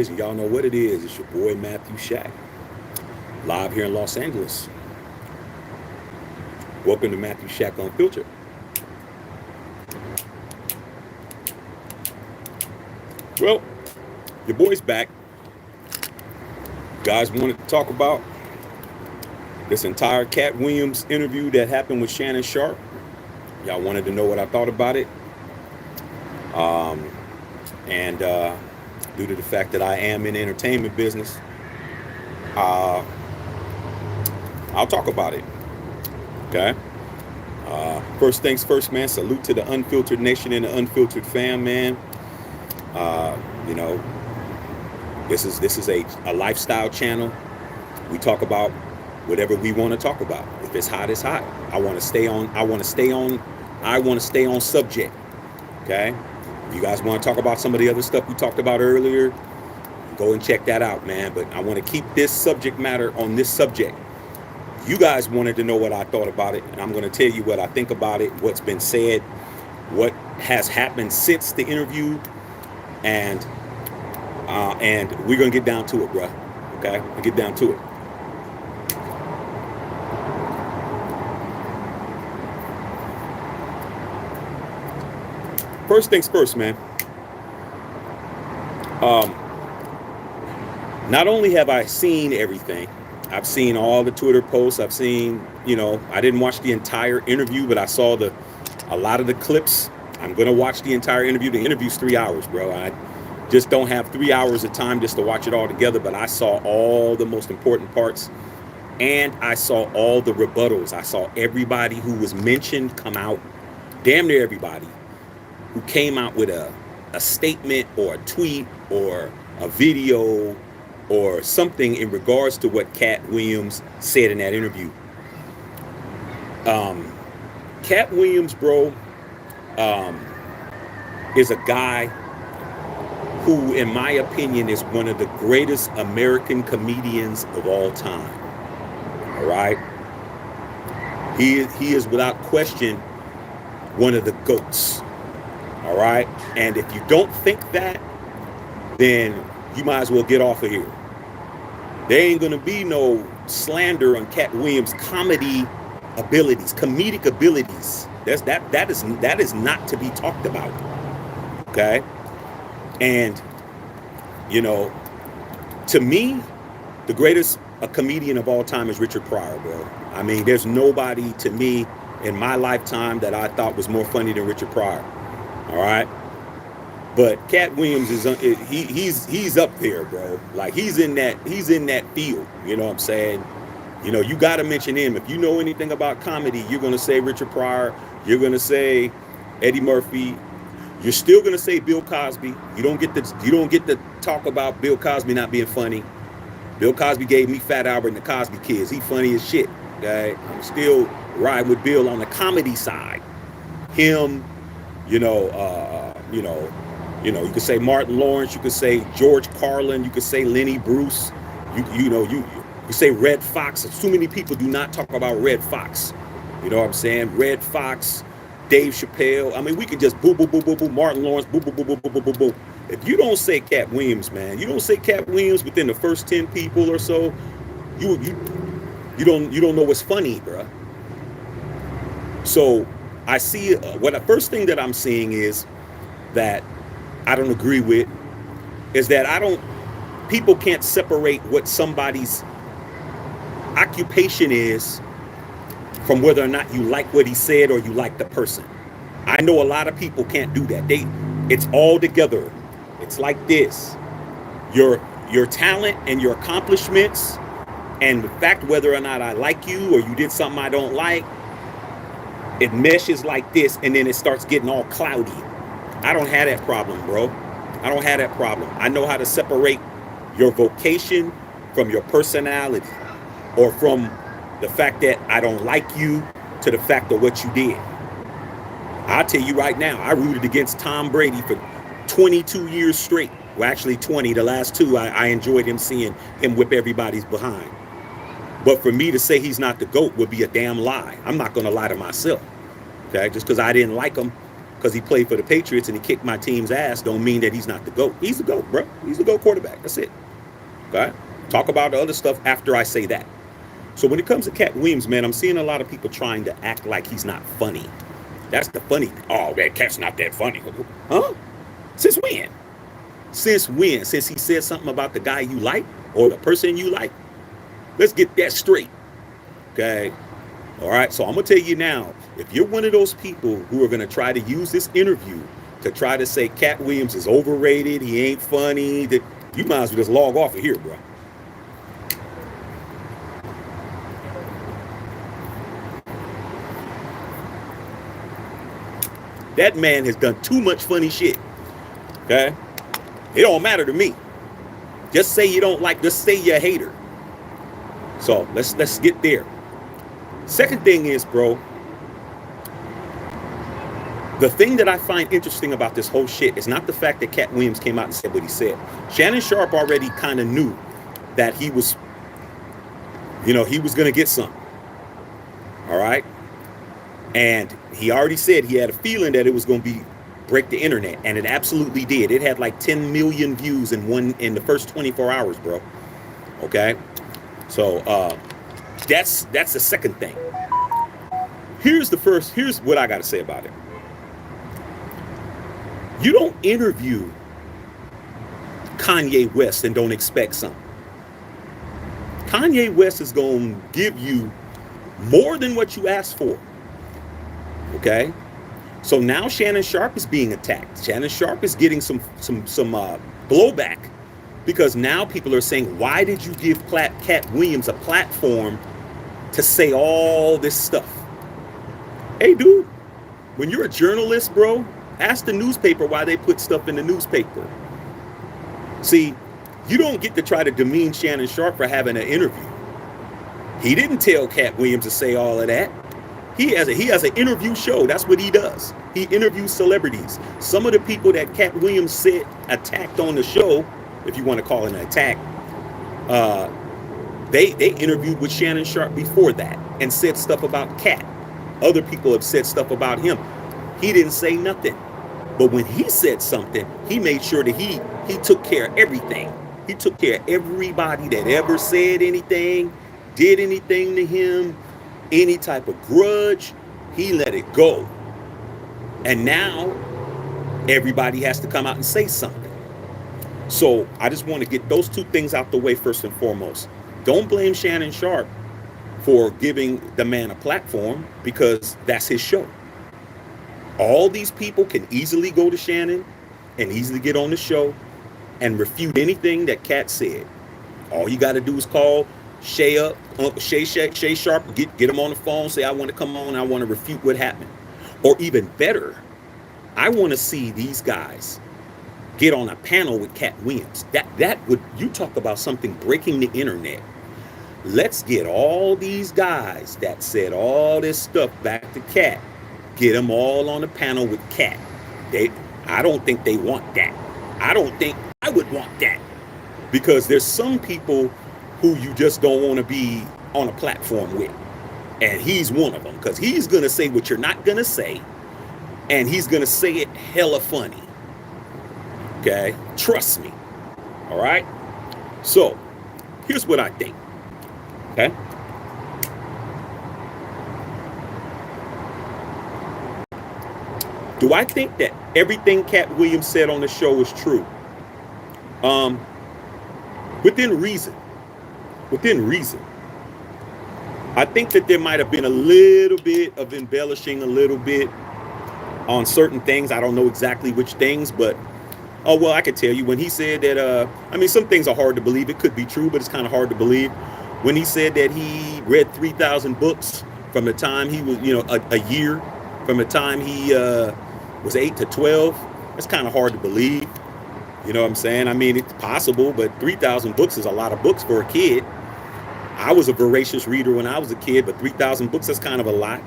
is, and y'all know what it is. It's your boy Matthew Shack, live here in Los Angeles. Welcome to Matthew Shack Unfiltered. Well, your boy's back. Guys wanted to talk about this entire Katt Williams interview that happened with Shannon Sharpe. Y'all wanted to know what I thought about it. And due to the fact that I am in the entertainment business, I'll talk about it. Okay. First things first, man. Salute to the Unfiltered Nation and the Unfiltered fam, man. You know, this is a lifestyle channel. We talk about whatever we want to talk about. If it's hot, it's hot. I want to stay on subject. Okay. If you guys want to talk about some of the other stuff we talked about earlier, go and check that out, man. But I want to keep this subject matter on this subject. You guys wanted to know what I thought about it, and I'm going to tell you what I think about it, what's been said, what has happened since the interview, and we're going to get down to it, bro. Okay? We'll get down to it. First things first, man. Not only have I seen everything, I've seen all the Twitter posts. I've seen, I didn't watch the entire interview, but I saw a lot of the clips. I'm going to watch the entire interview. The interview's 3 hours, bro. I just don't have 3 hours of time just to watch it all together, but I saw all the most important parts, and I saw all the rebuttals. I saw everybody who was mentioned come out, damn near everybody, who came out with a statement or a tweet or a video or something in regards to what Katt Williams said in that interview. Katt Williams, bro, is a guy who, in my opinion, is one of the greatest American comedians of all time. All right? He is without question one of the GOATs. All right? And if you don't think that, then you might as well get off of here. There ain't going to be no slander on Katt Williams' comedy abilities, comedic abilities. That is not to be talked about. Okay? And, to me, the greatest comedian of all time is Richard Pryor, bro. I mean, there's nobody to me in my lifetime that I thought was more funny than Richard Pryor. All right? But Katt Williams he's up there, bro. Like he's in that field. You know what I'm saying? You got to mention him. If you know anything about comedy, you're going to say Richard Pryor. You're going to say Eddie Murphy. You're still going to say Bill Cosby. You don't get to talk about Bill Cosby not being funny. Bill Cosby gave me Fat Albert and the Cosby Kids. He funny as shit. Okay? I'm still riding with Bill on the comedy side. Him, you could say Martin Lawrence, you could say George Carlin, you could say Lenny Bruce, you could say Red Fox. Too many people do not talk about Red Fox. You know what I'm saying? Red Fox, Dave Chappelle. I mean, we could just boo, boo, boo, boo, boo, Martin Lawrence, boo, boo, boo, boo, boo, boo, boo, boo. If you don't say Katt Williams, man, you don't say Katt Williams within the first 10 people or so, you don't know what's funny, bruh. So I see the first thing that I'm seeing is that I don't agree with is that people can't separate what somebody's occupation is from whether or not you like what he said or you like the person. I know a lot of people can't do that. It's all together. It's like this. Your talent and your accomplishments and the fact whether or not I like you or you did something I don't like, it meshes like this and then it starts getting all cloudy. I don't have that problem, bro. I don't have that problem. I know how to separate your vocation from your personality or from the fact that I don't like you to the fact of what you did. I'll tell you right now, I rooted against Tom Brady for 22 years straight. Well, actually 20. The last two, I enjoyed seeing him whip everybody's behind. But for me to say he's not the GOAT would be a damn lie. I'm not going to lie to myself. Okay? Just because I didn't like him because he played for the Patriots and he kicked my team's ass don't mean that he's not the GOAT. He's the GOAT, bro. He's the GOAT quarterback. That's it. Okay? Talk about the other stuff after I say that. So when it comes to Katt Williams, man, I'm seeing a lot of people trying to act like he's not funny. That's the funny. Oh, that Katt's not that funny. Huh? Since when? Since when? Since he said something about the guy you like or the person you like? Let's get that straight. Okay? All right? So I'm going to tell you now, if you're one of those people who are going to try to use this interview to try to say Katt Williams is overrated, he ain't funny, that you might as well just log off of here, bro. That man has done too much funny shit. Okay? It don't matter to me. Just say you don't like, just say you're a hater. So let's get there. Second thing is, bro, the thing that I find interesting about this whole shit is not the fact that Katt Williams came out and said what he said. Shannon Sharpe already kind of knew that he was, he was going to get some. All right? And he already said he had a feeling that it was going to break the internet, and it absolutely did. It had like 10 million views in the first 24 hours, bro. Okay? So that's the second thing. Here's what I got to say about it. You don't interview Kanye West and don't expect something. Kanye West is going to give you more than what you asked for. Okay? So now Shannon Sharpe is being attacked. Shannon Sharpe is getting some blowback because now people are saying, why did you give Katt Williams a platform to say all this stuff? Hey, dude, when you're a journalist, bro, ask the newspaper why they put stuff in the newspaper. See, you don't get to try to demean Shannon Sharpe for having an interview. He didn't tell Katt Williams to say all of that. He has an interview show. That's what he does. He interviews celebrities. Some of the people that Katt Williams said attacked on the show, if you want to call it an attack, they interviewed with Shannon Sharpe before that and said stuff about Katt. Other people have said stuff about him. He didn't say nothing. But when he said something, he made sure that he took care of everything. He took care of everybody that ever said anything, did anything to him, any type of grudge. He let it go. And now everybody has to come out and say something. So I just want to get those two things out the way first and foremost. Don't blame Shannon Sharpe for giving the man a platform because that's his show. All these people can easily go to Shannon and easily get on the show and refute anything that Katt said. All you got to do is call Shay up, Shay Sharpe, get him on the phone, say, I want to come on, I want to refute what happened. Or even better, I want to see these guys get on a panel with Katt Williams. That would, you talk about something breaking the internet. Let's get all these guys that said all this stuff back to Katt. Get them all on the panel with Katt. I don't think they want that. I don't think I would want that. Because there's some people who you just don't want to be on a platform with. And he's one of them. Because he's going to say what you're not going to say. And he's going to say it hella funny. Okay? Trust me. All right? So, here's what I think. Okay? Do I think that everything Katt Williams said on the show is true? Within reason. Within reason. I think that there might have been a little bit of embellishing a little bit on certain things. I don't know exactly which things, but I could tell you when he said that, some things are hard to believe. It could be true, but it's kind of hard to believe. When he said that he read 3,000 books from the time he was, a year, from the time he was 8 to 12, that's kind of hard to believe. You know what I'm saying? I mean, it's possible, but 3,000 books is a lot of books for a kid. I was a voracious reader when I was a kid, but 3,000 books is kind of a lot.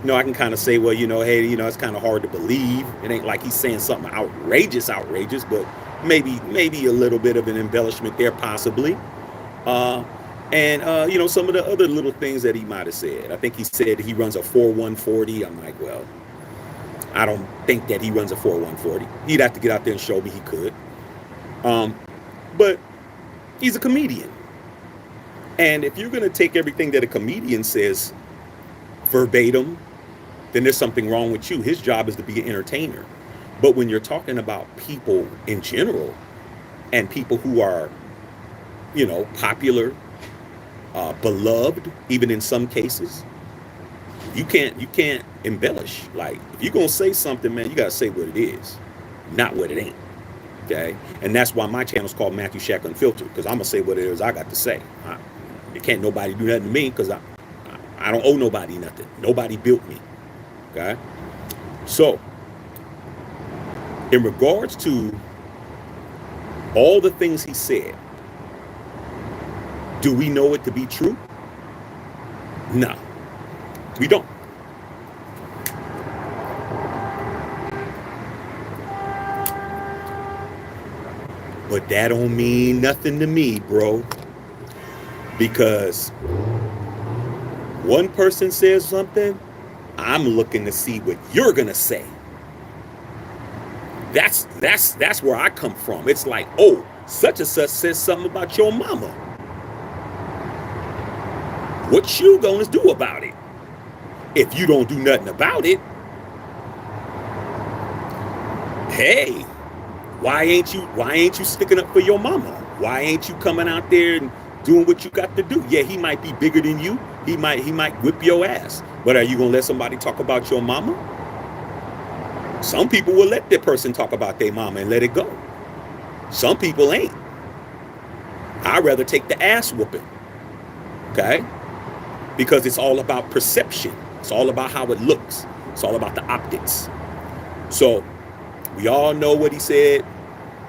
I can kind of say, well, hey, it's kind of hard to believe. It ain't like he's saying something outrageous, but maybe a little bit of an embellishment there, possibly. And some of the other little things that he might have said. I think he said he runs a 4.140. I'm like, well, I don't think that he runs a 4.140. He'd have to get out there and show me he could. But he's a comedian. And if you're going to take everything that a comedian says verbatim, then there's something wrong with you. His job is to be an entertainer. But when you're talking about people in general and people who are, popular, beloved, even in some cases, you can't embellish. Like, if you're going to say something, man, you got to say what it is, not what it ain't. Okay? And that's why my channel is called Matthew Shack Unfiltered, because I'm going to say what it is I got to say. Can't nobody do nothing to me, because I don't owe nobody nothing. Nobody built me. Okay? So, in regards to all the things he said, do we know it to be true? No, we don't. But that don't mean nothing to me, bro. Because one person says something, I'm looking to see what you're gonna say. That's where I come from. It's like, oh, such and such says something about your mama. What you gonna do about it? If you don't do nothing about it, hey, why ain't you sticking up for your mama? Why ain't you coming out there and doing what you got to do? Yeah, he might be bigger than you. He might whip your ass. But are you gonna let somebody talk about your mama? Some people will let that person talk about their mama and let it go. Some people ain't. I'd rather take the ass whooping. Okay? Because it's all about perception. It's all about how it looks. It's all about the optics. So, we all know what he said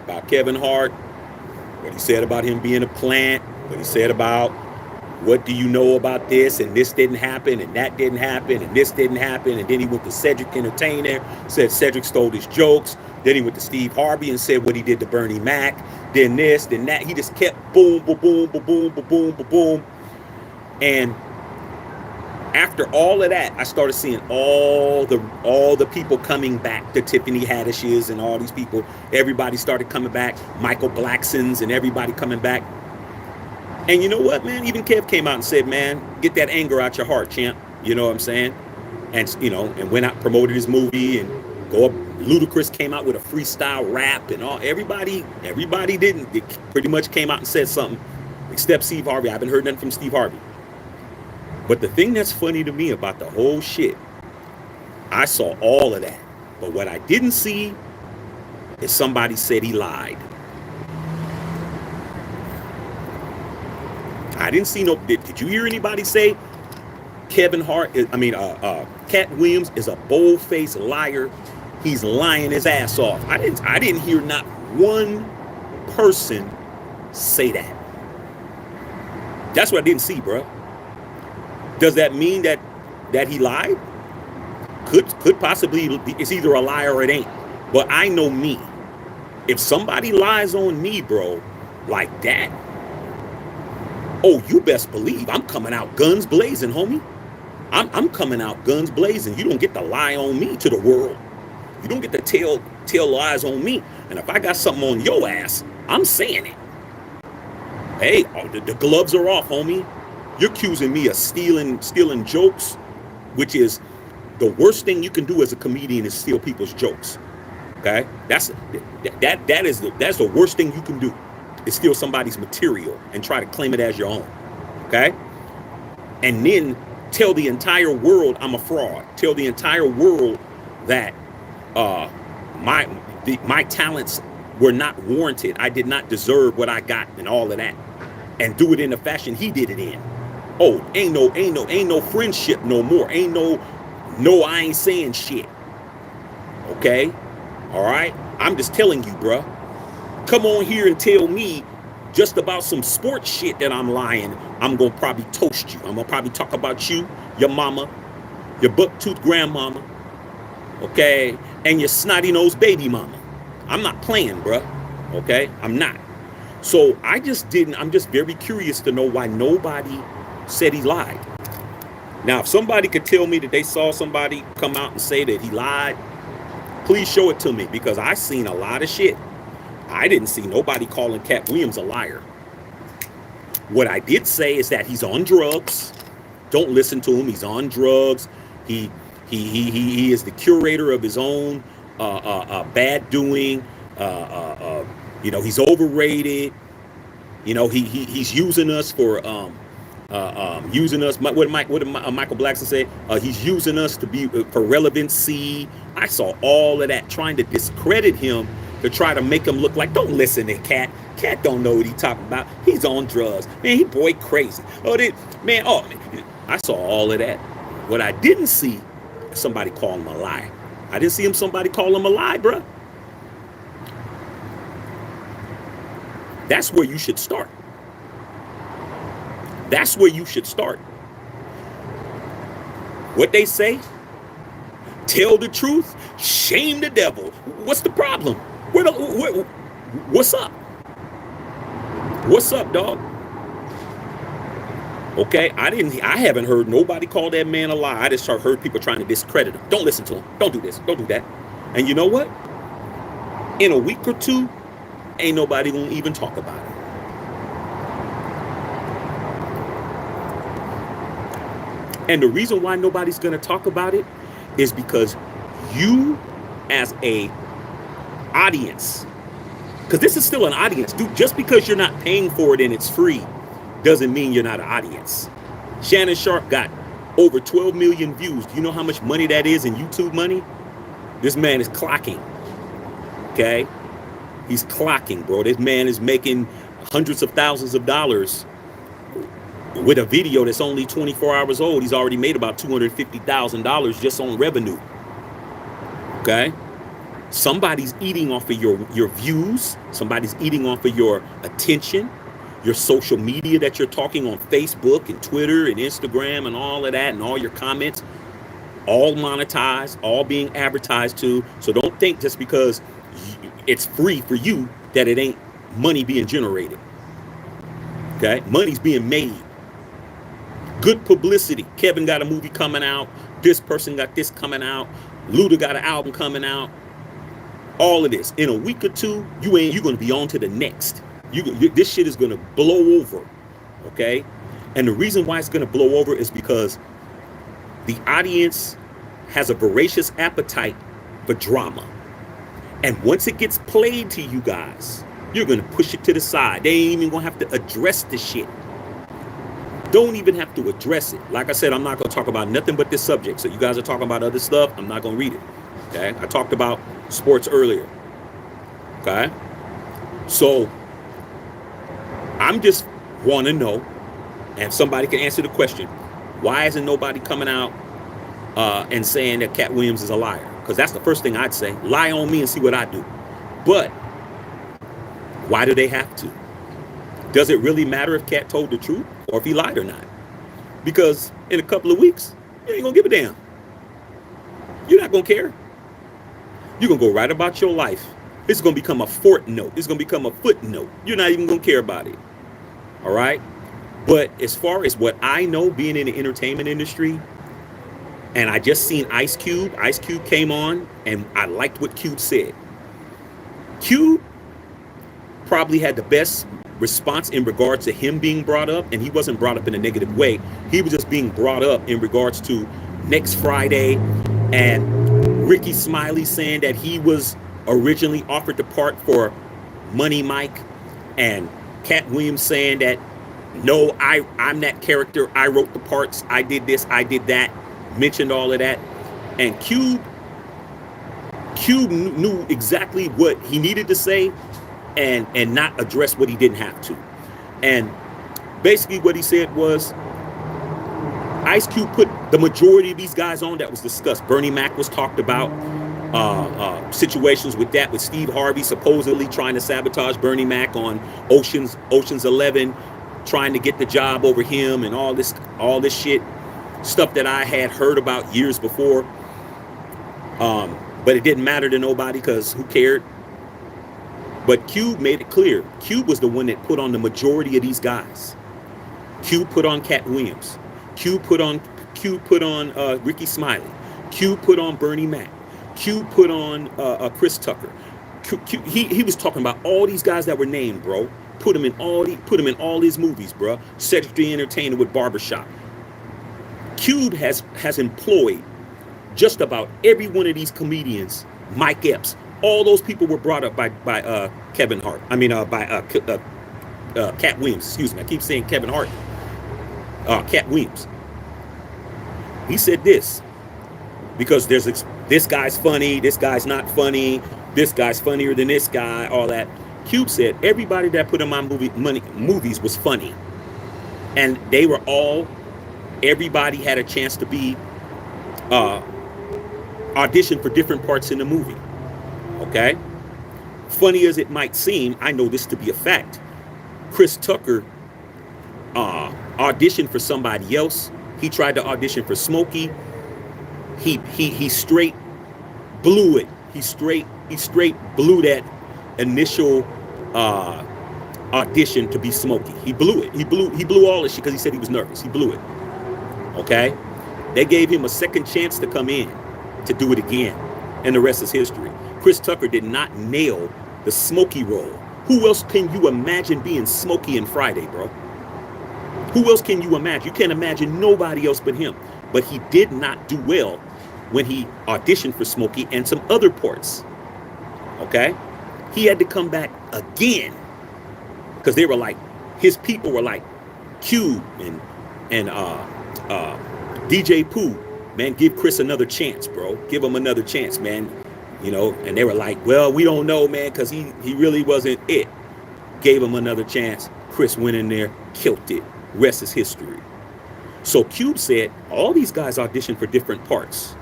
about Kevin Hart, what he said about him being a plant, what he said about what do you know about this, and this didn't happen, and that didn't happen, and this didn't happen, and then he went to Cedric Entertainer, said Cedric stole his jokes, then he went to Steve Harvey and said what he did to Bernie Mac, then this, then that. He just kept boom, boom, boom, boom, boom, boom, boom, boom, boom. And after all of that, I started seeing all the people coming back, the Tiffany Haddishes and all these people. Everybody started coming back, Michael Blacksons and everybody coming back. And you know what, man? Even Kev came out and said, man, get that anger out your heart, champ. You know what I'm saying? And, and went out, promoted his movie, and Ludacris came out with a freestyle rap and all. Everybody didn't. They pretty much came out and said something, except Steve Harvey. I haven't heard nothing from Steve Harvey. But the thing that's funny to me about the whole shit, I saw all of that. But what I didn't see is somebody said he lied. I didn't see no. Did you hear anybody say Katt Williams is a bold-faced liar? He's lying his ass off. I didn't hear not one person say that. That's what I didn't see, bro. Does that mean that he lied? Could possibly be. It's either a lie or it ain't. But I know me. If somebody lies on me, bro, like that, oh, you best believe I'm coming out guns blazing, homie. I'm coming out guns blazing. You don't get to lie on me to the world. You don't get to tell lies on me. And if I got something on your ass, I'm saying it. Hey, the gloves are off, homie. You're accusing me of stealing jokes, which is the worst thing you can do as a comedian is steal people's jokes. Okay? That's the worst thing you can do. Is steal somebody's material and try to claim it as your own. Okay? And then tell the entire world I'm a fraud. Tell the entire world that my talents were not warranted. I did not deserve what I got and all of that. And do it in the fashion he did it in. Oh, ain't no friendship no more. Ain't no I ain't saying shit. Okay? All right? I'm just telling you, bruh. Come on here and tell me just about some sports shit that I'm lying. I'm going to probably toast you. I'm going to probably talk about you, your mama, your buck-toothed grandmama, okay, and your snotty-nosed baby mama. I'm not playing, bruh, okay? I'm not. So I'm just very curious to know why nobody said he lied. Now, if somebody could tell me that they saw somebody come out and say that he lied, Please show it to me, because I seen a lot of shit. I didn't see nobody calling Katt Williams a liar. What I did say is that he's on drugs. Don't listen to him. He's on drugs. He is the curator of his own bad doing. He's overrated. He's using us for using us. What did Michael Blackson say? He's using us to be for relevancy. I saw all of that, trying to discredit him, to try to make him look like, don't listen to Katt. Katt don't know what he's talking about. He's on drugs. Man, he boy crazy. Man, I saw all of that. What I didn't see is somebody call him a lie. I didn't see somebody call him a lie, bruh. That's where you should start. That's where you should start. What they say? Tell the truth, shame the devil. What's the problem? What's up? What's up, dog? Okay, I haven't heard nobody call that man a lie. I just heard people trying to discredit him. Don't listen to him. Don't do this. Don't do that. And you know what? In a week or two, ain't nobody gonna even talk about it. And the reason why nobody's gonna talk about it is because you, as a audience, because this is still an audience, dude. Just because you're not paying for it and it's free doesn't mean you're not an audience. Shannon Sharpe got over 12 million views. Do you know how much money that is in YouTube money? This man is clocking. Okay? He's clocking, bro. This man is making hundreds of thousands of dollars with a video that's only 24 hours old. He's already made about $250,000 just on revenue. Okay? Somebody's eating off of your views. Somebody's eating off of your attention, your social media that you're talking on Facebook and Twitter and Instagram and all of that, and all your comments, all monetized, all being advertised to. So don't think just because it's free for you that it ain't money being generated. Okay? Money's being made. Good publicity. Kevin got a movie coming out. This person got this coming out. Luda got an album coming out. All of this in a week or two, you're gonna be on to the next. This shit is gonna blow over, okay? And the reason why it's gonna blow over is because the audience has a voracious appetite for drama, and once it gets played to you guys, you're gonna push it to the side. They ain't even gonna have to address the shit. Don't even have to address it. Like I said, I'm not gonna talk about nothing but this subject. So you guys are talking about other stuff, I'm not gonna read it. Okay, I talked about sports earlier. Okay, so I'm just want to know, and somebody can answer the question: why isn't nobody coming out and saying that Katt Williams is a liar? Because that's the first thing I'd say. Lie on me and see what I do. But why do they have to? Does it really matter if Katt told the truth or if he lied or not? Because in a couple of weeks, you ain't gonna give a damn. You're not gonna care. You're going to go right about your life. It's going to become a footnote. It's going to become a footnote. You're not even going to care about it. All right? But as far as what I know, being in the entertainment industry, and I just seen Ice Cube. Ice Cube came on, and I liked what Cube said. Cube probably had the best response in regards to him being brought up, and he wasn't brought up in a negative way. He was just being brought up in regards to next Friday, and Ricky Smiley saying that he was originally offered the part for Money Mike, and Katt Williams saying that, no, I'm that character. I wrote the parts. I did this. I did that. Mentioned all of that. And Cube knew exactly what he needed to say and not address what he didn't have to. And basically what he said was, Ice Cube put the majority of these guys on that was discussed. Bernie Mac was talked about. Situations with that, with Steve Harvey supposedly trying to sabotage Bernie Mac on Ocean's 11, trying to get the job over him, and all this shit, stuff that I had heard about years before. But it didn't matter to nobody because who cared? But Cube made it clear. Cube was the one that put on the majority of these guys. Cube put on Katt Williams. Cube put on Ricky Smiley. Cube put on Bernie Mac. Q put on Chris Tucker. He was talking about all these guys that were named, bro. Put him in all his movies, bro. Cedric the Entertainer with Barbershop. Cube has employed just about every one of these comedians. Mike Epps, all those people were brought up by Kevin Hart. I mean, by Katt Williams. Excuse me, I keep saying Kevin Hart. Katt Williams. He said this because this guy's funny, this guy's not funny, this guy's funnier than this guy, all that. Cube said everybody that put in my movies was funny, and they were all. Everybody had a chance to be audition for different parts in the movie. Okay, funny as it might seem, I know this to be a fact. Chris Tucker auditioned for somebody else. He tried to audition for Smokey. He straight blew it. He straight blew that initial audition to be Smokey. He blew it. He blew all this shit because he said he was nervous. He blew it. Okay, they gave him a second chance to come in to do it again, and the rest is history. Chris Tucker did not nail the Smokey role. Who else can you imagine being Smokey in Friday, bro? Who else can you imagine? You can't imagine nobody else but him. But he did not do well when he auditioned for Smokey and some other parts. Okay, he had to come back again because they were like, his people were like, Q and DJ Pooh, man, give Chris another chance, bro. Give him another chance, man. You know, and they were like, well, we don't know, man, because he really wasn't it. Gave him another chance. Chris went in there, killed it. Rest is history. So Cube said all these guys auditioned for different parts.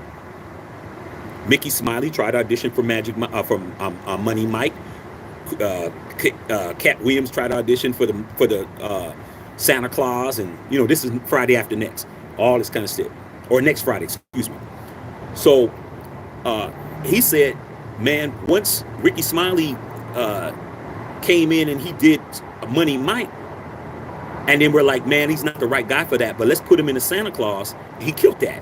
Mickey Smiley tried to audition for Money Mike. Katt Williams tried to audition for the Santa Claus, and you know, this is Friday after next. All this kind of shit, or next Friday, excuse me. So he said, man, once Ricky Smiley came in and he did Money Mike, and then we're like, man, he's not the right guy for that, but let's put him in the Santa Claus. He killed that.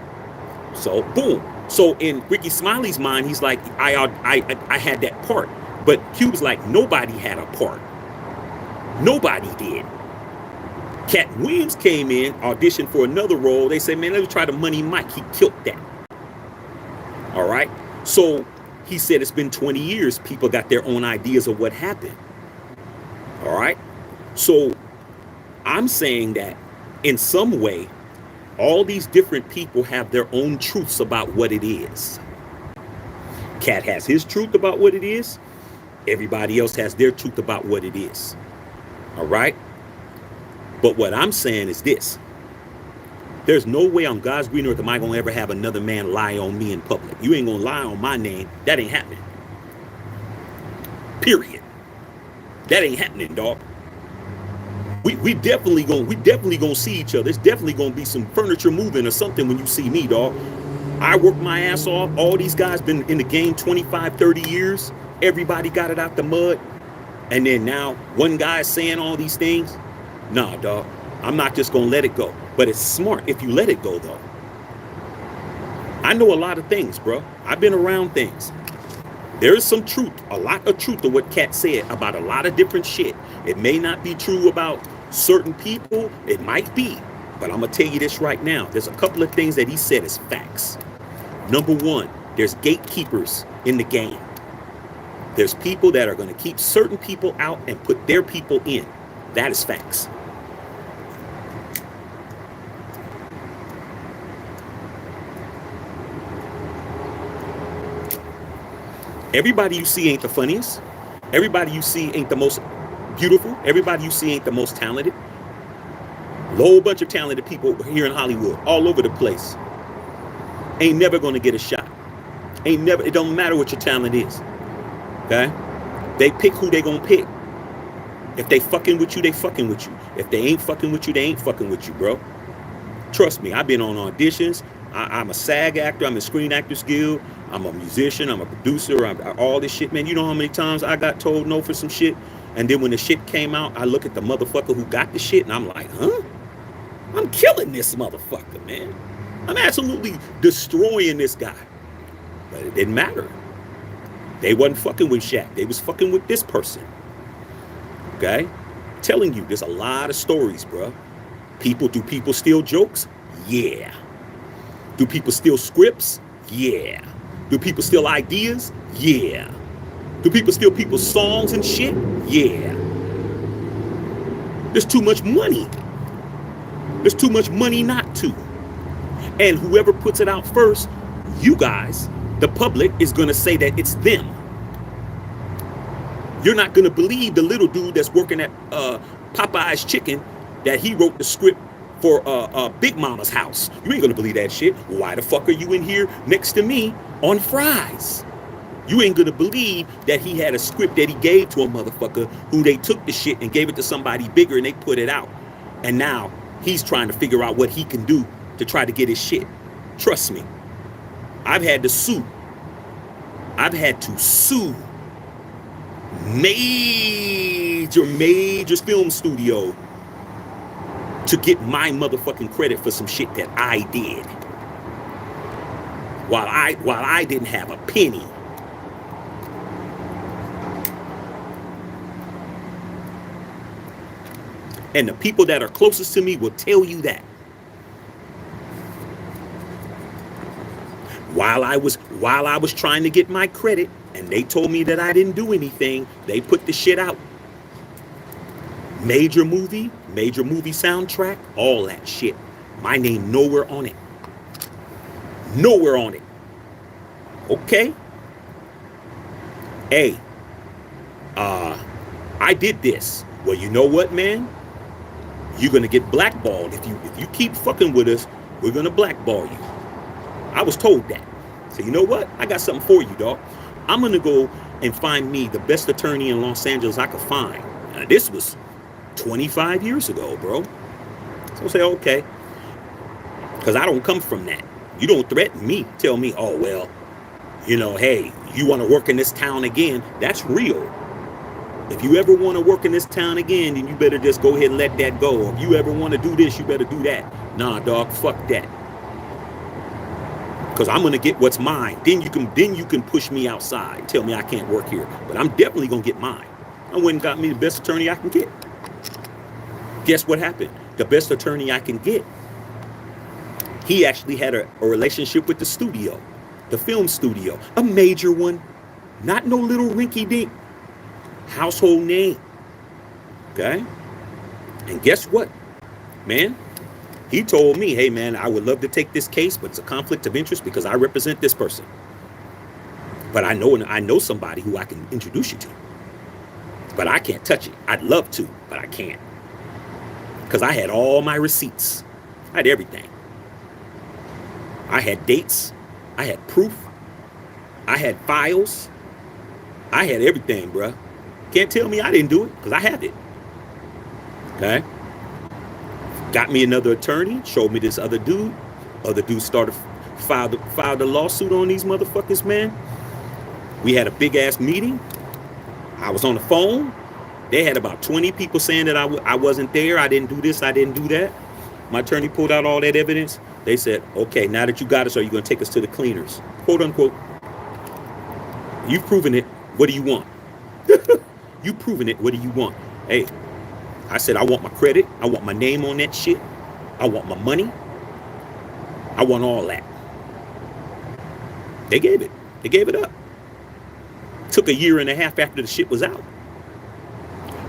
So boom. So in Ricky Smiley's mind, he's like, I had that part, but Cube's like, nobody had a part. Nobody did. Katt Williams came in, auditioned for another role. They said, man, let's try the Money Mike. He killed that. All right. So he said it's been 20 years. People got their own ideas of what happened. All right. So I'm saying that in some way, all these different people have their own truths about what it is. Katt has his truth about what it is. Everybody else has their truth about what it is. All right. But what I'm saying is this. There's no way on God's green earth am I going to ever have another man lie on me in public. You ain't going to lie on my name. That ain't happening. Period. That ain't happening, dog. We definitely gonna see each other. There's definitely gonna be some furniture moving or something when you see me, dog. I worked my ass off. All these guys been in the game 25, 30 years. Everybody got it out the mud. And then now one guy is saying all these things. Nah, dog. I'm not just gonna let it go. But it's smart if you let it go, though. I know a lot of things, bro. I've been around things. There is some truth, a lot of truth to what Katt said about a lot of different shit. It may not be true about certain people. It might be. But I'm going to tell you this right now. There's a couple of things that he said as facts. Number one, there's gatekeepers in the game. There's people that are going to keep certain people out and put their people in. That is facts. Everybody you see ain't the funniest. Everybody you see ain't the most beautiful. Everybody you see ain't the most talented. A whole bunch of talented people here in Hollywood, all over the place. Ain't never gonna get a shot. It don't matter what your talent is. Okay? They pick who they gonna pick. If they fucking with you, they fucking with you. If they ain't fucking with you, they ain't fucking with you, bro. Trust me, I've been on auditions. I'm a SAG actor. I'm a Screen Actors Guild. I'm a musician. I'm a producer. All this shit, man. You know how many times I got told no for some shit? And then when the shit came out, I look at the motherfucker who got the shit and I'm like, huh? I'm killing this motherfucker, man. I'm absolutely destroying this guy. But it didn't matter. They wasn't fucking with Shaq. They was fucking with this person. Okay? Telling you, there's a lot of stories, bro. Do people steal jokes? Yeah. Do people steal scripts? Yeah. Do people steal ideas? Yeah. Do people steal people's songs and shit? Yeah. There's too much money. There's too much money not to. And whoever puts it out first, you guys, the public, is going to say that it's them. You're not going to believe the little dude that's working at Popeye's Chicken that he wrote the script for Big Mama's house. You ain't going to believe that shit. Why the fuck are you in here next to me on fries? You ain't going to believe that he had a script that he gave to a motherfucker who they took the shit and gave it to somebody bigger and they put it out. And now he's trying to figure out what he can do to try to get his shit. Trust me. I've had to sue major film studio to get my motherfucking credit for some shit that I did. While I didn't have a penny. And the people that are closest to me will tell you that. While I was trying to get my credit and they told me that I didn't do anything, they put the shit out. Major movie soundtrack, all that shit. My name nowhere on it. Nowhere on it. Okay? Hey, I did this. Well, you know what, man? You're gonna get blackballed. If you keep fucking with us, we're gonna blackball you. I was told that. So you know what? I got something for you, dog. I'm gonna go and find me the best attorney in Los Angeles I could find. Now, this was 25 years ago, bro. So I say, okay. Because I don't come from that. You don't threaten me. Tell me, oh, well, you know, hey, you want to work in this town again? That's real. If you ever want to work in this town again, then you better just go ahead and let that go. Or if you ever want to do this, you better do that. Nah, dog, fuck that. Because I'm gonna get what's mine. Then you can push me outside, tell me I can't work here. But I'm definitely gonna get mine. I went and got me the best attorney I can get. Guess what happened? The best attorney I can get, he actually had a relationship with the studio, the film studio, a major one, not no little rinky-dink, household name. Okay? And guess what, man? He told me, hey, man, I would love to take this case, but it's a conflict of interest because I represent this person. But I know somebody who I can introduce you to. But I can't touch it. I'd love to, but I can't. Because I had all my receipts. I had everything. I had dates. I had proof. I had files. I had everything, bruh. Can't tell me I didn't do it because I have it. Okay? Got me another attorney, showed me this other dude. Other dude filed a lawsuit on these motherfuckers, man. We had a big ass meeting. I was on the phone. They had about 20 people saying that I wasn't there. I didn't do this. I didn't do that. My attorney pulled out all that evidence. They said, okay, now that you got us, are you going to take us to the cleaners? Quote unquote. You've proven it. What do you want? You've proven it. What do you want? Hey, I said, I want my credit. I want my name on that shit. I want my money. I want all that. They gave it. They gave it up. Took a year and a half after the shit was out.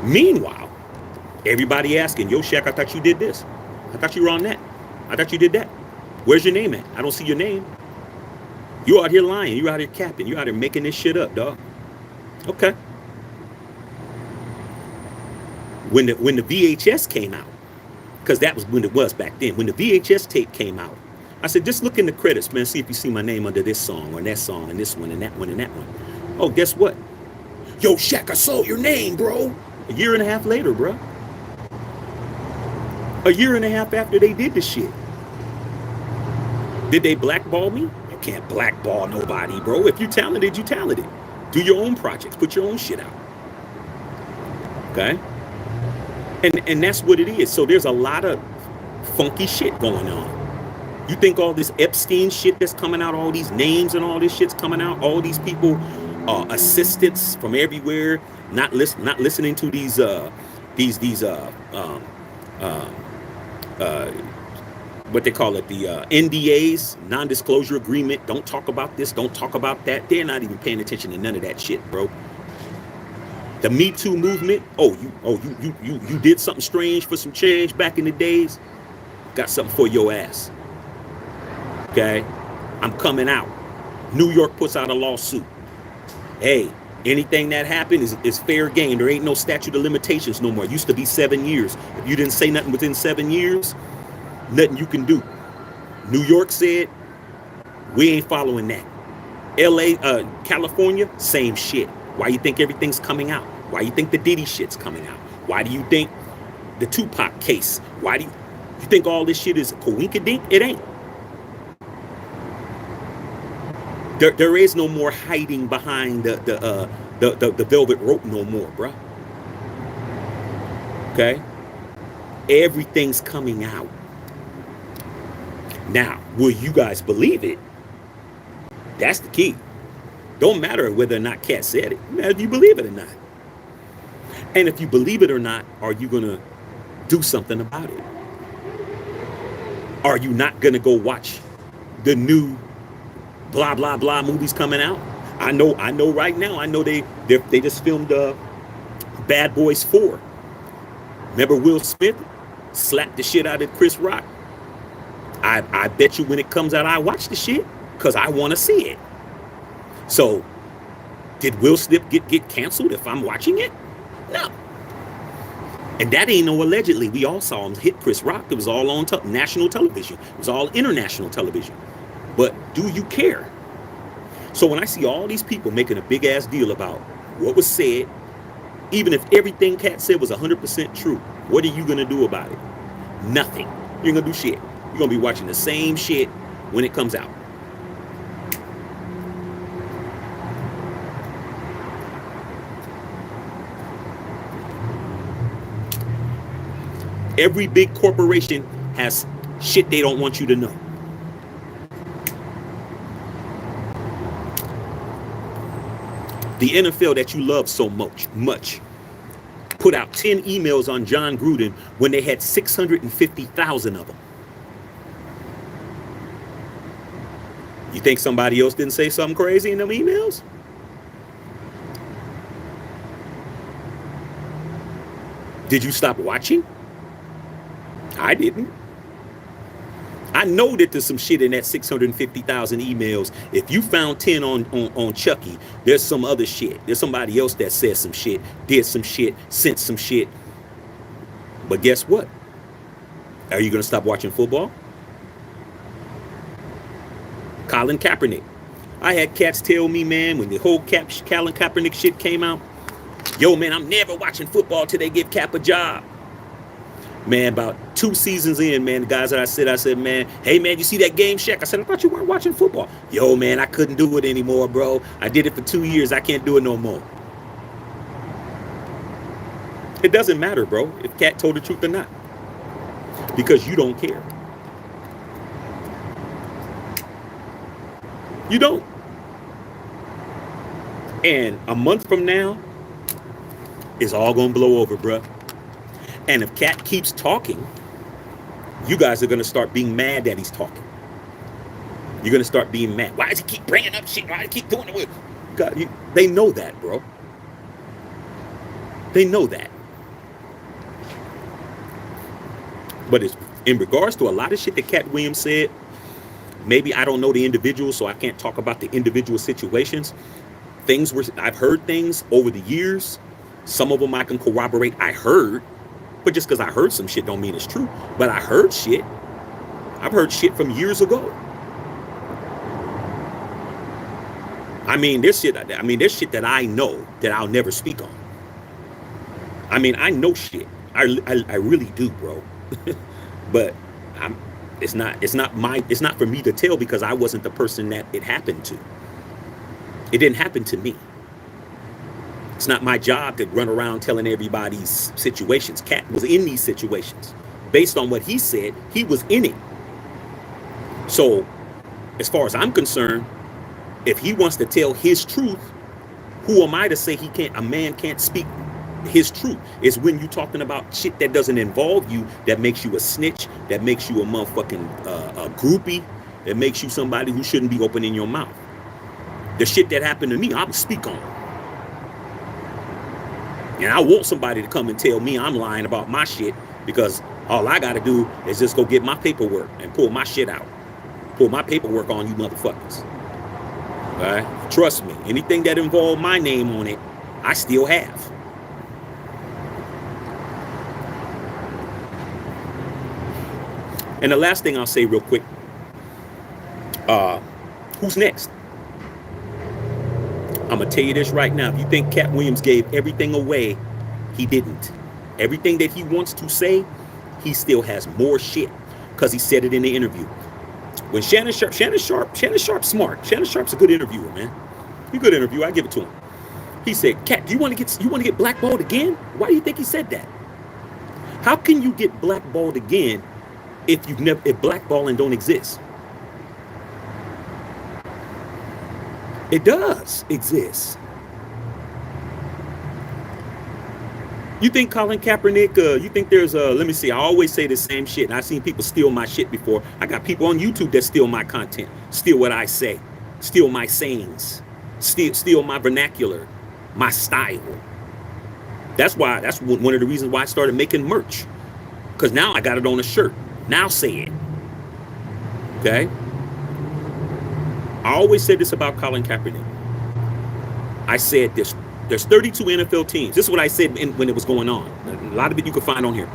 Meanwhile, everybody asking, yo, Shaq, I thought you did this. I thought you were on that. I thought you did that. Where's your name at? I don't see your name. You out here lying. You out here capping. You out here making this shit up, dog. Okay. When the VHS came out, because that was when it was back then. When the VHS tape came out, I said, just look in the credits, man, see if you see my name under this song or that song and this one and that one and that one. Oh, guess what? Yo, Shaq, I saw your name, bro. A year and a half later, bro. A year and a half after they did the shit. Did they blackball me? You can't blackball nobody, bro. If you talented, you talented. Do your own projects. Put your own shit out. Okay? And that's what it is. So there's a lot of funky shit going on. You think all this Epstein shit that's coming out, all these names and all this shit's coming out, all these people, assistants from everywhere, not listening to these uh, uh, what they call it, the NDAs, non-disclosure agreement. Don't talk about this. Don't talk about that. They're not even paying attention to none of that shit, bro. The Me Too movement. You did something strange for some change back in the days. Got something for your ass. Okay, I'm coming out. New York puts out a lawsuit. Hey, anything that happened is fair game. There ain't no statute of limitations no more. It used to be 7 years. If you didn't say nothing within 7 years, nothing you can do. New York said, we ain't following that. LA, California, same shit. Why you think everything's coming out? Why you think the Diddy shit's coming out? Why do you think the Tupac case? Why do you think all this shit is a coinkydink? It ain't. There is no more hiding behind the velvet rope no more, bruh. Okay? Everything's coming out. Now, will you guys believe it? That's the key. Don't matter whether or not Katt said it. It matters if you believe it or not. And if you believe it or not, are you going to do something about it? Are you not going to go watch the new blah, blah, blah movies coming out? I know right now, I know they just filmed Bad Boys 4. Remember Will Smith slapped the shit out of Chris Rock? I bet you when it comes out, I watch the shit because I want to see it. So, did Will Smith get canceled if I'm watching it? No. And that ain't no allegedly. We all saw him hit Chris Rock. It was all on national television. It was all international television. But do you care? So when I see all these people making a big ass deal about what was said, even if everything Katt said was 100% true, what are you going to do about it? Nothing. You ain't going to do shit. You're going to be watching the same shit when it comes out. Every big corporation has shit they don't want you to know. The NFL that you love so much put out 10 emails on John Gruden when they had 650,000 of them. You think somebody else didn't say something crazy in them emails? Did you stop watching? I didn't. I know that there's some shit in that 650,000 emails. If you found 10 on Chucky, there's some other shit. There's somebody else that said some shit, did some shit, sent some shit. But guess what? Are you going to stop watching football? Colin Kaepernick. I had cats tell me, man, when the whole Colin Kaepernick shit came out, yo, man, I'm never watching football till they give Cap a job. Man, about 2 seasons in, man, the guys that I said, man, hey, man, you see that game, Shaq? I said, I thought you weren't watching football. Yo, man, I couldn't do it anymore, bro. I did it for 2 years. I can't do it no more. It doesn't matter, bro, if Katt told the truth or not. Because you don't care. You don't. And a month from now, it's all going to blow over, bro. And if Katt keeps talking, you guys are going to start being mad that he's talking. You're going to start being mad. Why does he keep bringing up shit? Why does he keep doing it? God, they know that, bro. They know that. But it's, in regards to a lot of shit that Katt Williams said, maybe I don't know the individual, so I can't talk about the individual situations. I've heard things over the years. Some of them I can corroborate. I heard. But just because I heard some shit don't mean it's true. But I heard shit. I've heard shit from years ago. I mean, there's shit that I know that I'll never speak on. I mean, I know shit. I really do, bro. But it's not for me to tell because I wasn't the person that it happened to. It didn't happen to me. It's not my job to run around telling everybody's situations. Katt was in these situations. Based on what he said, he was in it. So, as far as I'm concerned, if he wants to tell his truth, who am I to say he can't? A man can't speak his truth. It's when you talking about shit that doesn't involve you that makes you a snitch, that makes you a motherfucking a groupie, that makes you somebody who shouldn't be opening your mouth. The shit that happened to me, I'm speak on. And I want somebody to come and tell me I'm lying about my shit, because all I gotta do is just go get my paperwork and pull my shit out. Pull my paperwork on you motherfuckers. All right? Trust me, anything that involved my name on it, I still have. And the last thing I'll say real quick, who's next? I'm gonna tell you this right now. If you think Katt Williams gave everything away, he didn't. Everything that he wants to say, he still has more shit, because he said it in the interview. When Shannon Sharpe's smart. Shannon Sharpe's a good interviewer, man. He's a good interviewer. I give it to him. He said, "Katt, you want to get blackballed again?" Why do you think he said that? How can you get blackballed again if blackballing don't exist? It does exist. You think Colin Kaepernick, you think there's let me see, I always say the same shit, and I've seen people steal my shit before. I got people on YouTube that steal my content, steal what I say, steal my sayings, steal my vernacular, my style. That's one of the reasons why I started making merch, because now I got it on a shirt. Now say it. Okay? I always said this about Colin Kaepernick. I said this. There's 32 NFL teams. This is what I said when it was going on. A lot of it you can find on here.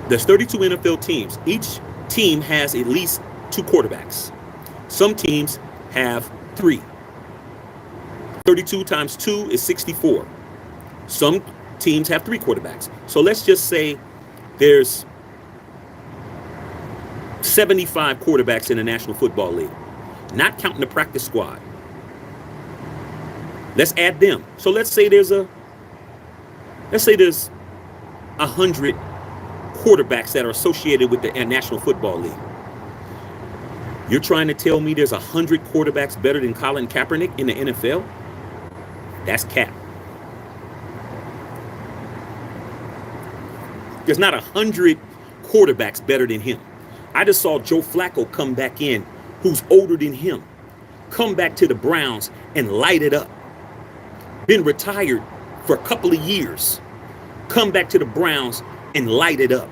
There's 32 NFL teams. Each team has at least 2 quarterbacks. Some teams have 3. 32 times 2 is 64. Some teams have 3 quarterbacks. So let's just say there's 75 quarterbacks in the National Football League, not counting the practice squad. Let's add them. So let's say there's 100 quarterbacks that are associated with the National Football League. You're trying to tell me there's 100 quarterbacks better than Colin Kaepernick in the NFL? That's cap. There's not 100 quarterbacks better than him. I just saw Joe Flacco come back in, who's older than him, come back to the Browns and light it up. Been retired for a couple of years, come back to the Browns and light it up.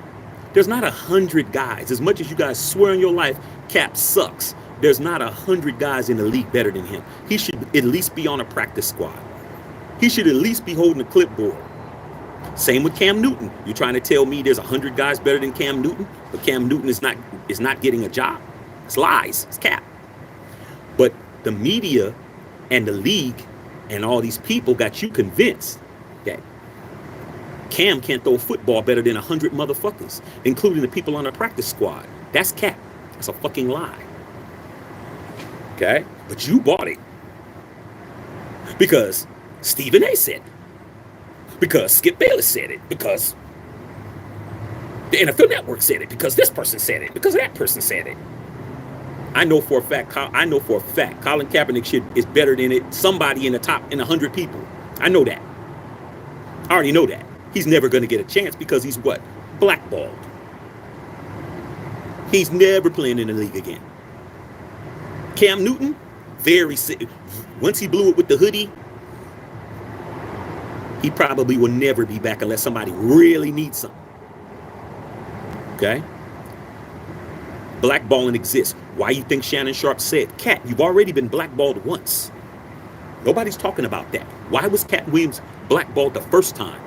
There's not 100 guys. As much as you guys swear on your life, Cap sucks, there's not 100 guys in the league better than him. He should at least be on a practice squad. He should at least be holding a clipboard. Same with Cam Newton. You're trying to tell me there's 100 guys better than Cam Newton, but Cam Newton is not getting a job? It's lies. It's cap. But the media and the league and all these people got you convinced that Cam can't throw a football better than 100 motherfuckers, including the people on the practice squad. That's cap. That's a fucking lie. Okay? But you bought it. Because Stephen A said it. Because Skip Bayless said it. Because the NFL Network said it. Because this person said it. Because that person said it. I know for a fact Colin Kaepernick shit is better than somebody in the top 100 people. I know that. I already know that. He's never going to get a chance because he's what? Blackballed. He's never playing in the league again. Cam Newton, once he blew it with the hoodie, he probably will never be back unless somebody really needs something. Okay? Blackballing exists. Why you think Shannon Sharpe said, Katt, you've already been blackballed once. Nobody's talking about that. Why was Katt Williams blackballed the first time?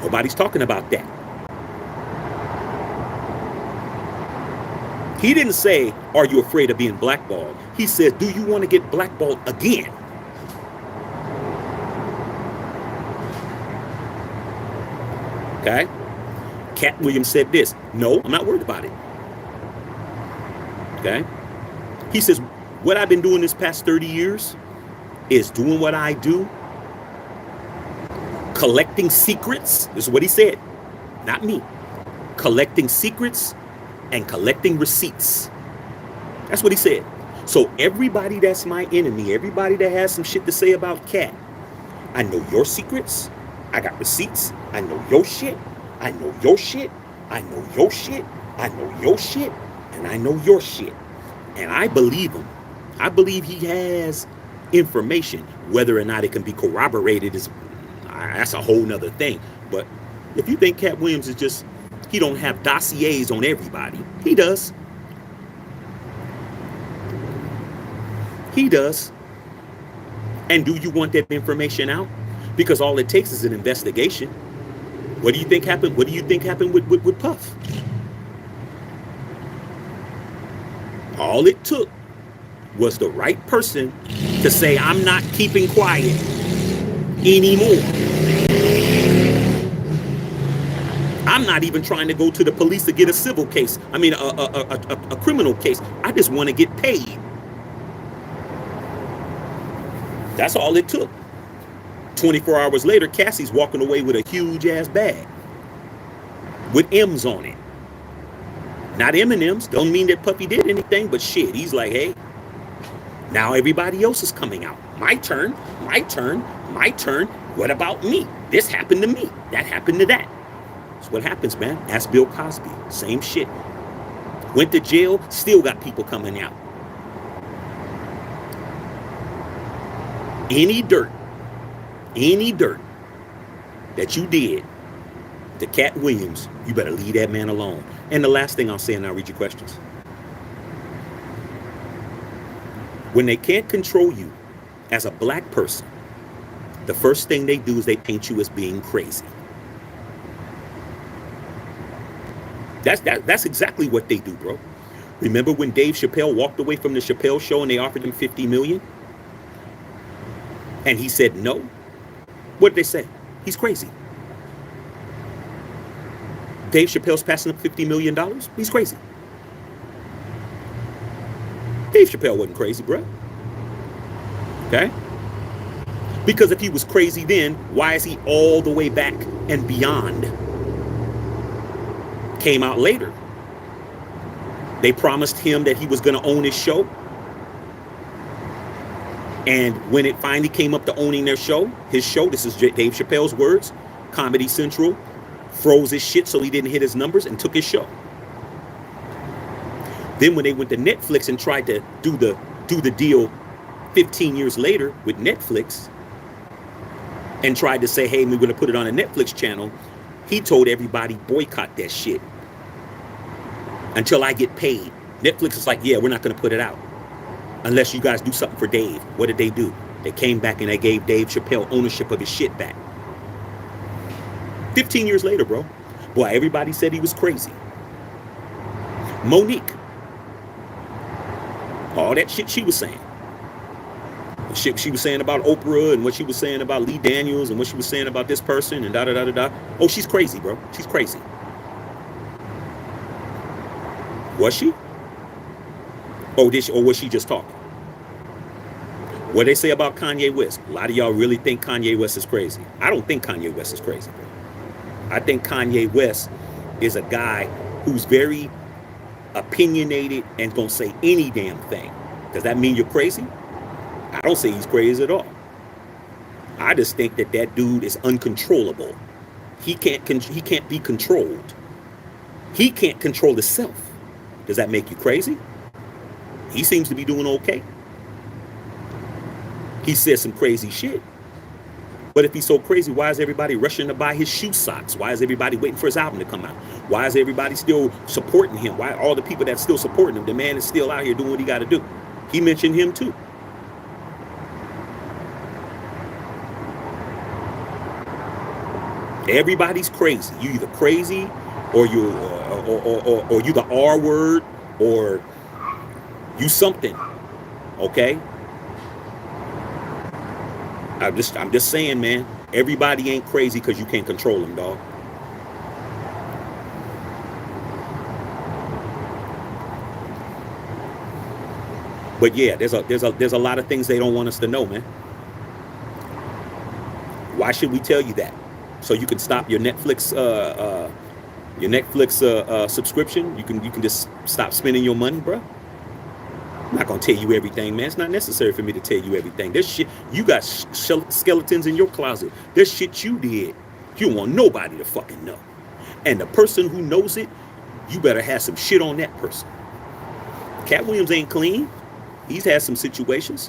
Nobody's talking about that. He didn't say, are you afraid of being blackballed? He said, do you want to get blackballed again? Okay? Katt Williams said this. No, I'm not worried about it. Okay? He says, what I've been doing this past 30 years is doing what I do collecting secrets. This is what he said, not me. Collecting secrets and collecting receipts. That's what he said. So everybody that's my enemy, everybody that has some shit to say about Katt, I know your secrets. I got receipts. I know your shit. I know your shit. I know your shit. I know your shit. And I know your shit. And I believe him. I believe he has information. Whether or not it can be corroborated is that's a whole nother thing. But if you think Katt Williams is just, he don't have dossiers on everybody, he does. He does. And do you want that information out? Because all it takes is an investigation. What do you think happened? What do you think happened with Puff? All it took was the right person to say, I'm not keeping quiet anymore. I'm not even trying to go to the police to get a civil case. I mean, a criminal case. I just want to get paid. That's all it took. 24 hours later, Cassie's walking away with a huge ass bag with M's on it. Not M&M's. Don't mean that Puffy did anything, but shit, he's like, hey, now everybody else is coming out. My turn, my turn, my turn. What about me? This happened to me. That happened to that. That's what happens, man. Ask Bill Cosby. Same shit. Went to jail, still got people coming out. Any dirt that you did to Katt Williams, you better leave that man alone. And the last thing I'll say, and I'll read your questions. When they can't control you as a black person, the first thing they do is they paint you as being crazy. That's exactly what they do, bro. Remember when Dave Chappelle walked away from the Chappelle show and they offered him $50 million? And he said no? What did they say? He's crazy. Dave Chappelle's passing up $50 million? He's crazy. Dave Chappelle wasn't crazy, bro. Okay? Because if he was crazy then, why is he all the way back and beyond? Came out later. They promised him that he was going to own his show. And when it finally came up to owning their show, his show, this is Dave Chappelle's words, Comedy Central froze his shit so he didn't hit his numbers and took his show. Then when they went to Netflix and tried to do the deal 15 years later with Netflix and tried to say, hey, we're going to put it on a Netflix channel, he told everybody, boycott that shit until I get paid. Netflix is like, yeah, we're not going to put it out unless you guys do something for Dave. What did they do? They came back and they gave Dave Chappelle ownership of his shit back. 15 years later, bro. Boy, everybody said he was crazy. Monique. All that shit she was saying. The shit she was saying about Oprah and what she was saying about Lee Daniels and what she was saying about this person and da-da-da-da-da. Oh, she's crazy, bro. She's crazy. Was she? Or was she just talking? What they say about Kanye West? A lot of y'all really think Kanye West is crazy. I don't think Kanye West is crazy, bro. I think Kanye West is a guy who's very opinionated and gonna say any damn thing. Does that mean you're crazy? I don't say he's crazy at all. I just think that dude is uncontrollable. He can't be controlled. He can't control himself. Does that make you crazy? He seems to be doing okay. He says some crazy shit. But if he's so crazy, why is everybody rushing to buy his shoe socks? Why is everybody waiting for his album to come out? Why is everybody still supporting him? Why all the people that's still supporting him? The man is still out here doing what he got to do. He mentioned him too. Everybody's crazy. You either crazy or you or you the R word or you something. Okay? I'm just saying, man, everybody ain't crazy because you can't control them, dog. But yeah, there's a lot of things they don't want us to know, man. Why should we tell you that? so you can stop your Netflix subscription. You can just stop spending your money, bro. I'm not gonna tell you everything, man. It's not necessary for me to tell you everything. There's shit you got skeletons in your closet. There's shit you did. You don't want nobody to fucking know. And the person who knows it, you better have some shit on that person. Katt Williams ain't clean. He's had some situations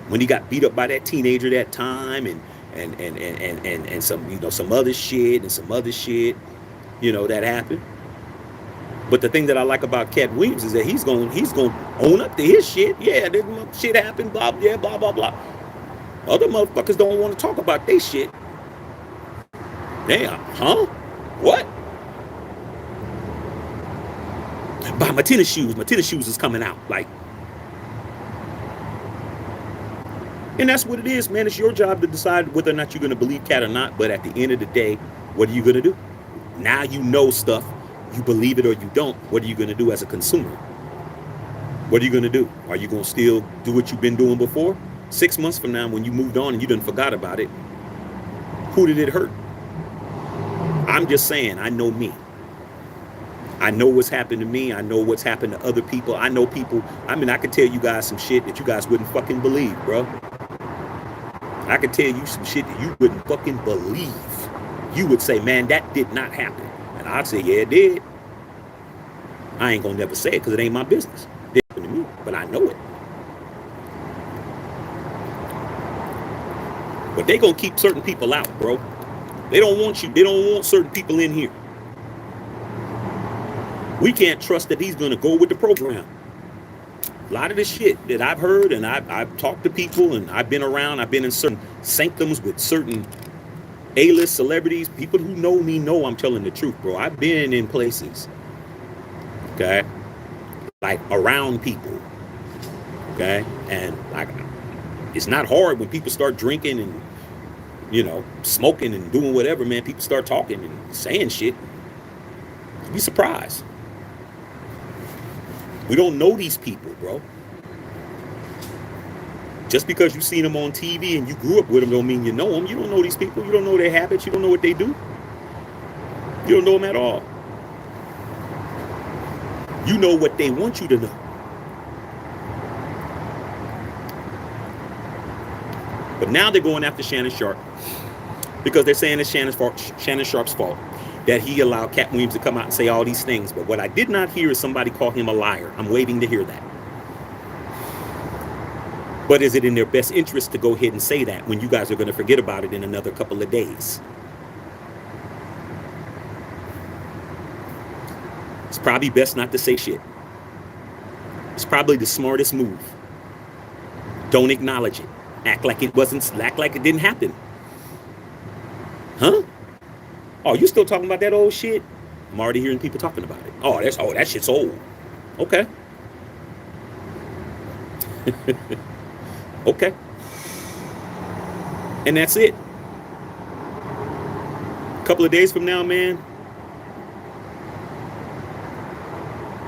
when he got beat up by that teenager that time, and some some other shit that happened. But the thing that I like about Katt Williams is that he's going own up to his shit. Yeah, this shit happened. Blah blah blah blah. Other motherfuckers don't want to talk about their shit. Damn, huh? What? Buy my tennis shoes. My tennis shoes is coming out. Like, and that's what it is, man. It's your job to decide whether or not you're going to believe Katt or not. But at the end of the day, what are you going to do? Now you know stuff. You believe it or you don't. What are you going to do as a consumer? What are you going to do? Are you going to still do what you've been doing before? 6 months from now, when you moved on and you done forgot about it, who did it hurt? I'm just saying, I know me. I know what's happened to me. I know what's happened to other people. I know people. I mean, I could tell you guys some shit that you guys wouldn't fucking believe, bro. I could tell you some shit that you wouldn't fucking believe. You would say, man, that did not happen. And I'd say, yeah, it did. I ain't gonna never say it because it ain't my business. It didn't happen to me, but I know it. But they gonna keep certain people out, bro. They don't want you. They don't want certain people in here. We can't trust that he's going to go with the program. A lot of the shit that I've heard, and I've talked to people, and I've been around, I've been in certain sanctums with certain A-list celebrities. People who know me know I'm telling the truth, bro. I've been in places, okay, like around people, okay, and like it's not hard when people start drinking and smoking and doing whatever, man. People start talking and saying shit. You'd be surprised. We don't know these people, bro. Just because you've seen them on TV and you grew up with them don't mean you know them. You don't know these people. You don't know their habits. You don't know what they do. You don't know them at all. You know what they want you to know. But now they're going after Shannon Sharpe because they're saying it's Shannon Sharpe's fault that he allowed Katt Williams to come out and say all these things. But what I did not hear is somebody call him a liar. I'm waiting to hear that. But is it in their best interest to go ahead and say that when you guys are going to forget about it in another couple of days? It's probably best not to say shit. It's probably the smartest move. Don't acknowledge it. Act like it didn't happen. Huh? Oh, you still talking about that old shit? I'm already hearing people talking about it. Oh, that shit's old. Okay. Okay. And that's it. A couple of days from now, man,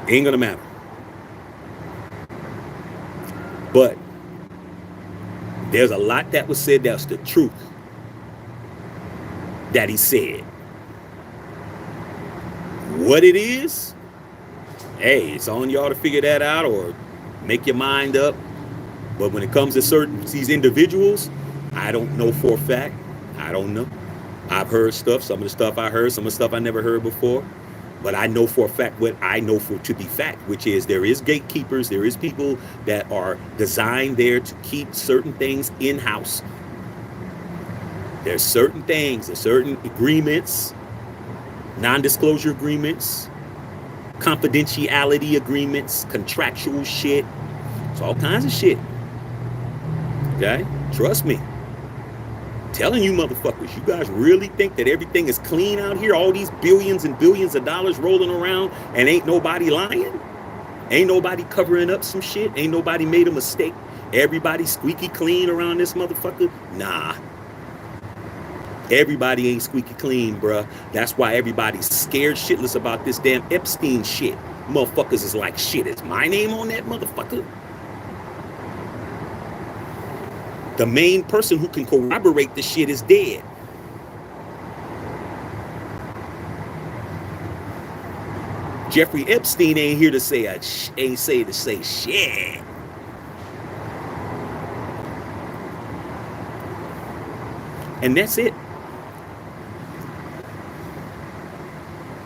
it ain't gonna matter. But there's a lot that was said that's the truth that he said. What it is, hey, it's on y'all to figure that out or make your mind up. But when it comes to these individuals, I don't know for a fact. I don't know. I've heard stuff, some of the stuff I heard, some of the stuff I never heard before. But I know for a fact what I know to be fact, which is there is gatekeepers, there is people that are designed there to keep certain things in-house. There's certain things, there's certain agreements, non-disclosure agreements, confidentiality agreements, contractual shit. It's all kinds of shit. Okay? Trust me. I'm telling you motherfuckers, you guys really think that everything is clean out here? All these billions and billions of dollars rolling around and ain't nobody lying? Ain't nobody covering up some shit? Ain't nobody made a mistake? Everybody squeaky clean around this motherfucker? Nah. Everybody ain't squeaky clean, bruh. That's why everybody's scared shitless about this damn Epstein shit. Motherfuckers is like, shit, is my name on that motherfucker? The main person who can corroborate the shit is dead. Jeffrey Epstein ain't here to say shit. And that's it.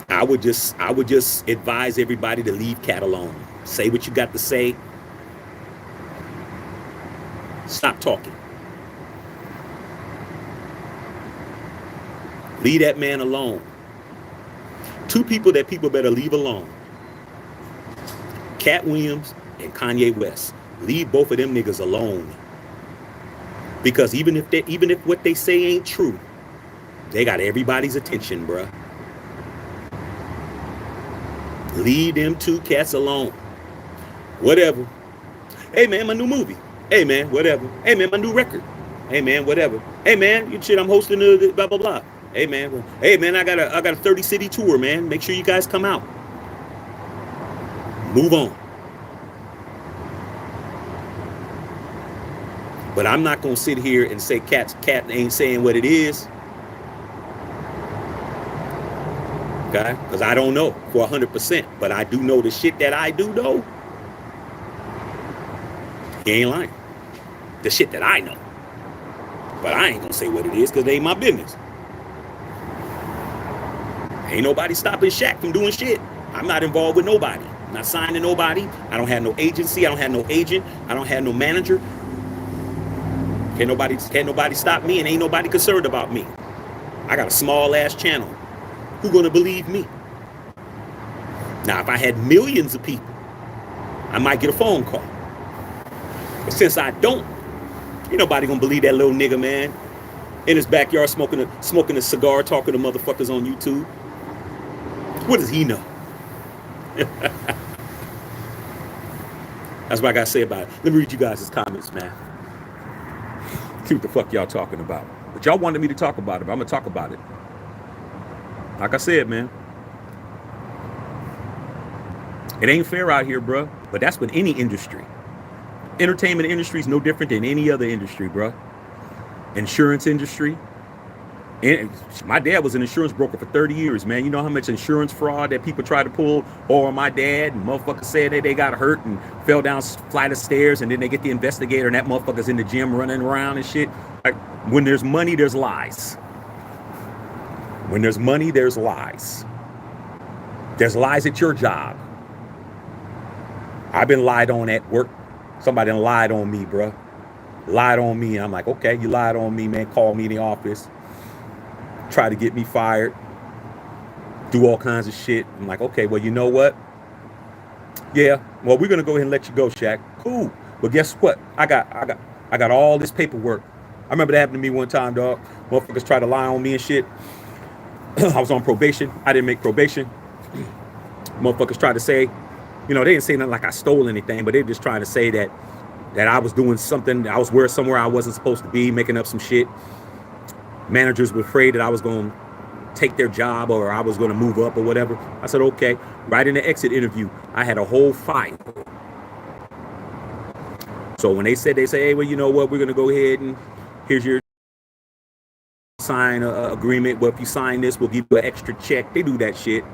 I would just advise everybody to leave Katt alone. Say what you got to say. Stop talking. Leave that man alone. Two people that people better leave alone. Katt Williams and Kanye West. Leave both of them niggas alone. Because even if what they say ain't true, they got everybody's attention, bruh. Leave them two cats alone. Whatever. Hey man, my new movie. Hey man, whatever. Hey man, my new record. Hey man, whatever. Hey man, you shit, I'm hosting the blah blah blah. Hey man, I got a 30 city tour, man. Make sure you guys come out. Move on. But I'm not gonna sit here and say Katt ain't saying what it is. Okay? Because I don't know for 100%. But I do know the shit that I do know. He ain't lying. The shit that I know. But I ain't gonna say what it is because it ain't my business. Ain't nobody stopping Shaq from doing shit. I'm not involved with nobody. I'm not signed to nobody. I don't have no agency. I don't have no agent. I don't have no manager. Can't nobody stop me, and ain't nobody concerned about me. I got a small ass channel. Who gonna believe me? Now, if I had millions of people, I might get a phone call. But since I don't, ain't nobody gonna believe that little nigga, man, in his backyard smoking a cigar, talking to motherfuckers on YouTube. What does he know? That's what I gotta say about it. Let me read you guys' comments, man. See what the fuck y'all talking about. But y'all wanted me to talk about it, but I'm gonna talk about it. Like I said, man, it ain't fair out here, bro. But that's with any industry. Entertainment industry is no different than any other industry, bro. Insurance industry. And my dad was an insurance broker for 30 years, man. You know how much insurance fraud that people try to pull on my dad? And motherfuckers said that they got hurt and fell down a flight of stairs, and then they get the investigator, and that motherfucker's in the gym running around and shit. Like, when there's money, there's lies. When there's money, there's lies. There's lies at your job. I've been lied on at work. Somebody done lied on me, bro. Lied on me. I'm like, okay, you lied on me, man. Call me in the office. Try to get me fired. Do all kinds of shit. I'm like, okay, well, you know what? Yeah, well, we're gonna go ahead and let you go, Shaq. Cool. But guess what? I got all this paperwork. I remember that happened to me one time, dog. Motherfuckers tried to lie on me and shit. I was on probation. I didn't make probation. Motherfuckers tried to say, you know, they didn't say nothing like I stole anything, but they were just trying to say that I was doing something. I was somewhere I wasn't supposed to be, making up some shit. Managers were afraid that I was going to take their job or I was going to move up or whatever. I said, okay. Right in the exit interview, I had a whole file. So when they say, hey, well, you know what? We're going to go ahead and here's your sign agreement. Well, if you sign this, we'll give you an extra check. They do that shit.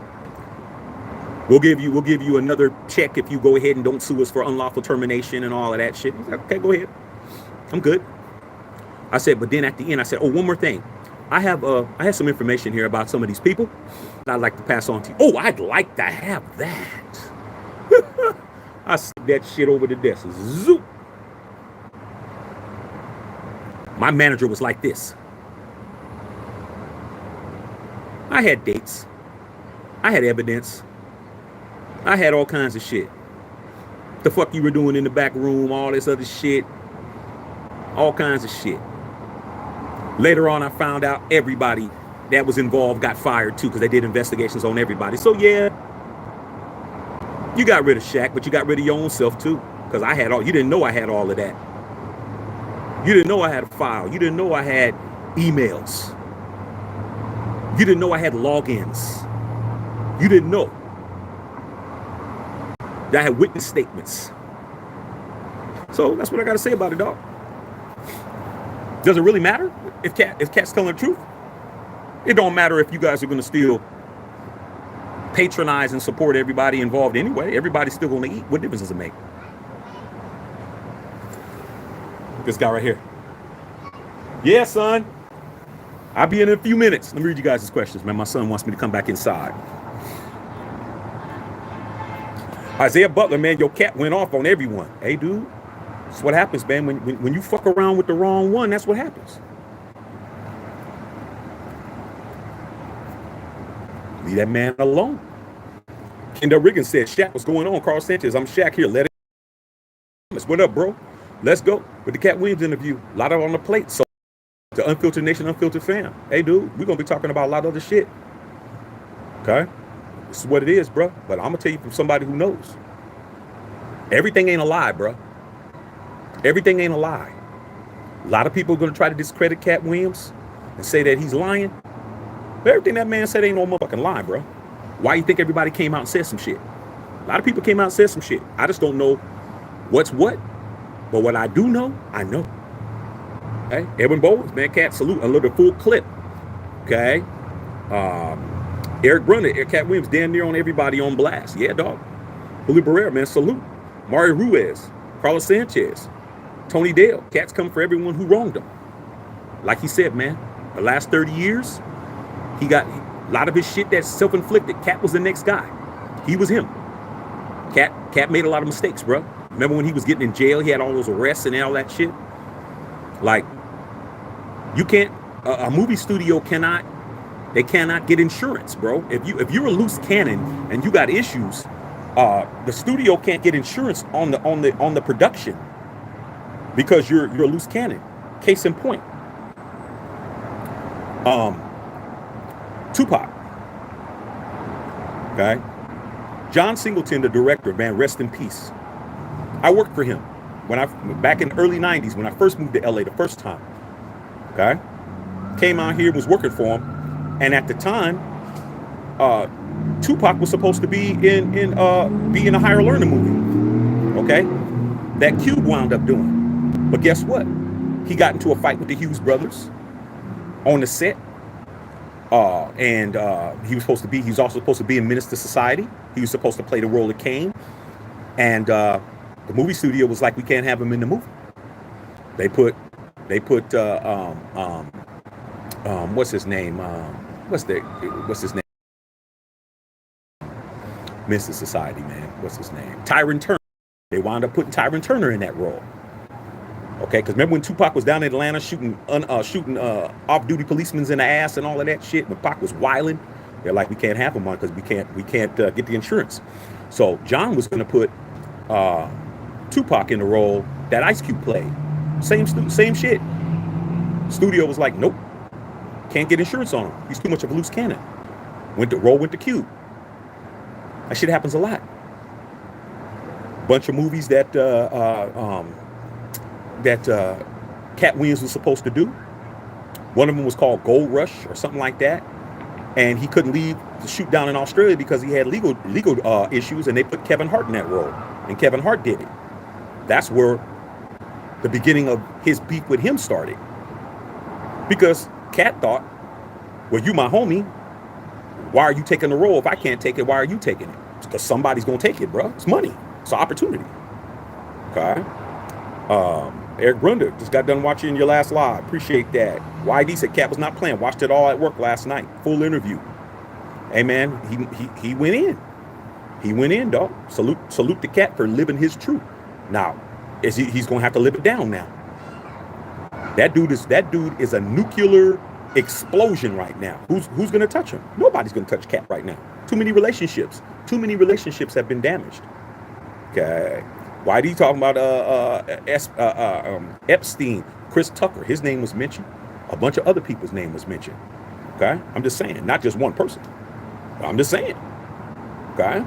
We'll give you another check if you go ahead and don't sue us for unlawful termination and all of that shit. Like, okay, go ahead. I'm good. I said, but then at the end, I said, oh, one more thing. I have some information here about some of these people that I'd like to pass on to you. Oh, I'd like to have that. I slid that shit over the desk. Zoop. My manager was like this. I had dates. I had evidence. I had all kinds of shit. The fuck you were doing in the back room, all this other shit. All kinds of shit. Later on, I found out everybody that was involved got fired too because they did investigations on everybody. So yeah, you got rid of Shaq, but you got rid of your own self too. Because I had all, you didn't know I had all of that. You didn't know I had a file. You didn't know I had emails. You didn't know I had logins. You didn't know that I had witness statements. So that's what I got to say about it, dog. Does it really matter if Katt's telling the truth? It don't matter if you guys are going to still patronize and support everybody involved anyway. Everybody's still going to eat. What difference does it make? This guy right here. Yeah, son. I'll be in a few minutes. Let me read you guys' questions, man. My son wants me to come back inside. Isaiah Butler, man, your cat went off on everyone. Hey, dude, that's what happens, man. When you fuck around with the wrong one, that's what happens. Leave that man alone. Kendall Riggins said, Shaq, what's going on? Carl Sanchez, I'm Shaq here. Let it. What up, bro? Let's go. With the Katt Williams interview, a lot of on the plate. So the Unfiltered Nation, Unfiltered fam. Hey, dude, we're going to be talking about a lot of other shit. Okay? This is what it is, bro. But I'm going to tell you from somebody who knows. Everything ain't a lie, bro. Everything ain't a lie. A lot of people are going to try to discredit Katt Williams and say that he's lying. But everything that man said ain't no motherfucking lie, bro. Why you think everybody came out and said some shit? A lot of people came out and said some shit. I just don't know what's what. But what I do know, I know. Okay? Edwin Bowles, man, Katt, salute. A little full clip. Okay? Eric Brunner, Katt Williams, damn near on everybody on blast. Yeah, dog. Julio Barrera, man, salute. Mario Ruiz, Carlos Sanchez, Tony Dale. Katt's coming for everyone who wronged him. Like he said, man, the last 30 years, he got a lot of his shit that's self-inflicted. Katt was the next guy. He was him. Katt made a lot of mistakes, bro. Remember when he was getting in jail, he had all those arrests and all that shit? Like, you can't, a movie studio cannot get insurance, bro. If you're a loose cannon and you got issues, the studio can't get insurance on the production because you're a loose cannon. Case in point. Tupac. Okay. John Singleton, the director, man, rest in peace. I worked for him back in the early 90s when I first moved to LA the first time. Okay. Came out here, was working for him. And at the time, Tupac was supposed to be in a Higher Learner movie. Okay. That Cube wound up doing. But guess what? He got into a fight with the Hughes brothers on the set. He was also supposed to be in Menace to Society. He was supposed to play the role of Kane. And the movie studio was like, we can't have him in the movie. They put what's his name? What's his name? Menace to Society, man. What's his name? Tyron Turner. They wound up putting Tyron Turner in that role. Okay, because remember when Tupac was down in Atlanta shooting off-duty policemen in the ass and all of that shit? When Pac was wilding, they're like, we can't have him on because we can't get the insurance. So John was going to put Tupac in the role that Ice Cube played. Same shit. Studio was like, nope, can't get insurance on him. He's too much of a loose cannon. Went to Cube. That shit happens a lot. Bunch of movies that Katt Williams was supposed to do. One of them was called Gold Rush or something like that. And he couldn't leave to shoot down in Australia because he had legal issues, and they put Kevin Hart in that role. And Kevin Hart did it. That's where the beginning of his beef with him started. Because Katt thought, well, you my homie. Why are you taking the role? If I can't take it, why are you taking it? It's because somebody's going to take it, bro. It's money. It's an opportunity. Okay? Eric Brunder just got done watching your last live. Appreciate that. YD said Katt was not playing. Watched it all at work last night. Full interview. Hey, man, he went in. He went in, dog. Salute to Katt for living his truth. Now, he's going to have to live it down now. That dude is a nuclear explosion right now. Who's going to touch him? Nobody's going to touch Katt right now. Too many relationships have been damaged. Okay. Why are you talking about Epstein, Chris Tucker? His name was mentioned. A bunch of other people's name was mentioned. Okay, I'm just saying, not just one person. I'm just saying. Okay.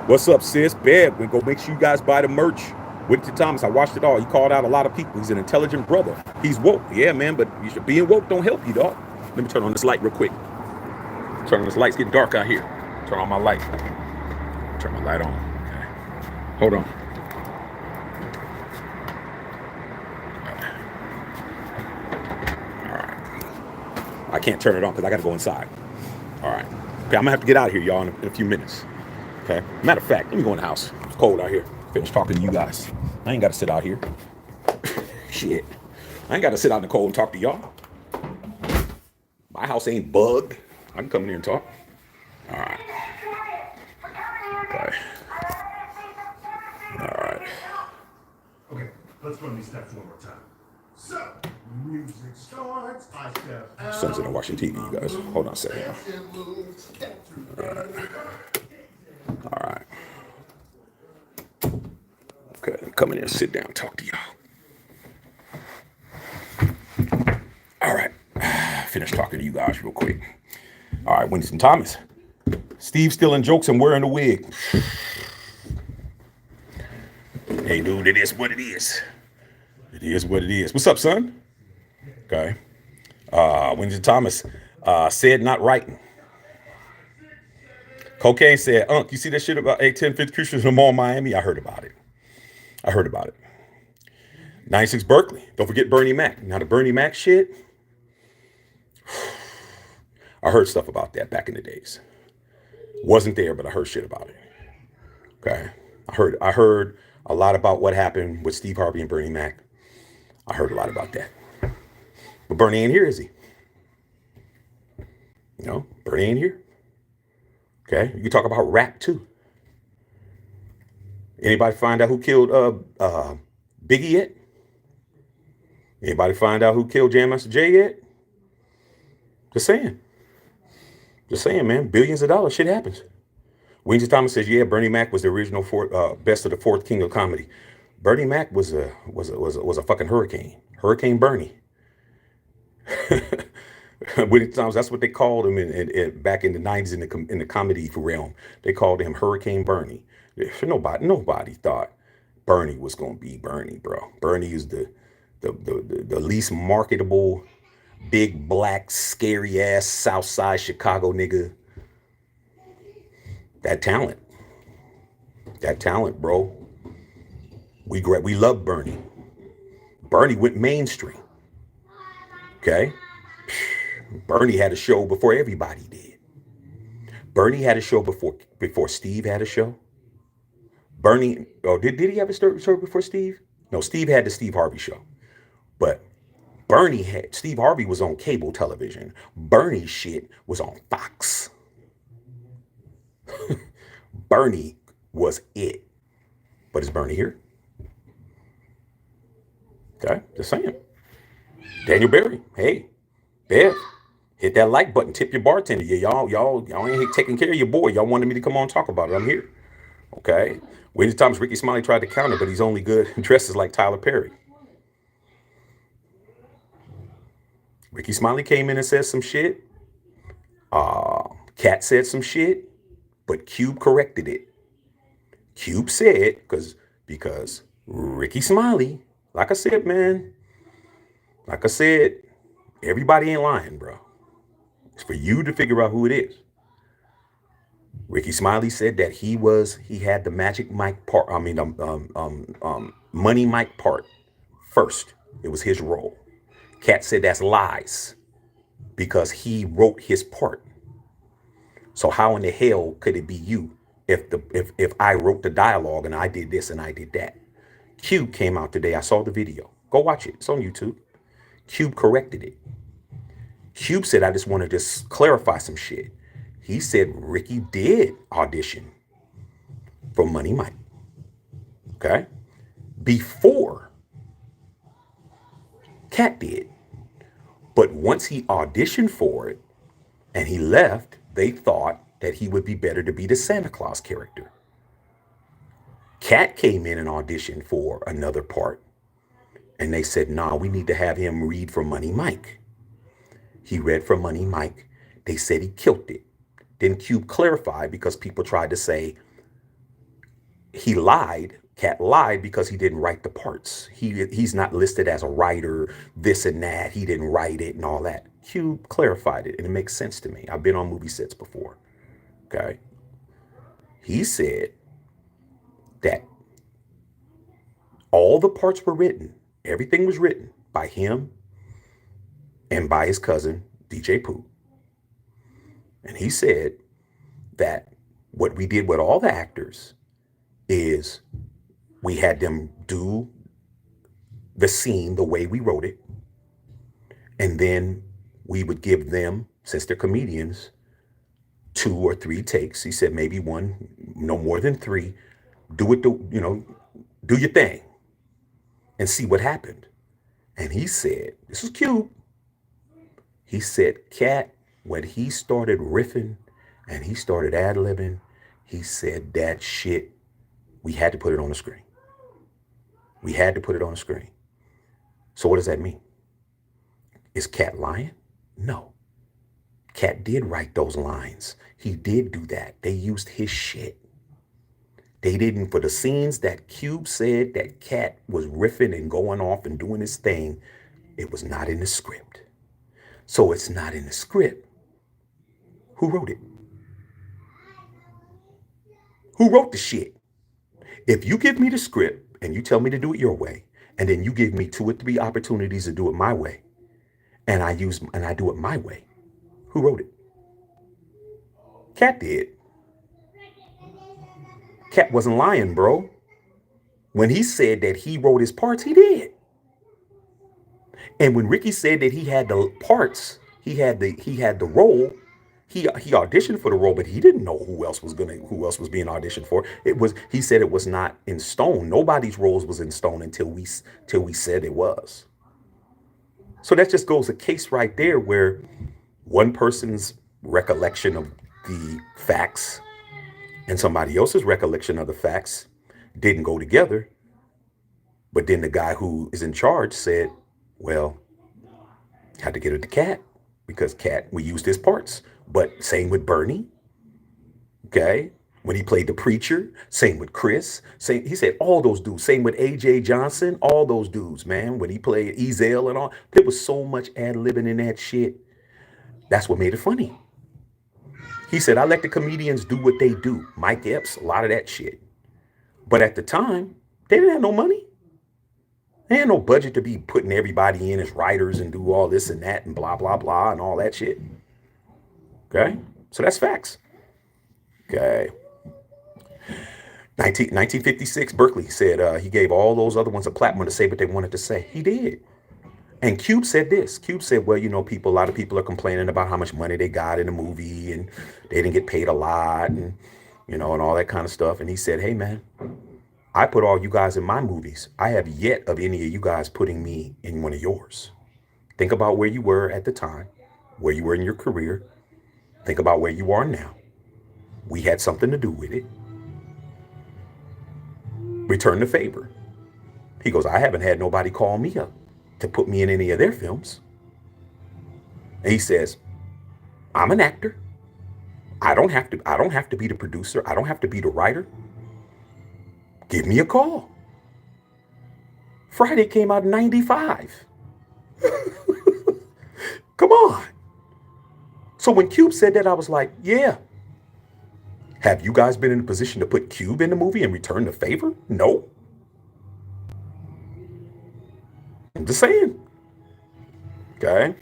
What's up, sis? Beb, we go make sure you guys buy the merch. Winter Thomas, I watched it all. He called out a lot of people. He's an intelligent brother. He's woke, yeah, man. But being woke don't help you, dog. Let me turn on this light real quick. Turn on this light. It's getting dark out here. Turn on my light. Turn my light on. Hold on. All right. I can't turn it on because I got to go inside. All right. Okay, I'm gonna have to get out of here, y'all, in a few minutes. Okay. Matter of fact, let me go in the house. It's cold out here. Finish talking to you guys. I ain't got to sit out here. Shit. I ain't got to sit out in the cold and talk to y'all. My house ain't bugged. I can come in here and talk. All right. Okay. All right. Okay, let's run these steps one more time. So, music starts, I step out. Son's in there watching TV, you guys. Hold on a second. All right. Okay, come in here and sit down and talk to y'all. All right. Finish talking to you guys real quick. All right, Winston Thomas. Steve stealing jokes and wearing a wig. Hey, dude, it is what it is. It is what it is. What's up, son? Okay. Winston Thomas said not writing. Cocaine said, Unc, you see that shit about 1050 Christians in the mall in Miami? I heard about it. 96 Berkeley. Don't forget Bernie Mac. Now the Bernie Mac shit, I heard stuff about that back in the days. Wasn't there, but I heard shit about it. Okay. I heard a lot about what happened with Steve Harvey and Bernie Mac. I heard a lot about that. But Bernie ain't here, is he? Bernie ain't here. Okay. You can talk about rap too. Anybody find out who killed Biggie yet? Anybody find out who killed Jam Master Jay yet? Just saying, man. Billions of dollars, shit happens. Winston Thomas says, yeah, Bernie Mac was the original best of the fourth king of comedy. Bernie Mac was a fucking hurricane. Hurricane Bernie. Winston Thomas, that's what they called him in back in the 90s in the comedy realm. They called him Hurricane Bernie. Nobody thought Bernie was gonna be Bernie, bro. Bernie is the least marketable, big black, scary ass Southside Chicago nigga. That talent, bro. We love Bernie. Bernie went mainstream. Okay, Bernie had a show before everybody did. Bernie had a show before Steve had a show. Bernie, did he have a show before Steve? No, Steve had the Steve Harvey show. But Steve Harvey was on cable television. Bernie's shit was on Fox. Bernie was it. But is Bernie here? Okay, just saying. Daniel Berry, hey, Bev, hit that like button, tip your bartender. Y'all ain't taking care of your boy. Y'all wanted me to come on and talk about it. I'm here. Okay. Winston Thomas, Ricky Smiley tried to counter, but he's only good dresses like Tyler Perry. Ricky Smiley came in and said some shit. Katt said some shit, but Cube corrected it. Cube said, because Ricky Smiley, like I said, man, everybody ain't lying, bro. It's for you to figure out who it is. Ricky Smiley said that he had the Magic Mike part. Money Mike part first. It was his role. Katt said that's lies because he wrote his part. So how in the hell could it be you if I wrote the dialogue and I did this and I did that? Cube came out today. I saw the video. Go watch it. It's on YouTube. Cube corrected it. Cube said, I just want to clarify some shit. He said Ricky did audition for Money Mike. Okay? Before Katt did. But once he auditioned for it and he left, they thought that he would be better to be the Santa Claus character. Katt came in and auditioned for another part. And they said, nah, we need to have him read for Money Mike. He read for Money Mike. They said he killed it. Then Cube clarified because people tried to say he lied. Katt lied because he didn't write the parts. He's not listed as a writer, this and that. He didn't write it and all that. Cube clarified it, and it makes sense to me. I've been on movie sets before. Okay. He said that all the parts were written. Everything was written by him and by his cousin, DJ Pooh. And he said that what we did with all the actors is we had them do the scene the way we wrote it, and then we would give them, since they're comedians, 2 or 3 takes. He said maybe one, no more than 3. Do it, do your thing and see what happened. And he said, this is Cube. He said, Katt, when he started riffing and he started ad-libbing, he said that shit, we had to put it on the screen. We had to put it on the screen. So what does that mean? Is Katt lying? No. Katt did write those lines. He did do that. They used his shit. They didn't, for the scenes that Cube said that Katt was riffing and going off and doing his thing, it was not in the script. So it's not in the script. Who wrote it? Who wrote the shit? If you give me the script and you tell me to do it your way, and then you give me 2 or 3 opportunities to do it my way, and I do it my way, who wrote it? Katt did. Katt wasn't lying, bro. When he said that he wrote his parts, he did. And when Ricky said that he had the parts, he had the role, he auditioned for the role, but he didn't know who else was being auditioned for. He said it was not in stone. Nobody's roles was in stone until we said it was. So that just goes a case right there where one person's recollection of the facts and somebody else's recollection of the facts didn't go together. But then the guy who is in charge said, well, had to get it to Katt because Katt, we used his parts. But same with Bernie, okay? When he played the preacher, same with Chris. He said all those dudes. Same with A.J. Johnson, all those dudes, man. When he played Ezel and all, there was so much ad-libbing in that shit. That's what made it funny. He said, I let the comedians do what they do. Mike Epps, a lot of that shit. But at the time, they didn't have no money. They had no budget to be putting everybody in as writers and do all this and that and blah, blah, blah and all that shit. Okay? So that's facts. Okay. 1956, Berkeley said he gave all those other ones a platform to say what they wanted to say. He did. And Cube said this. Cube said, well, a lot of people are complaining about how much money they got in the movie and they didn't get paid a lot and, and all that kind of stuff. And he said, hey, man, I put all you guys in my movies. I have yet of any of you guys putting me in one of yours. Think about where you were at the time, where you were in your career. Think about where you are now. We had something to do with it. Return the favor. He goes, I haven't had nobody call me up to put me in any of their films. And he says, I'm an actor. I don't have to be the producer. I don't have to be the writer. Give me a call. Friday came out in 95. Come on. So when Cube said that, I was like, yeah. Have you guys been in a position to put Cube in the movie and return the favor? No. I'm just saying. Okay.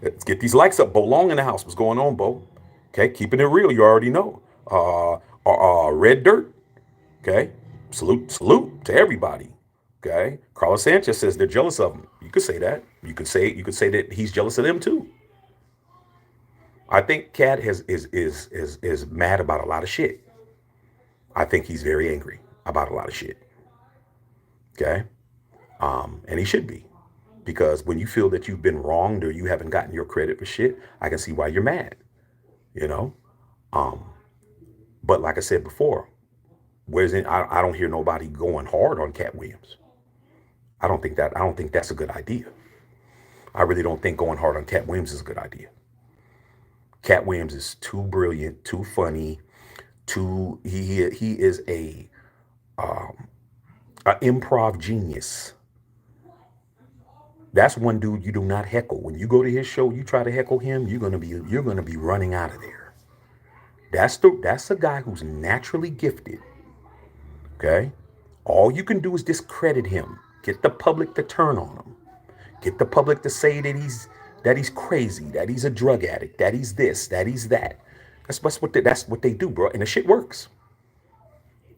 Let's get these likes up. Bo Long in the house. What's going on, Bo? Okay. Keeping it real. You already know. Red Dirt. Okay. Salute to everybody. Okay. Carlos Sanchez says they're jealous of him. You could say that. You could say that he's jealous of them too. I think Katt is mad about a lot of shit. I think he's very angry about a lot of shit. Okay. And he should be. Because when you feel that you've been wronged or you haven't gotten your credit for shit, I can see why you're mad. But like I said before, I don't hear nobody going hard on Katt Williams. I don't think that's a good idea. I really don't think going hard on Katt Williams is a good idea. Katt Williams is too brilliant, too funny, he is a improv genius. That's one dude you do not heckle. When you go to his show, you try to heckle him, you're gonna be running out of there. That's a guy who's naturally gifted. Okay? All you can do is discredit him. Get the public to turn on him. Get the public to say that he's crazy, that he's a drug addict, that he's this, that he's that. That's what they do, bro. And the shit works.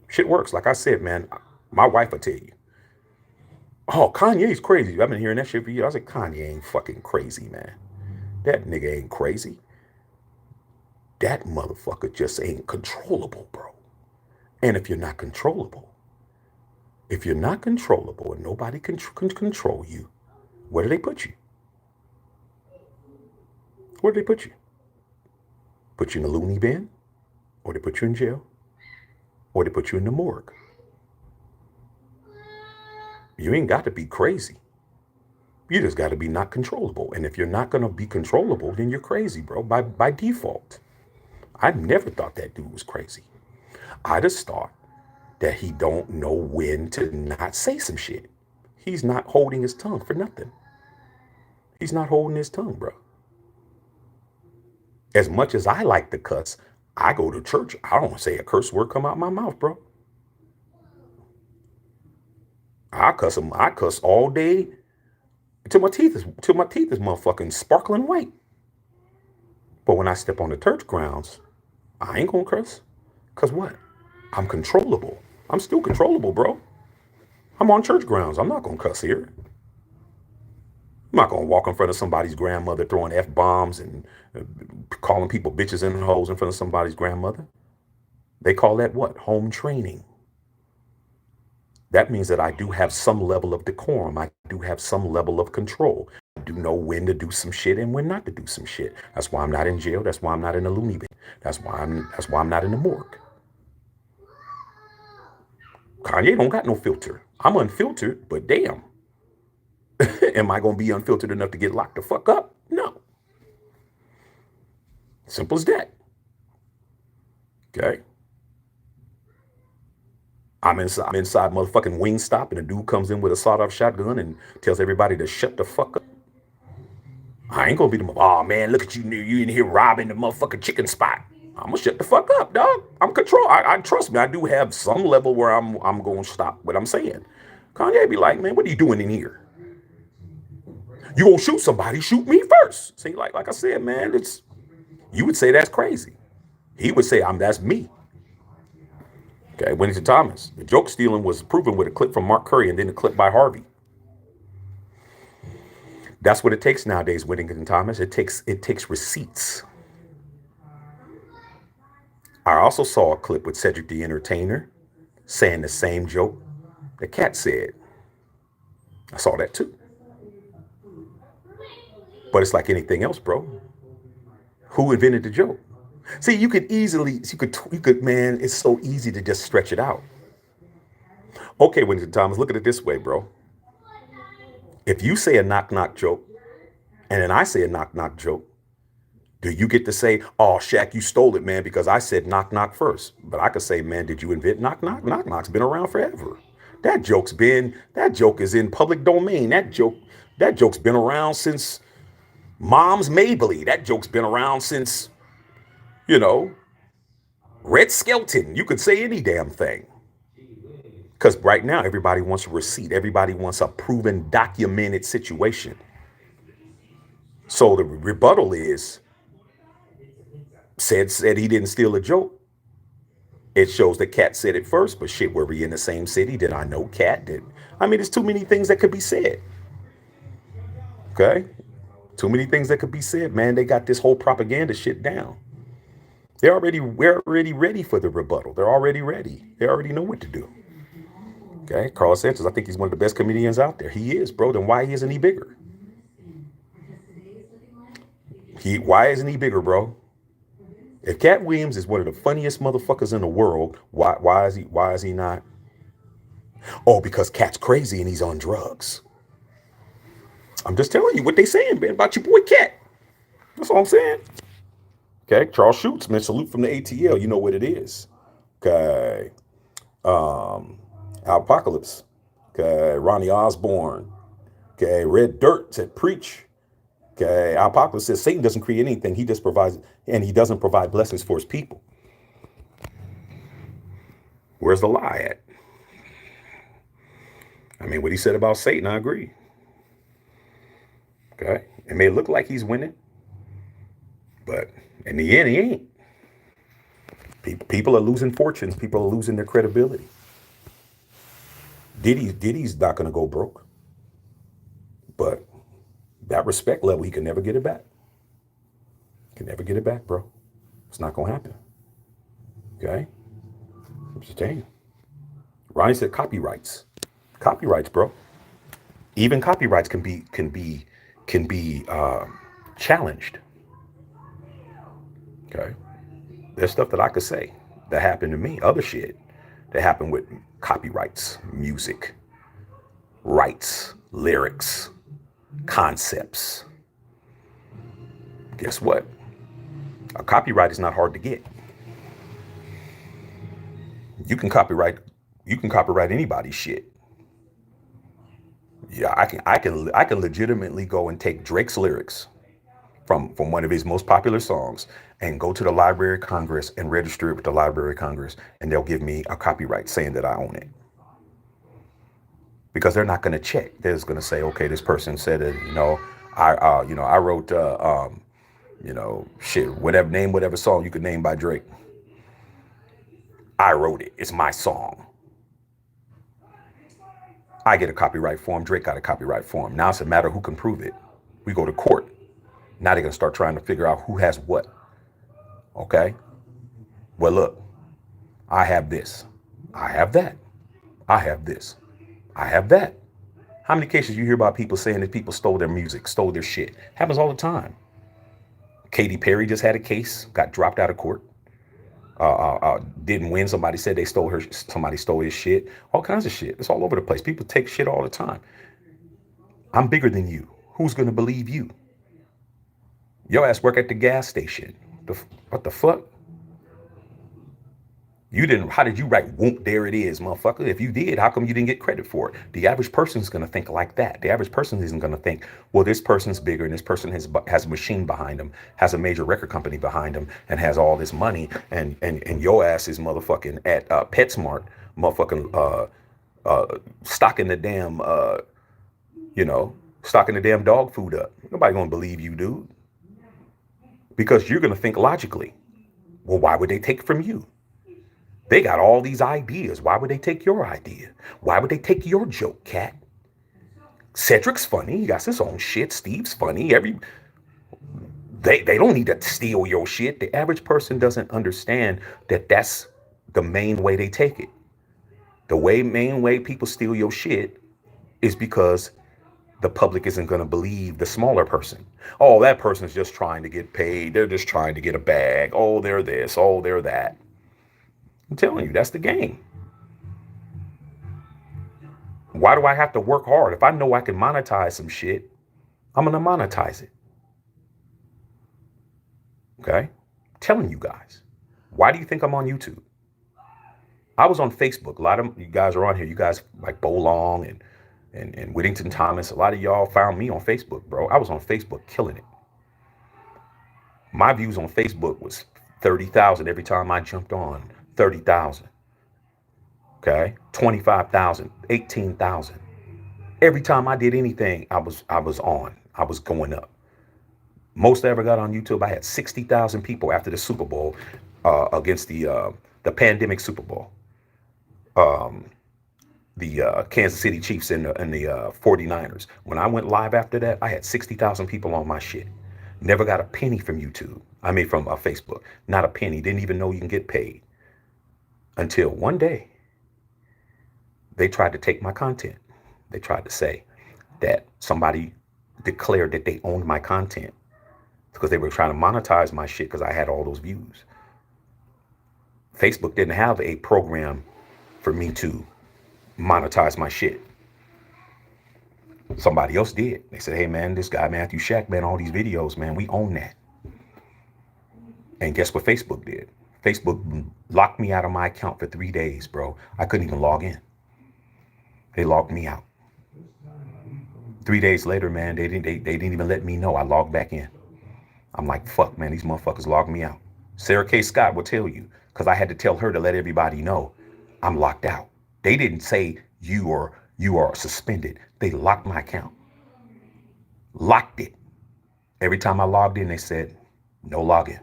Shit works. Like I said, man, my wife will tell you. Oh, Kanye's crazy. I've been hearing that shit for years. I was like, Kanye ain't fucking crazy, man. That nigga ain't crazy. That motherfucker just ain't controllable, bro. And if you're not controllable and nobody can control you, where do they put you? Where do they put you? Put you in the loony bin? Or they put you in jail? Or they put you in the morgue? You ain't got to be crazy. You just got to be not controllable. And if you're not going to be controllable, then you're crazy, bro, by default. I never thought that dude was crazy. I just thought that he don't know when to not say some shit. He's not holding his tongue for nothing. He's not holding his tongue, bro. As much as I like to cuss, I go to church. I don't say a curse word come out my mouth, bro. I cuss him. I cuss all day till my teeth is motherfucking sparkling white. But when I step on the church grounds, I ain't gonna curse. Cause what? I'm controllable. I'm still controllable, bro. I'm on church grounds. I'm not gonna cuss here. I'm not gonna walk in front of somebody's grandmother throwing F-bombs and calling people bitches and hoes in front of somebody's grandmother. They call that what? Home training. That means that I do have some level of decorum. I do have some level of control. I do know when to do some shit and when not to do some shit. That's why I'm not in jail. That's why I'm not in a loony bin. That's why I'm not in the morgue. Kanye don't got no filter. I'm unfiltered, but damn. Am I gonna be unfiltered enough to get locked the fuck up? No. Simple as that. Okay. I'm inside motherfucking Wingstop, and a dude comes in with a sawed-off shotgun and tells everybody to shut the fuck up. I ain't gonna be the, oh man, look at you in here robbing the motherfucking chicken spot. I'm gonna shut the fuck up, dog. I'm control. I trust me. I do have some level where I'm gonna stop what I'm saying. Kanye be like, man, what are you doing in here? You gonna shoot somebody? Shoot me first. See, like I said, man, you would say that's crazy. He would say, that's me. Okay, Winston Thomas. The joke stealing was proven with a clip from Mark Curry and then a clip by Harvey. That's what it takes nowadays, Whittington Thomas. It takes receipts. I also saw a clip with Cedric the Entertainer saying the same joke that Katt said. I saw that too. But it's like anything else, bro. Who invented the joke? See, you could, man, it's so easy to just stretch it out. Okay, Winston Thomas, look at it this way, bro. If you say a knock-knock joke, and then I say a knock-knock joke, do you get to say, oh, Shaq, you stole it, man, because I said knock-knock first? But I could say, man, did you invent knock-knock? Knock-knock's been around forever. That joke is in public domain. That joke's been around since Mom's Mabley. That joke's been around since, Red Skelton. You could say any damn thing. Because right now, everybody wants a receipt. Everybody wants a proven, documented situation. So the rebuttal is, said he didn't steal a joke. It shows that Katt said it first, but shit, were we in the same city? Did I know Katt? There's too many things that could be said. Okay? Too many things that could be said, man. They got this whole propaganda shit down. We're already ready for the rebuttal. They're already ready. They already know what to do. Okay? Carl Sanchez, I think he's one of the best comedians out there. He is, bro. Then why isn't he bigger? Why isn't he bigger, bro? If Katt Williams is one of the funniest motherfuckers in the world, why is he not? Oh, because Katt's crazy and he's on drugs. I'm just telling you what they saying, man, about your boy Katt. That's all I'm saying. Okay, Charles Schultz, man, salute from the ATL. You know what it is. Okay. Apocalypse. Okay, Ronnie Osborne. Okay, Red Dirt said preach. Okay, Apocalypse says Satan doesn't create anything. He just provides, and he doesn't provide blessings for his people. Where's the lie at? What he said about Satan, I agree. Okay, it may look like he's winning, but in the end, he ain't. People are losing fortunes. People are losing their credibility. Diddy's not gonna go broke, but that respect level, he can never get it back. Can never get it back, bro. It's not gonna happen. Okay? I'm just saying. Ronnie said copyrights. Copyrights, bro. Even copyrights can be challenged. Okay. There's stuff that I could say that happened to me. Other shit that happened with copyrights, music, rights, lyrics, concepts. Guess what? A copyright is not hard to get. You can copyright. You can copyright anybody's shit. Yeah, I can legitimately go and take Drake's lyrics from one of his most popular songs and go to the Library of Congress and register it with the Library of Congress, and they'll give me a copyright saying that I own it. Because they're not going to check. They're just going to say, okay, this person said it. I wrote, shit, whatever, name whatever song you could name by Drake. I wrote it. It's my song. I get a copyright form. Drake got a copyright form. Now it's a matter of who can prove it. We go to court. Now they're going to start trying to figure out who has what. Okay? Well, look, I have this. I have that. I have this. I have that. How many cases you hear about people saying that people stole their music, stole their shit? Happens all the time. Katy Perry just had a case, got dropped out of court. Didn't win. Somebody said they stole her. Somebody stole his shit. All kinds of shit. It's all over the place. People take shit all the time. I'm bigger than you. Who's going to believe you? Your ass work at the gas station. What the fuck? You didn't. How did you write whoop, there it is, motherfucker? If you did, how come you didn't get credit for it? The average person's going to think like that. The average person isn't going to think, well, this person's bigger and this person has a machine behind them, has a major record company behind them, and has all this money. And your ass is motherfucking at PetSmart, motherfucking stocking the damn, stocking the damn dog food up. Nobody going to believe you, dude. Because you're going to think logically. Well, why would they take it from you? They got all these ideas. Why would they take your idea? Why would they take your joke, Katt? Cedric's funny. He got his own shit. Steve's funny. They don't need to steal your shit. The average person doesn't understand that that's the main way they take it. The main way people steal your shit is because the public isn't going to believe the smaller person. Oh, that person's just trying to get paid. They're just trying to get a bag. Oh, they're this. Oh, they're that. I'm telling you, that's the game. Why do I have to work hard? If I know I can monetize some shit, I'm going to monetize it. Okay? I'm telling you guys. Why do you think I'm on YouTube? I was on Facebook. A lot of you guys are on here. You guys like Bolong and Whittington Thomas. A lot of y'all found me on Facebook, bro. I was on Facebook killing it. My views on Facebook was 30,000 every time I jumped on. 30,000. Okay? 25,000, 18,000. Every time I did anything, I was on. I was going up. Most I ever got on YouTube, I had 60,000 people after the Super Bowl against the pandemic Super Bowl. The Kansas City Chiefs and the 49ers. When I went live after that, I had 60,000 people on my shit. Never got a penny from YouTube. I mean, from Facebook. Not a penny. Didn't even know you can get paid. Until one day, they tried to take my content. They tried to say that somebody declared that they owned my content because they were trying to monetize my shit because I had all those views. Facebook didn't have a program for me to monetize my shit. Somebody else did. They said, hey, man, this guy, Matthew Shack, man, all these videos, man, we own that. And guess what Facebook did? Facebook locked me out of my account for 3 days, bro. I couldn't even log in. They logged me out. 3 days later, man, they didn't even let me know. I logged back in. I'm like, fuck, man, these motherfuckers logged me out. Sarah K. Scott will tell you, because I had to tell her to let everybody know I'm locked out. They didn't say you are suspended. They locked my account. Locked it. Every time I logged in, they said, no login.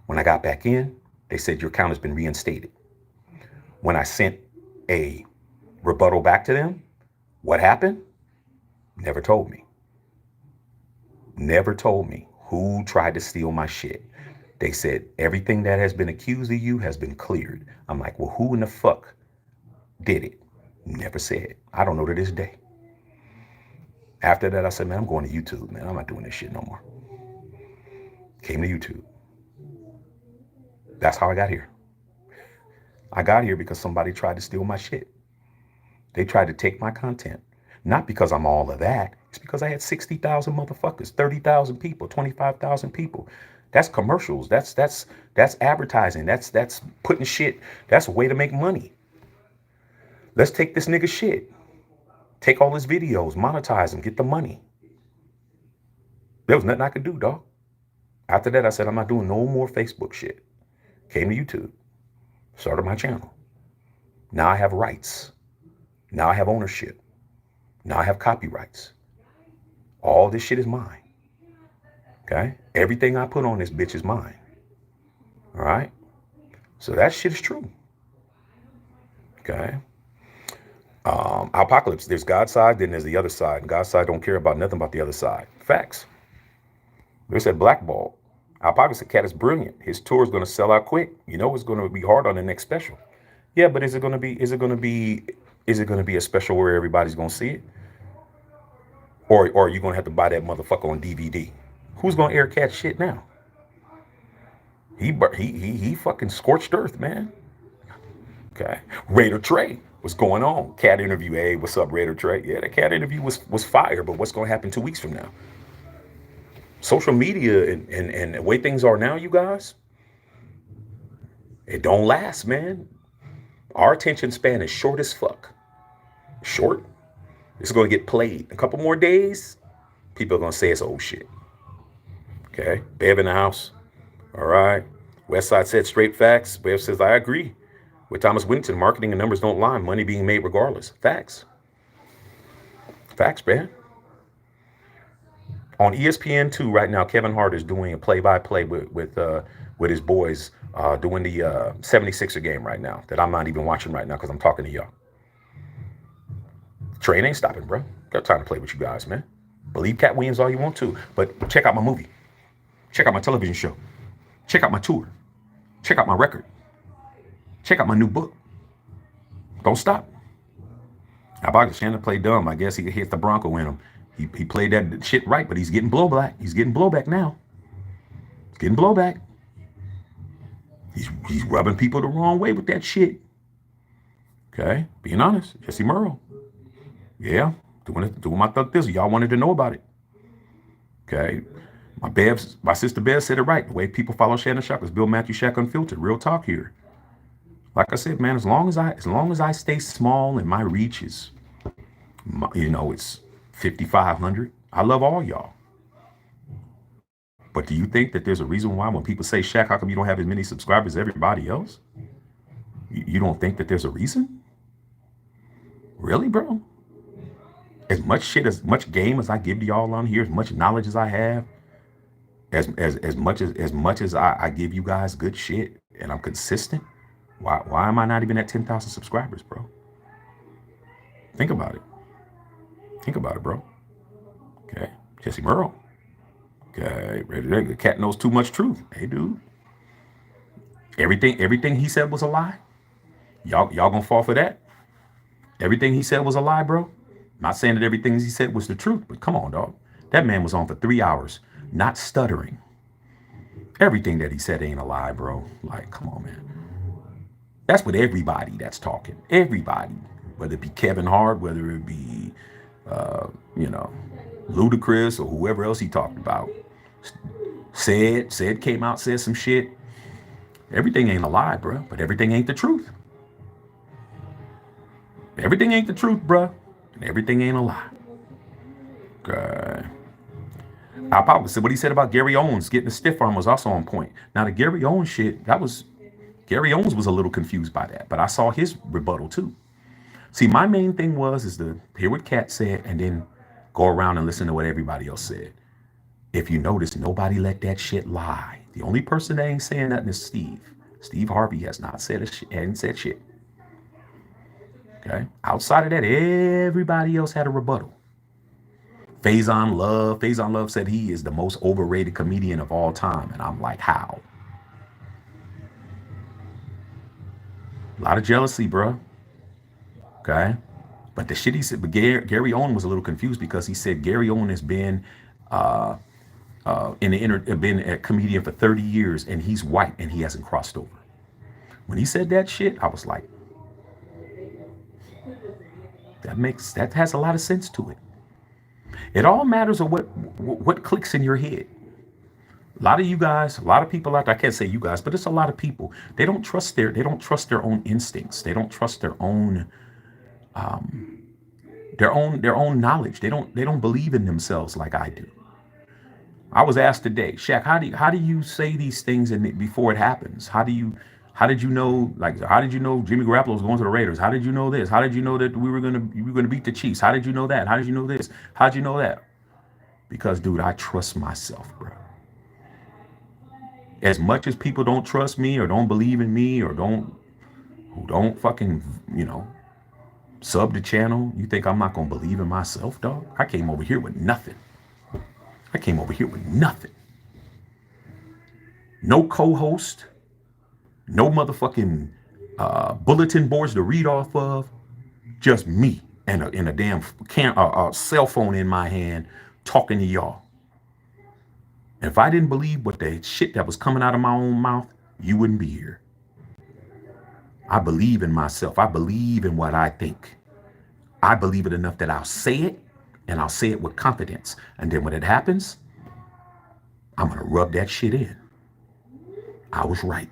When I got back in, They said your account has been reinstated. When I sent a rebuttal back to them, what happened? Never told me. Never told me who tried to steal my shit. They said everything that has been accused of you has been cleared. I'm like, well, who in the fuck did it? Never said. I don't know to this day. After that, I said, man, I'm going to YouTube, man. I'm not doing this shit no more. Came to YouTube. That's how I got here. I got here because somebody tried to steal my shit. They tried to take my content. Not because I'm all of that. It's because I had 60,000 motherfuckers, 30,000 people, 25,000 people. That's commercials. That's advertising. That's putting shit. That's a way to make money. Let's take this nigga shit. Take all his videos, monetize them, get the money. There was nothing I could do, dog. After that, I said, I'm not doing no more Facebook shit. Came to YouTube. Started my channel. Now I have rights. Now I have ownership. Now I have copyrights. All this shit is mine. Okay? Everything I put on this bitch is mine. All right? So that shit is true. Okay? Apocalypse, there's God's side, then there's the other side. And God's side don't care about nothing about the other side. Facts. They said Blackball. Apocalypse said Katt is brilliant. His tour is going to sell out quick. You know it's going to be hard on the next special. Yeah, but is it going to be a special where everybody's going to see it? Or are you going to have to buy that motherfucker on DVD? Who's going to air Katt shit now? He fucking scorched earth, man. Okay. Raider Trey, what's going on? Katt interview. Hey, what's up, Raider Trey? Yeah, the Katt interview was fire, but what's going to happen 2 weeks from now? Social media and the way things are now, you guys, it don't last, man. Our attention span is short as fuck. Short. It's going to get played. A couple more days, people are going to say it's old shit. Okay. Bev in the house. All right. Westside said straight facts. Bev says, I agree. With Thomas Winton, marketing and numbers don't lie. Money being made regardless. Facts. Facts, man. On ESPN2 right now, Kevin Hart is doing a play-by-play with his boys doing the 76er game right now that I'm not even watching right now because I'm talking to y'all. Train ain't stopping, bro. Got time to play with you guys, man. Believe Katt Williams all you want to, but check out my movie. Check out my television show. Check out my tour. Check out my record. Check out my new book. Don't stop. Now, Shannon played dumb. I guess he hit the Bronco in him. He played that shit right, but he's getting blowback. He's getting blowback now. He's getting blowback. He's rubbing people the wrong way with that shit. Okay, being honest, Jesse Merle. Yeah, doing my thug thizzle. Y'all wanted to know about it. Okay, my sister Bev said it right. The way people follow Shannon Sharpe is Bill Matthew Shack Unfiltered. Real talk here. Like I said, man, as long as I stay small and my reach is, it's 5,500. I love all y'all. But do you think that there's a reason why when people say, Shaq, how come you don't have as many subscribers as everybody else? You don't think that there's a reason? Really, bro? As much game as I give to y'all on here, as much knowledge as I have, as much as I give you guys good shit and I'm consistent, why am I not even at 10,000 subscribers, bro? Think about it. Think about it, bro. Okay. Jesse Merle. Okay. The Katt knows too much truth. Hey, dude. Everything he said was a lie. Y'all gonna fall for that? Everything he said was a lie, bro. Not saying that everything he said was the truth, but come on, dog. That man was on for 3 hours, not stuttering. Everything that he said ain't a lie, bro. Like, come on, man. That's with everybody that's talking. Everybody. Whether it be Kevin Hart, whether it be, Ludacris or whoever else he talked about. Said came out, said some shit. Everything ain't a lie, bro. But everything ain't the truth. Everything ain't the truth, bro. And everything ain't a lie. Okay. I probably said what he said about Gary Owens getting the stiff arm was also on point. Now the Gary Owens shit, Gary Owens was a little confused by that, but I saw his rebuttal too. See, my main thing is to hear what Katt said and then go around and listen to what everybody else said. If you notice, nobody let that shit lie. The only person that ain't saying nothing is Steve. Steve Harvey has not said a shit, hadn't said shit. Okay. Outside of that, everybody else had a rebuttal. Faison Love said he is the most overrated comedian of all time. And I'm like, how? A lot of jealousy, bro. Okay. But the shit he said, but Gary Owen was a little confused because he said Gary Owen has been been a comedian for 30 years and he's white and he hasn't crossed over. When he said that shit, I was like, that has a lot of sense to it. It all matters of what clicks in your head. A lot of you guys, a lot of people out there, I can't say you guys, but it's a lot of people. They don't trust their own instincts. They don't trust their own knowledge. They don't believe in themselves like I do. I was asked today, Shaq, how do you say these things before it happens? How did you know, like, how did you know Jimmy Garoppolo was going to the Raiders? How did you know this? How did you know that we were gonna beat the Chiefs? How did you know that? How did you know this? How did you know that? Because, dude, I trust myself, bro. As much as people don't trust me or don't believe in me or don't fucking, sub the channel, you think I'm not gonna believe in myself, dog? I came over here with nothing. I came over here with nothing. No co-host, no motherfucking bulletin boards to read off of, just me and a damn cell phone in my hand talking to y'all. And if I didn't believe what the shit that was coming out of my own mouth, you wouldn't be here. I believe in myself. I believe in what I think. I believe it enough that I'll say it, and I'll say it with confidence. And then when it happens, I'm going to rub that shit in. I was right.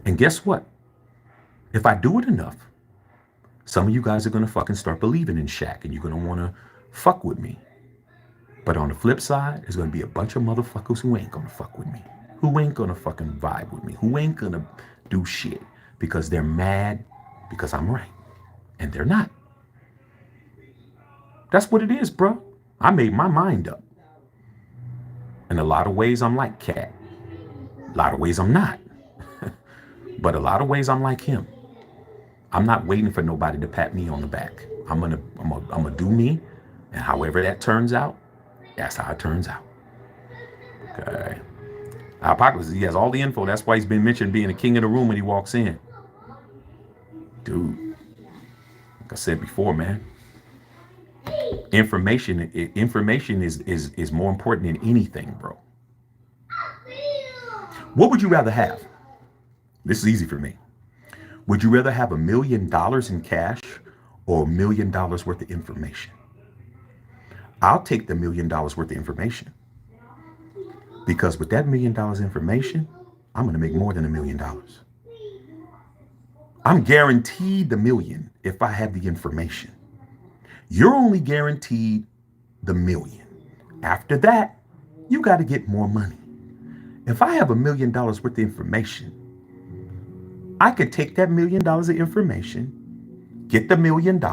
And guess what? If I do it enough, some of you guys are going to fucking start believing in Shaq, and you're going to want to fuck with me. But on the flip side, there's going to be a bunch of motherfuckers who ain't going to fuck with me. Who ain't going to fucking vibe with me. Who ain't going to do shit because they're mad because I'm right. And they're not. That's what it is, bro. I made my mind up. In a lot of ways, I'm like Katt. A lot of ways, I'm not. But a lot of ways, I'm like him. I'm not waiting for nobody to pat me on the back. I'm gonna do me, and however that turns out, that's how it turns out. Okay. Apocalypse, he has all the info. That's why he's been mentioned being the king of the room when he walks in. Dude, like I said before, man, information is more important than anything, bro. What would you rather have? This is easy for me. Would you rather have $1 million in cash or $1 million worth of information? I'll take the $1 million worth of information. Because with that $1 million information, I'm going to make more than $1 million. I'm guaranteed the million if I have the information. You're only guaranteed the million. After that, you got to get more money. If I have $1 million worth of information, I could take that $1 million of information, get the $1 million,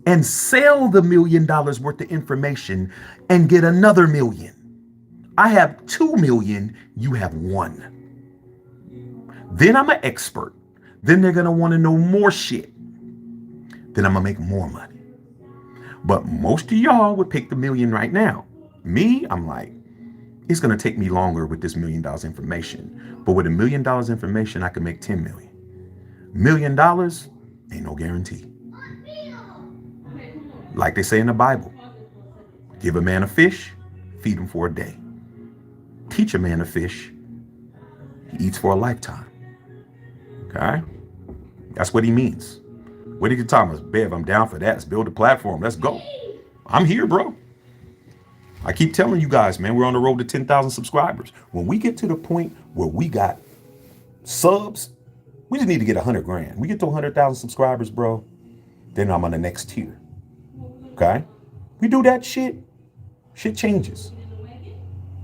and sell the $1 million worth of information and get another $1 million. I have 2 million, you have 1. Then I'm an expert. Then they're going to want to know more shit. Then I'm going to make more money. But most of y'all would pick the million right now. Me, I'm like, it's going to take me longer with this $1 million information. But with $1 million information, I can make 10 million. $1 million ain't no guarantee. Like they say in the Bible, give a man a fish, feed him for a day. Teach a man to fish, he eats for a lifetime. Okay? That's what he means. What are you talking about? Bev, I'm down for that. Let's build a platform. Let's go. I'm here, bro. I keep telling you guys, man, we're on the road to 10,000 subscribers. When we get to the point where we got subs, we just need to get 100 grand. We get to 100,000 subscribers, bro, then I'm on the next tier. Okay? We do that shit changes.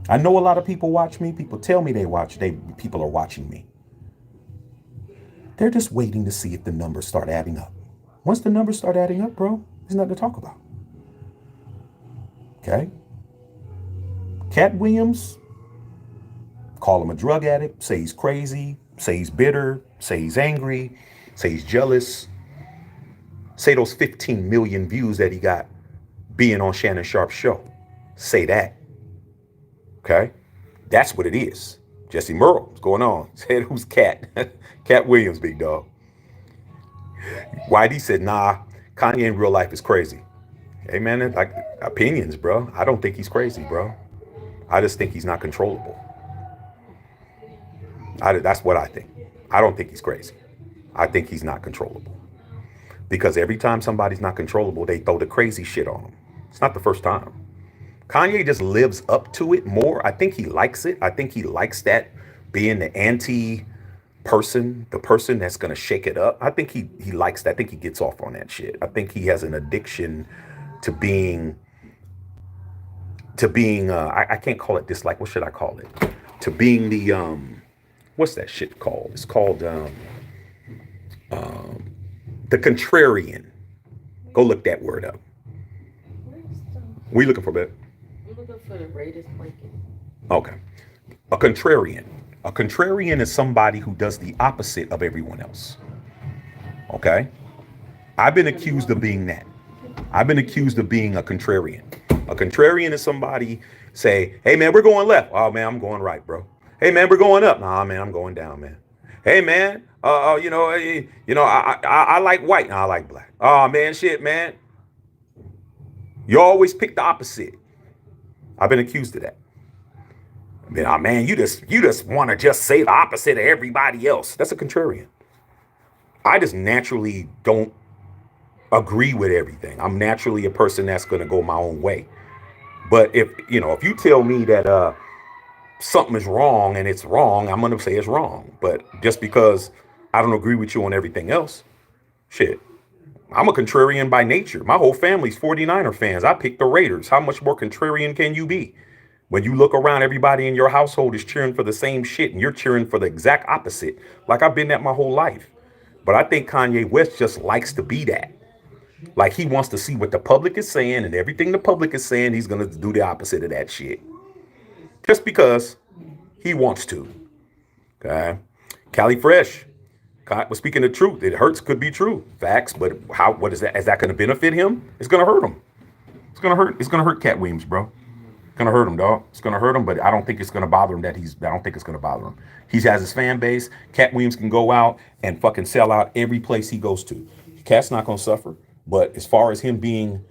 I know a lot of people watch me. People tell me people are watching me. They're just waiting to see if the numbers start adding up. Once the numbers start adding up, bro, there's nothing to talk about. Okay? Katt Williams, Call him a drug addict, say he's crazy, say he's bitter, say he's angry, say he's jealous. Say those 15 million views that he got being on Shannon Sharpe's show. Say that. Okay? That's what it is. Jesse Merle, what's going on? Said, who's Katt? Katt Williams, big dog. YD said, nah, Kanye in real life is crazy. Hey, man, like opinions, bro. I don't think he's crazy, bro. I just think he's not controllable. That's what I think. I don't think he's crazy. I think he's not controllable. Because every time somebody's not controllable, they throw the crazy shit on them. It's not the first time. Kanye just lives up to it more. I think he likes it. I think he likes that, being the anti-person, the person that's going to shake it up. I think he likes that. I think he gets off on that shit. I think he has an addiction to being, I can't call it dislike. What should I call it? To being the, what's that shit called? It's called the contrarian. Go look that word up. What are you looking for, babe? I'm looking for the greatest blanket. Okay. A contrarian. A contrarian is somebody who does the opposite of everyone else. Okay? I've been accused of being that. I've been accused of being a contrarian. A contrarian is somebody say, hey man, we're going left. Oh man, I'm going right, bro. Hey man, we're going up. Nah, man, I'm going down, man. Hey man, I like white. Nah, I like black. Oh man, shit, man. You always pick the opposite. I've been accused of that. I mean, oh man, you just want to just say the opposite of everybody else. That's a contrarian. I just naturally don't agree with everything. I'm naturally a person that's going to go my own way. But if you tell me that something is wrong and it's wrong, I'm going to say it's wrong. But just because I don't agree with you on everything else, shit, I'm a contrarian by nature. My whole family's 49er fans. I picked the Raiders. How much more contrarian can you be? When you look around, everybody in your household is cheering for the same shit and you're cheering for the exact opposite. Like I've been that my whole life. But I think Kanye West just likes to be that. Like he wants to see what the public is saying, and everything the public is saying, he's going to do the opposite of that shit. Just because he wants to. Okay. Cali Fresh. Katt was speaking the truth. It hurts could be true. Facts. But what is that? Is that going to benefit him? It's going to hurt him. It's going to hurt Katt Williams, bro. It's going to hurt him, dog. It's going to hurt him, but I don't think it's going to bother him I don't think it's going to bother him. He has his fan base. Katt Williams can go out and fucking sell out every place he goes to. Katt's not going to suffer. But as far as him being,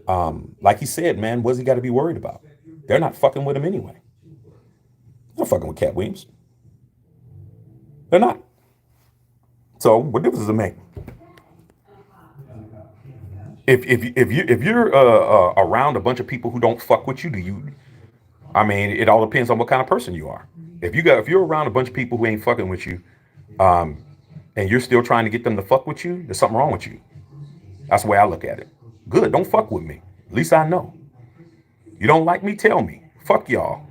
like he said, man, what's he got to be worried about? They're not fucking with him anyway. They're not fucking with Katt Williams. They're not. So what difference does it make? If you're around a bunch of people who don't fuck with you, I mean, it all depends on what kind of person you are. If you're around a bunch of people who ain't fucking with you, and you're still trying to get them to fuck with you, there's something wrong with you. That's the way I look at it. Good, don't fuck with me. At least I know. You don't like me, tell me. Fuck y'all.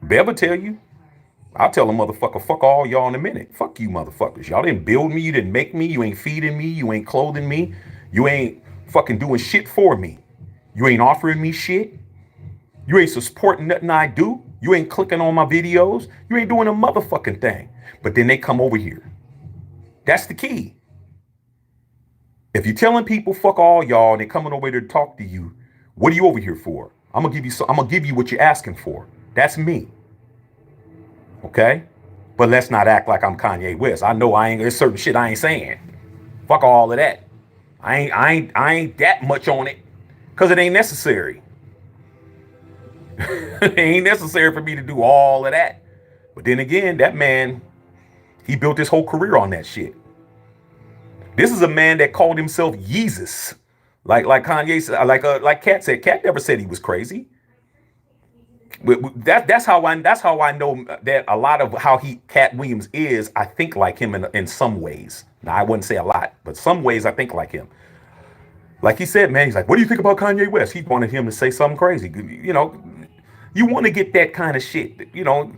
Bev will tell you. I'll tell a motherfucker, fuck all y'all in a minute. Fuck you motherfuckers. Y'all didn't build me, you didn't make me, you ain't feeding me, you ain't clothing me, you ain't fucking doing shit for me. You ain't offering me shit. You ain't supporting nothing I do. You ain't clicking on my videos. You ain't doing a motherfucking thing. But then they come over here. That's the key. If you're telling people fuck all y'all and they're coming over here to talk to you, what are you over here for? I'm gonna give you what you're asking for. That's me. Okay? But let's not act like I'm Kanye West. I know there's certain shit I ain't saying. Fuck all of that. I ain't that much on it. Cause it ain't necessary. It ain't necessary for me to do all of that. But then again, that man, he built his whole career on that shit. This is a man that called himself Yeezus. Like Kanye said, like Katt said. Katt never said he was crazy. That's how I know that a lot of how Katt Williams is, I think like him in some ways. Now I wouldn't say a lot, but some ways I think like him. Like he said, man, he's like, what do you think about Kanye West? He wanted him to say something crazy. You know, you want to get that kind of shit. You know,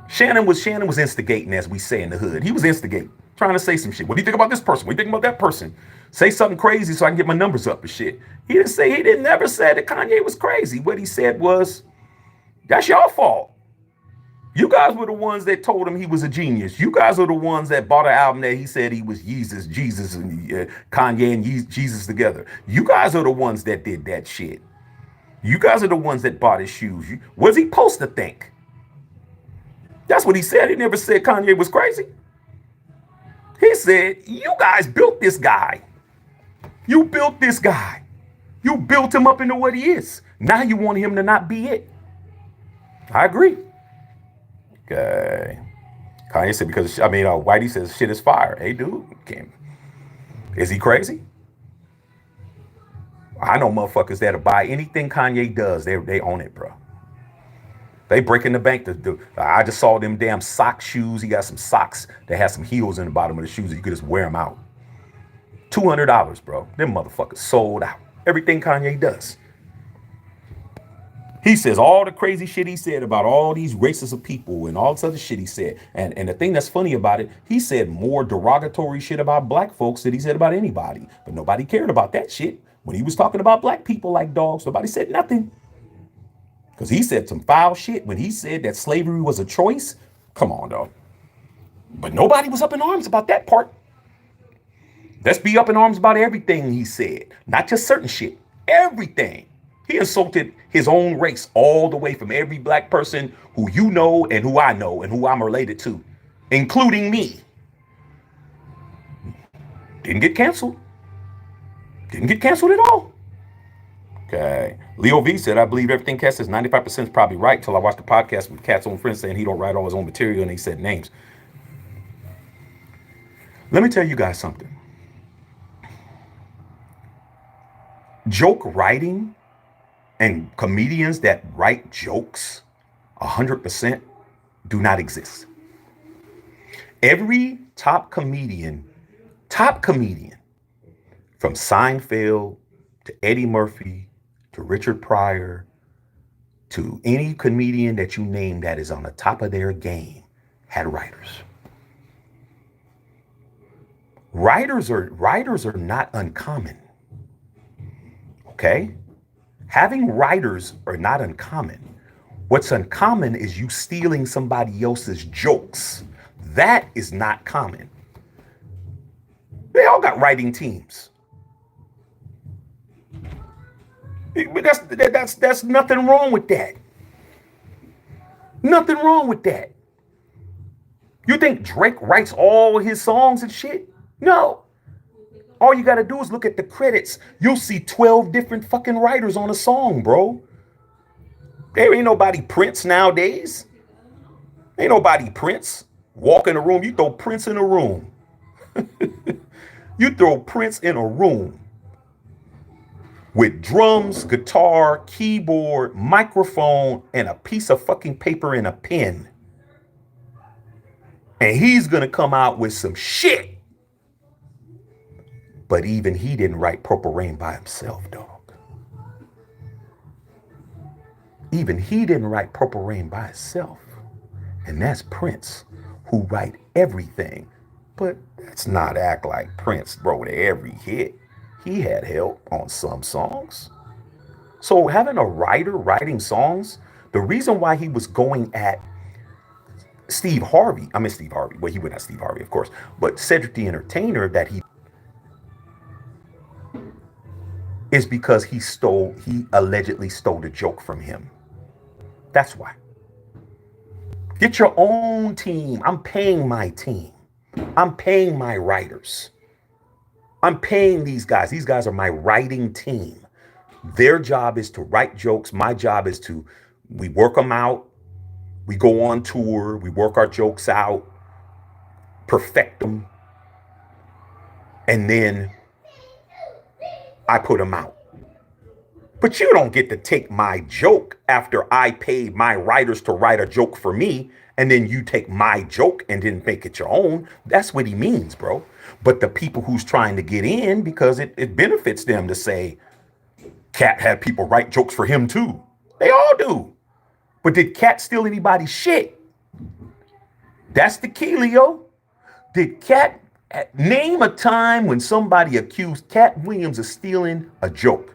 Shannon was instigating, as we say in the hood. He was instigating, trying to say some shit. What do you think about this person? What do you think about that person? Say something crazy so I can get my numbers up and shit. He never said that Kanye was crazy. What he said was, that's your fault. You guys were the ones that told him he was a genius. You guys are the ones that bought an album that he said he was Jesus and Kanye and Jesus together. You guys are the ones that did that shit. You guys are the ones that bought his shoes. What was he supposed to think? That's what he said. He never said Kanye was crazy. He said, you guys built this guy. You built this guy. You built him up into what he is. Now you want him to not be it. I agree. Okay. Kanye said Whitey says shit is fire. Hey, dude, is he crazy? I know motherfuckers that'll buy anything Kanye does. They own it, bro. They breaking the bank. I just saw them damn sock shoes. He got some socks that has some heels in the bottom of the shoes that you could just wear them out. $200, bro. Them motherfuckers sold out. Everything Kanye does. He says all the crazy shit he said about all these races of people and all this other shit he said. And the thing that's funny about it, he said more derogatory shit about black folks than he said about anybody. But nobody cared about that shit. When he was talking about black people like dogs, nobody said nothing. Because he said some foul shit when he said that slavery was a choice. Come on, dog. But nobody was up in arms about that part. Let's be up in arms about everything he said. Not just certain shit. Everything. He insulted his own race all the way from every black person who you know and who I know and who I'm related to, including me. Didn't get canceled. Didn't get canceled at all. Okay. Leo V said, I believe everything Katt says 95% is probably right until I watched the podcast with Katt's own friends saying he don't write all his own material and he said names. Let me tell you guys something. Joke writing and comedians that write jokes 100% do not exist. Every top comedian from Seinfeld to Eddie Murphy to Richard Pryor to any comedian that you name that is on the top of their game had writers. Writers are not uncommon. Okay? Having writers are not uncommon. What's uncommon is you stealing somebody else's jokes. That is not common. They all got writing teams. But that's nothing wrong with that. Nothing wrong with that. You think Drake writes all his songs and shit? No. All you got to do is look at the credits. You'll see 12 different fucking writers on a song, bro. There ain't nobody Prince nowadays. Ain't nobody Prince. Walk in a room, you throw Prince in a room. You throw Prince in a room with drums, guitar, keyboard, microphone, and a piece of fucking paper and a pen. And he's going to come out with some shit. But even he didn't write Purple Rain by himself, dog. Even he didn't write Purple Rain by himself. And that's Prince, who write everything. But let's not act like Prince wrote every hit. He had help on some songs. So having a writer writing songs, the reason why he was going at Steve Harvey, well, he went at Steve Harvey, of course, but Cedric the Entertainer, that he is because he allegedly stole the joke from him. That's why. Get your own team. I'm paying my team. I'm paying my writers. I'm paying these guys. These guys are my writing team. Their job is to write jokes. My job is we work them out. We go on tour. We work our jokes out, perfect them. And then I put them out. But you don't get to take my joke after I paid my writers to write a joke for me, and then you take my joke and then make it your own. That's what he means, bro. But the people who's trying to get in, because it benefits them to say, Katt had people write jokes for him too. They all do. But did Katt steal anybody's shit? That's the key, Leo. Did Katt name a time when somebody accused Katt Williams of stealing a joke?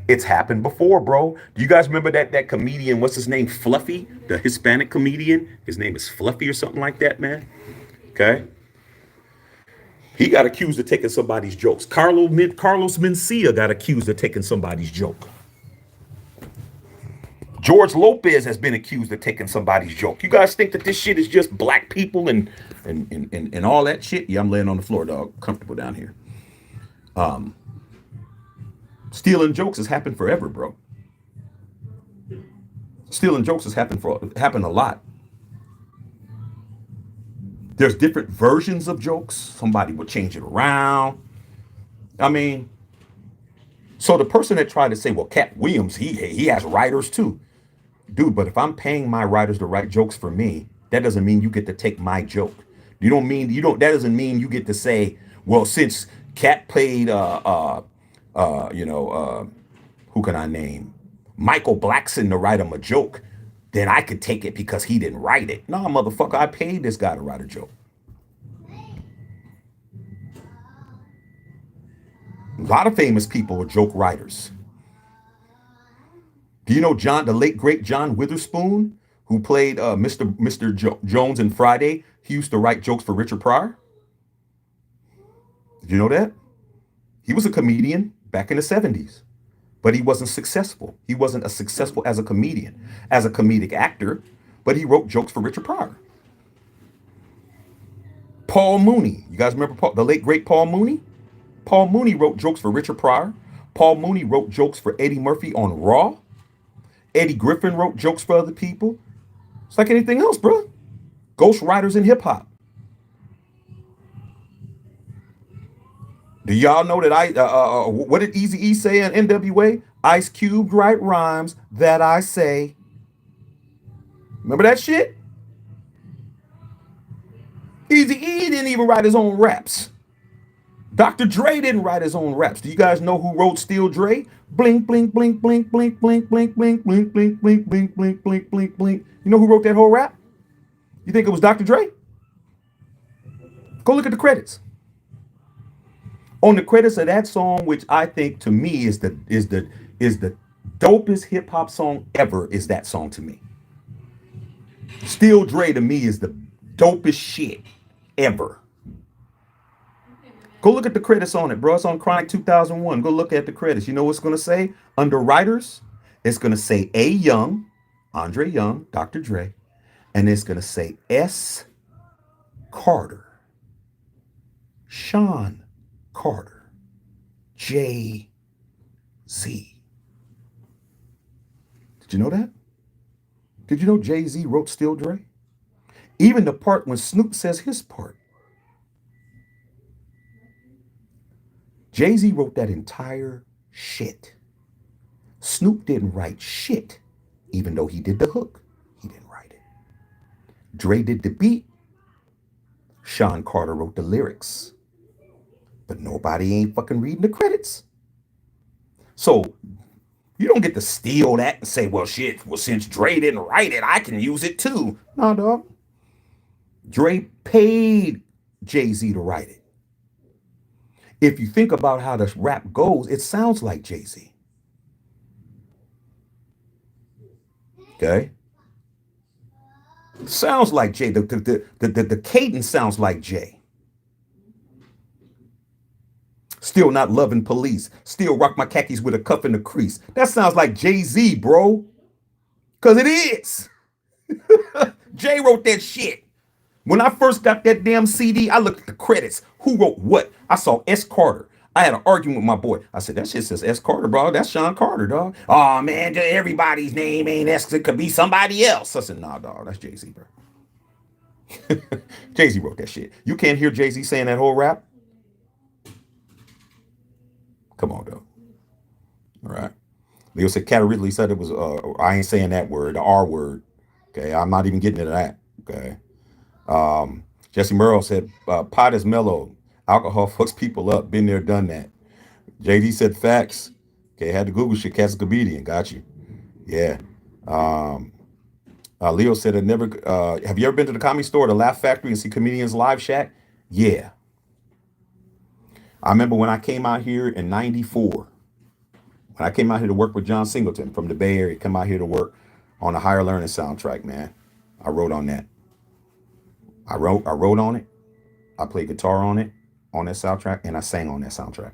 It's happened before, bro. Do you guys remember that comedian? What's his name? Fluffy, the Hispanic comedian. His name is Fluffy or something like that, man. Okay. He got accused of taking somebody's jokes. Carlos Mencia got accused of taking somebody's joke. George Lopez has been accused of taking somebody's joke. You guys think that this shit is just black people and all that shit? Yeah, I'm laying on the floor, dog. Comfortable down here. Stealing jokes has happened forever, bro. Stealing jokes has happened a lot. There's different versions of jokes. Somebody will change it around. I mean, so the person that tried to say, well, Katt Williams, he has writers too. Dude, but if I'm paying my writers to write jokes for me, that doesn't mean you get to take my joke. That doesn't mean you get to say, well, since Katt played who can I name? Michael Blackson to write him a joke, then I could take it because he didn't write it. Nah, motherfucker, I paid this guy to write a joke. A lot of famous people are joke writers. Do you know the late great John Witherspoon, who played Mr. Jones in Friday? He used to write jokes for Richard Pryor. Did you know that? He was a comedian back in the 70s, but he wasn't successful. He wasn't as successful as a comedian, as a comedic actor, but he wrote jokes for Richard Pryor. Paul Mooney. You guys remember the late great Paul Mooney? Paul Mooney wrote jokes for Richard Pryor. Paul Mooney wrote jokes for Eddie Murphy on Raw. Eddie Griffin wrote jokes for other people. It's like anything else, bro. Ghost writers in hip hop. Do y'all know that what did Eazy-E say in NWA? Ice Cube write rhymes that I say. Remember that shit? Eazy-E didn't even write his own raps. Dr. Dre didn't write his own raps. Do you guys know who wrote Still Dre? Blink, blink, blink, blink, blink, blink, blink, blink, blink, blink, blink, blink, blink, blink, blink, blink. You know who wrote that whole rap? You think it was Dr. Dre? Go look at the credits. On the credits of that song, which I think to me is the dopest hip hop song ever, is that song to me. Still Dre to me is the dopest shit ever. Go look at the credits on it, bro. It's on Chronic 2001. Go look at the credits. You know what's going to say? Under writers, it's going to say A. Young, Andre Young, Dr. Dre, and it's going to say S. Carter, Sean Carter, Jay-Z. Did you know that? Did you know Jay-Z wrote Still Dre? Even the part when Snoop says his part. Jay-Z wrote that entire shit. Snoop didn't write shit, even though he did the hook. He didn't write it. Dre did the beat. Sean Carter wrote the lyrics. But nobody ain't fucking reading the credits. So you don't get to steal that and say, well, shit, well, since Dre didn't write it, I can use it too. No, dog. Dre paid Jay-Z to write it. If you think about how the rap goes, it sounds like Jay-Z. Okay? Sounds like Jay. The cadence sounds like Jay. Still not loving police. Still rock my khakis with a cuff in the crease. That sounds like Jay-Z, bro. Because it is. Jay wrote that shit. When I first got that damn CD, I looked at the credits. Who wrote what? I saw S. Carter. I had an argument with my boy. I said, that shit says S. Carter, bro. That's Sean Carter, dog. Oh, man, everybody's name ain't S. It could be somebody else. I said, nah, dog, that's Jay-Z, bro. Jay-Z wrote that shit. You can't hear Jay-Z saying that whole rap? Come on, dog. All right. Leo said, Katt Ridley said it was, I ain't saying that word, the R word. Okay, I'm not even getting into that. Okay. Jesse Merle said, pot is mellow. Alcohol fucks people up. Been there, done that. JD said facts. Okay, had to Google shit. Katt's a comedian. Got you. Yeah. Leo said, have you ever been to the Comedy Store, the Laugh Factory, and see comedians live shack? Yeah. I remember when I came out here in 94. When I came out here to work with John Singleton from the Bay Area, come out here to work on the Higher Learning soundtrack, man. I wrote on that. I wrote on it. I played guitar on it, on that soundtrack, and I sang on that soundtrack.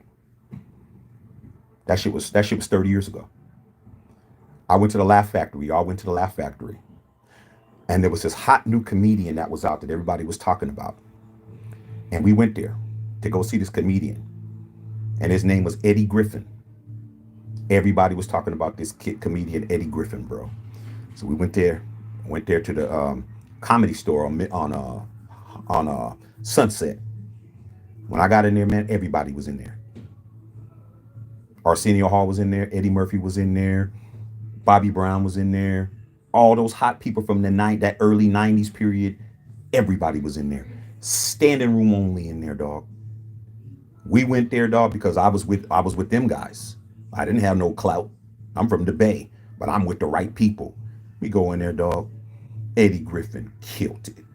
That shit was 30 years ago. I went to the Laugh Factory. Y'all went to the Laugh Factory. And there was this hot new comedian that was out that everybody was talking about. And we went there to go see this comedian. And his name was Eddie Griffin. Everybody was talking about this comedian Eddie Griffin, bro. So we went there to the comedy store on Sunset. When I got in there, man, everybody was in there. Arsenio Hall was in there. Eddie Murphy was in there. Bobby Brown was in there. All those hot people from that early 90s period, everybody was in there. Standing room only in there, dog. We went there, dog, because I was with them guys. I didn't have no clout. I'm from the Bay, but I'm with the right people. We go in there, dog. Eddie Griffin killed it.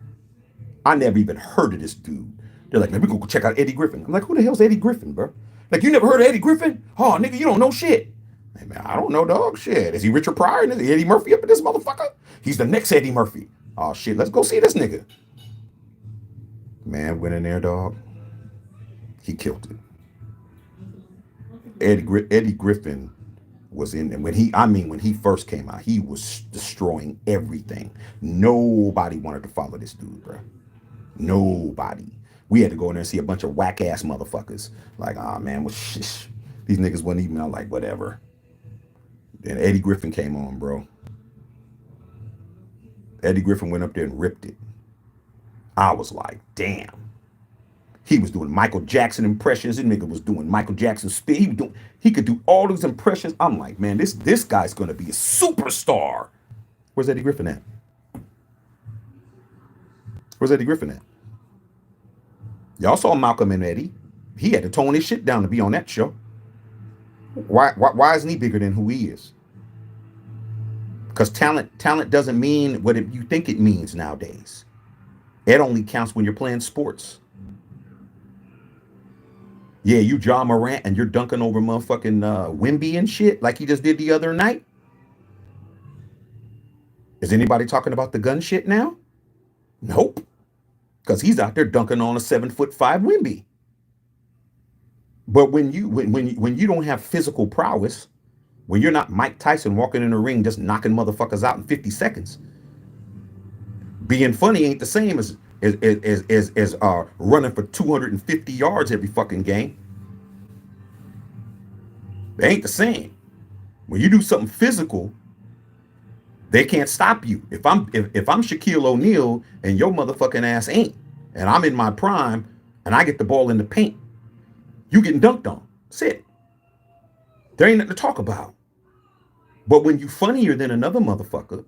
I never even heard of this dude. They're like, man, we go check out Eddie Griffin. I'm like, who the hell's Eddie Griffin, bro? Like, you never heard of Eddie Griffin? Oh, nigga, you don't know shit. Hey, man, I don't know, dog. Shit. Is he Richard Pryor? Is Eddie Murphy up in this motherfucker? He's the next Eddie Murphy. Oh, shit. Let's go see this nigga. Man, went in there, dog. He killed it. Eddie Griffin was in there. When he first came out, he was destroying everything. Nobody wanted to follow this dude, bro. Nobody. We had to go in there and see a bunch of whack ass motherfuckers. Like, man, well, these niggas wasn't even out, like, whatever. Then Eddie Griffin came on, bro. Eddie Griffin went up there and ripped it. I was like, damn. He was doing Michael Jackson impressions. This nigga was doing Michael Jackson spin. He could do all those impressions. I'm like, man, this guy's gonna be a superstar. Where's Eddie Griffin at? Where's Eddie Griffin at? Y'all saw Malcolm and Eddie. He had to tone his shit down to be on that show. Why isn't he bigger than who he is? Because talent doesn't mean what you think it means nowadays. It only counts when you're playing sports. Yeah, you Ja Morant and you're dunking over motherfucking Wimby and shit like he just did the other night. Is anybody talking about the gun shit now? Nope. Because he's out there dunking on a 7'5" Wimby. But when you don't have physical prowess, when you're not Mike Tyson walking in the ring just knocking motherfuckers out in 50 seconds, being funny ain't the same as running for 250 yards every fucking game. They ain't the same. When you do something physical, they can't stop you. If I'm Shaquille O'Neal and your motherfucking ass ain't, and I'm in my prime and I get the ball in the paint, you getting dunked on. That's it. There ain't nothing to talk about. But when you funnier than another motherfucker,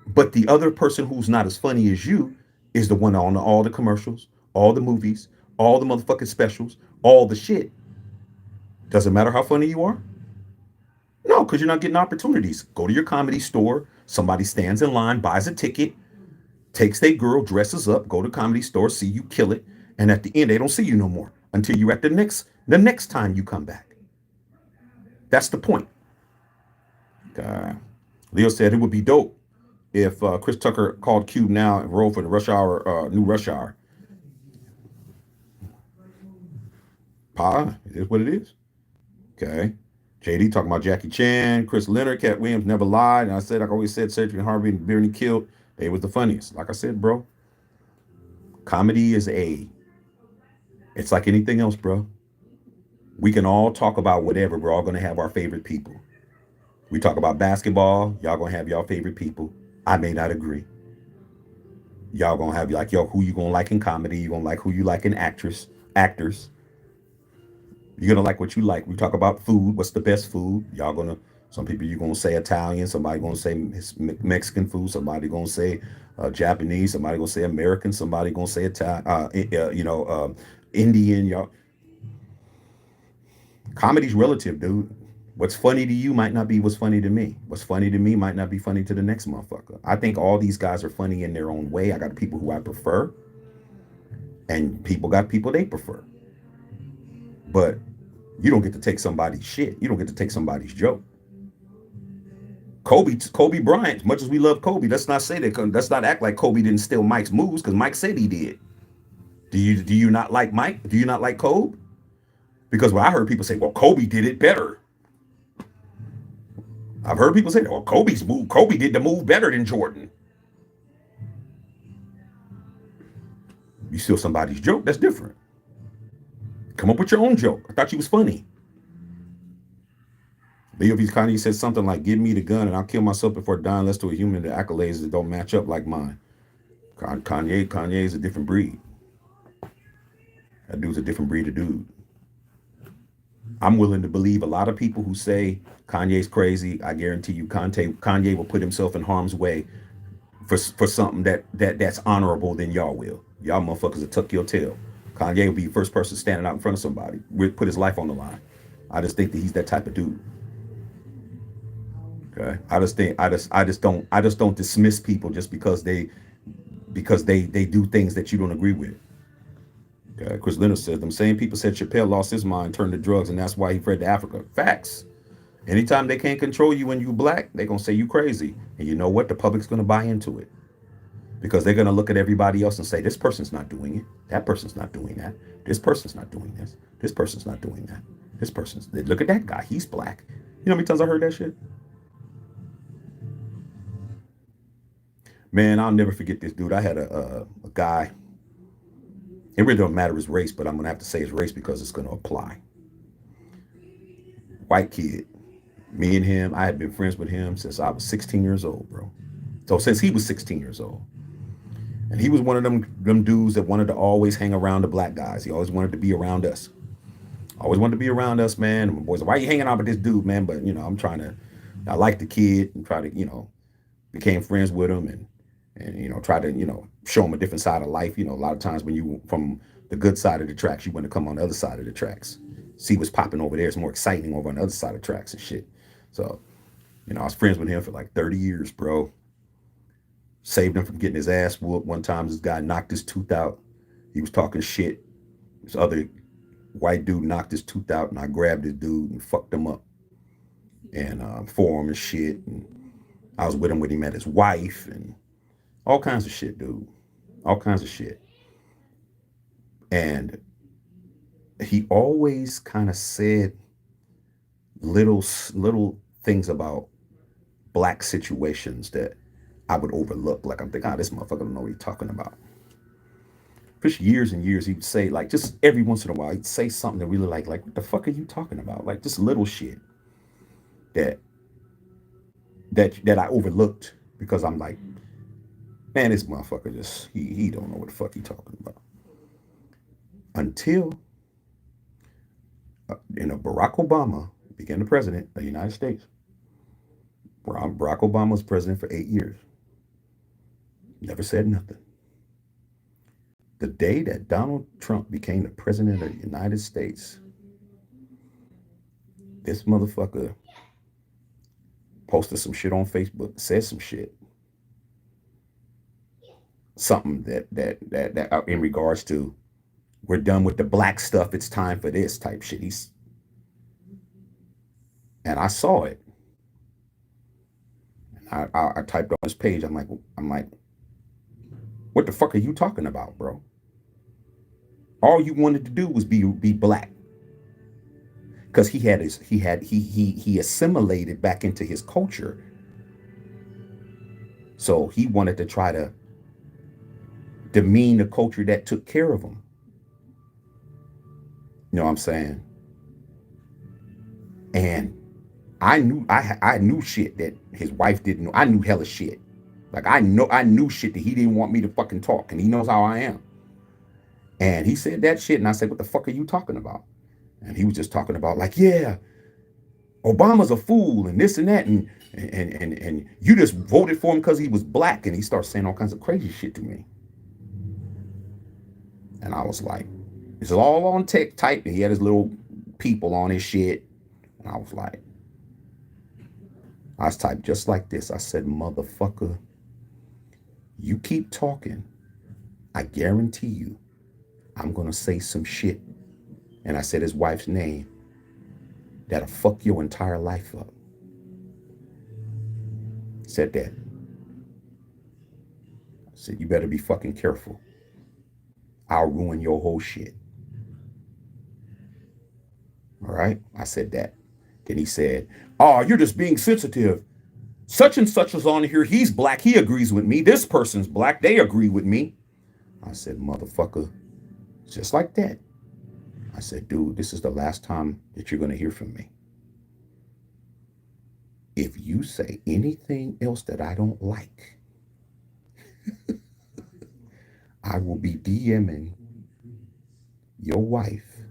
but the other person who's not as funny as you is the one on all the commercials, all the movies, all the motherfucking specials, all the shit. Doesn't matter how funny you are. No, because you're not getting opportunities. Go to your comedy store. Somebody stands in line, buys a ticket, takes their girl, dresses up, go to comedy store, see you kill it. And at the end, they don't see you no more until you're at the next time you come back. That's the point. Leo said it would be dope if Chris Tucker called Cube now and rolled for the new Rush Hour. It is what it is. Okay. JD talking about Jackie Chan, Chris Leonard, Cat Williams never lied. And I always said Cedric and Harvey and Bernie killed. They was the funniest. Like I said, bro, comedy is it's like anything else, bro. We can all talk about whatever. We're all going to have our favorite people. We talk about basketball. Y'all going to have y'all favorite people. I may not agree. Y'all going to have like, who you going to like in comedy. You going to like who you like in actors. You're going to like what you like. We talk about food. What's the best food? Some people you're going to say Italian. Somebody going to say Mexican food. Somebody going to say Japanese. Somebody going to say American. Somebody going to say Italian, Indian. Y'all. Comedy's relative, dude. What's funny to you might not be what's funny to me. What's funny to me might not be funny to the next motherfucker. I think all these guys are funny in their own way. I got people who I prefer. And people got people they prefer. But You don't get to take somebody's shit. You don't get to take somebody's joke. Kobe Bryant, as much as we love Kobe, let's not say that. Let's not act like Kobe didn't steal Mike's moves, because Mike said he did. Do you not like Mike? Do you not like Kobe? Because when I heard people say, well, Kobe did it better. I've heard people say, well, Kobe did the move better than Jordan. You steal somebody's joke, that's different. Come up with your own joke. I thought you was funny. Leo V. Kanye said something like, give me the gun and I'll kill myself before dying, less to a human the accolades that don't match up like mine. Kanye is a different breed. That dude's a different breed of dude. I'm willing to believe a lot of people who say Kanye's crazy. I guarantee you Kanye will put himself in harm's way for something that's honorable than y'all will. Y'all motherfuckers will tuck your tail. Kanye will be the first person standing out in front of somebody, put his life on the line. I just think that he's that type of dude. Okay. I just don't dismiss people just because they do things that you don't agree with. Okay. Chris Leonard says them same people said Chappelle lost his mind, turned to drugs, and that's why he fled to Africa. Facts. Anytime they can't control you when you black, they're gonna say you crazy. And you know what? The public's gonna buy into it. Because they're gonna look at everybody else and say, this person's not doing it. That person's not doing that. This person's not doing this. This person's not doing that. Look at that guy. He's black. You know how many times I heard that shit? Man, I'll never forget this dude. I had a guy. It really don't matter his race, but I'm gonna have to say his race because it's gonna apply. White kid. Me and him, I had been friends with him since I was 16 years old, bro. So since he was 16 years old. And he was one of them dudes that wanted to always hang around the black guys. He always wanted to be around us. Always wanted to be around us, man. And my boys, why are you hanging out with this dude, man? But, I like the kid and try to, became friends with him and try to, show him a different side of life. A lot of times when you from the good side of the tracks, you want to come on the other side of the tracks. See what's popping over there. It's more exciting over on the other side of the tracks and shit. So, I was friends with him for like 30 years, bro. Saved him from getting his ass whooped. One time, this guy knocked his tooth out. He was talking shit. This other white dude knocked his tooth out, and I grabbed this dude and fucked him up. And for him and shit. And I was with him when he met his wife and all kinds of shit, dude. All kinds of shit. And he always kind of said little things about black situations that I would overlook. Like I'm thinking, this motherfucker don't know what he's talking about. For years and years, he would say, like, just every once in a while, he'd say something that really like, what the fuck are you talking about? Like, just little shit that I overlooked because I'm like, man, this motherfucker he don't know what the fuck he talking about. Until Barack Obama became the president of the United States. Barack Obama was president for 8 years. Never said nothing. The day that Donald Trump became the president of the United States, this motherfucker posted some shit on Facebook, said some shit. Something that in regards to, we're done with the black stuff, it's time for this type shit. And I saw it. I typed on his page. I'm like, what the fuck are you talking about, bro? All you wanted to do was be black. Because he assimilated back into his culture. So he wanted to try to demean the culture that took care of him. You know what I'm saying? And I knew shit that his wife didn't know. I knew hella shit. Like I knew shit that he didn't want me to fucking talk, and he knows how I am. And he said that shit, and I said, what the fuck are you talking about? And he was just talking about like, yeah, Obama's a fool and this and that, and you just voted for him because he was black, and he starts saying all kinds of crazy shit to me. And I was like, it's all on tech type, and he had his little people on his shit. And I was typed just like this. I said, motherfucker, you keep talking, I guarantee you, I'm going to say some shit. And I said his wife's name, that'll fuck your entire life up. Said that. I said, you better be fucking careful. I'll ruin your whole shit. All right? I said that. Then he said, oh, you're just being sensitive. Such and such is on here. He's black. He agrees with me. This person's black. They agree with me. I said, motherfucker, just like that. I said, dude, this is the last time that you're going to hear from me. If you say anything else that I don't like, I will be DMing your wife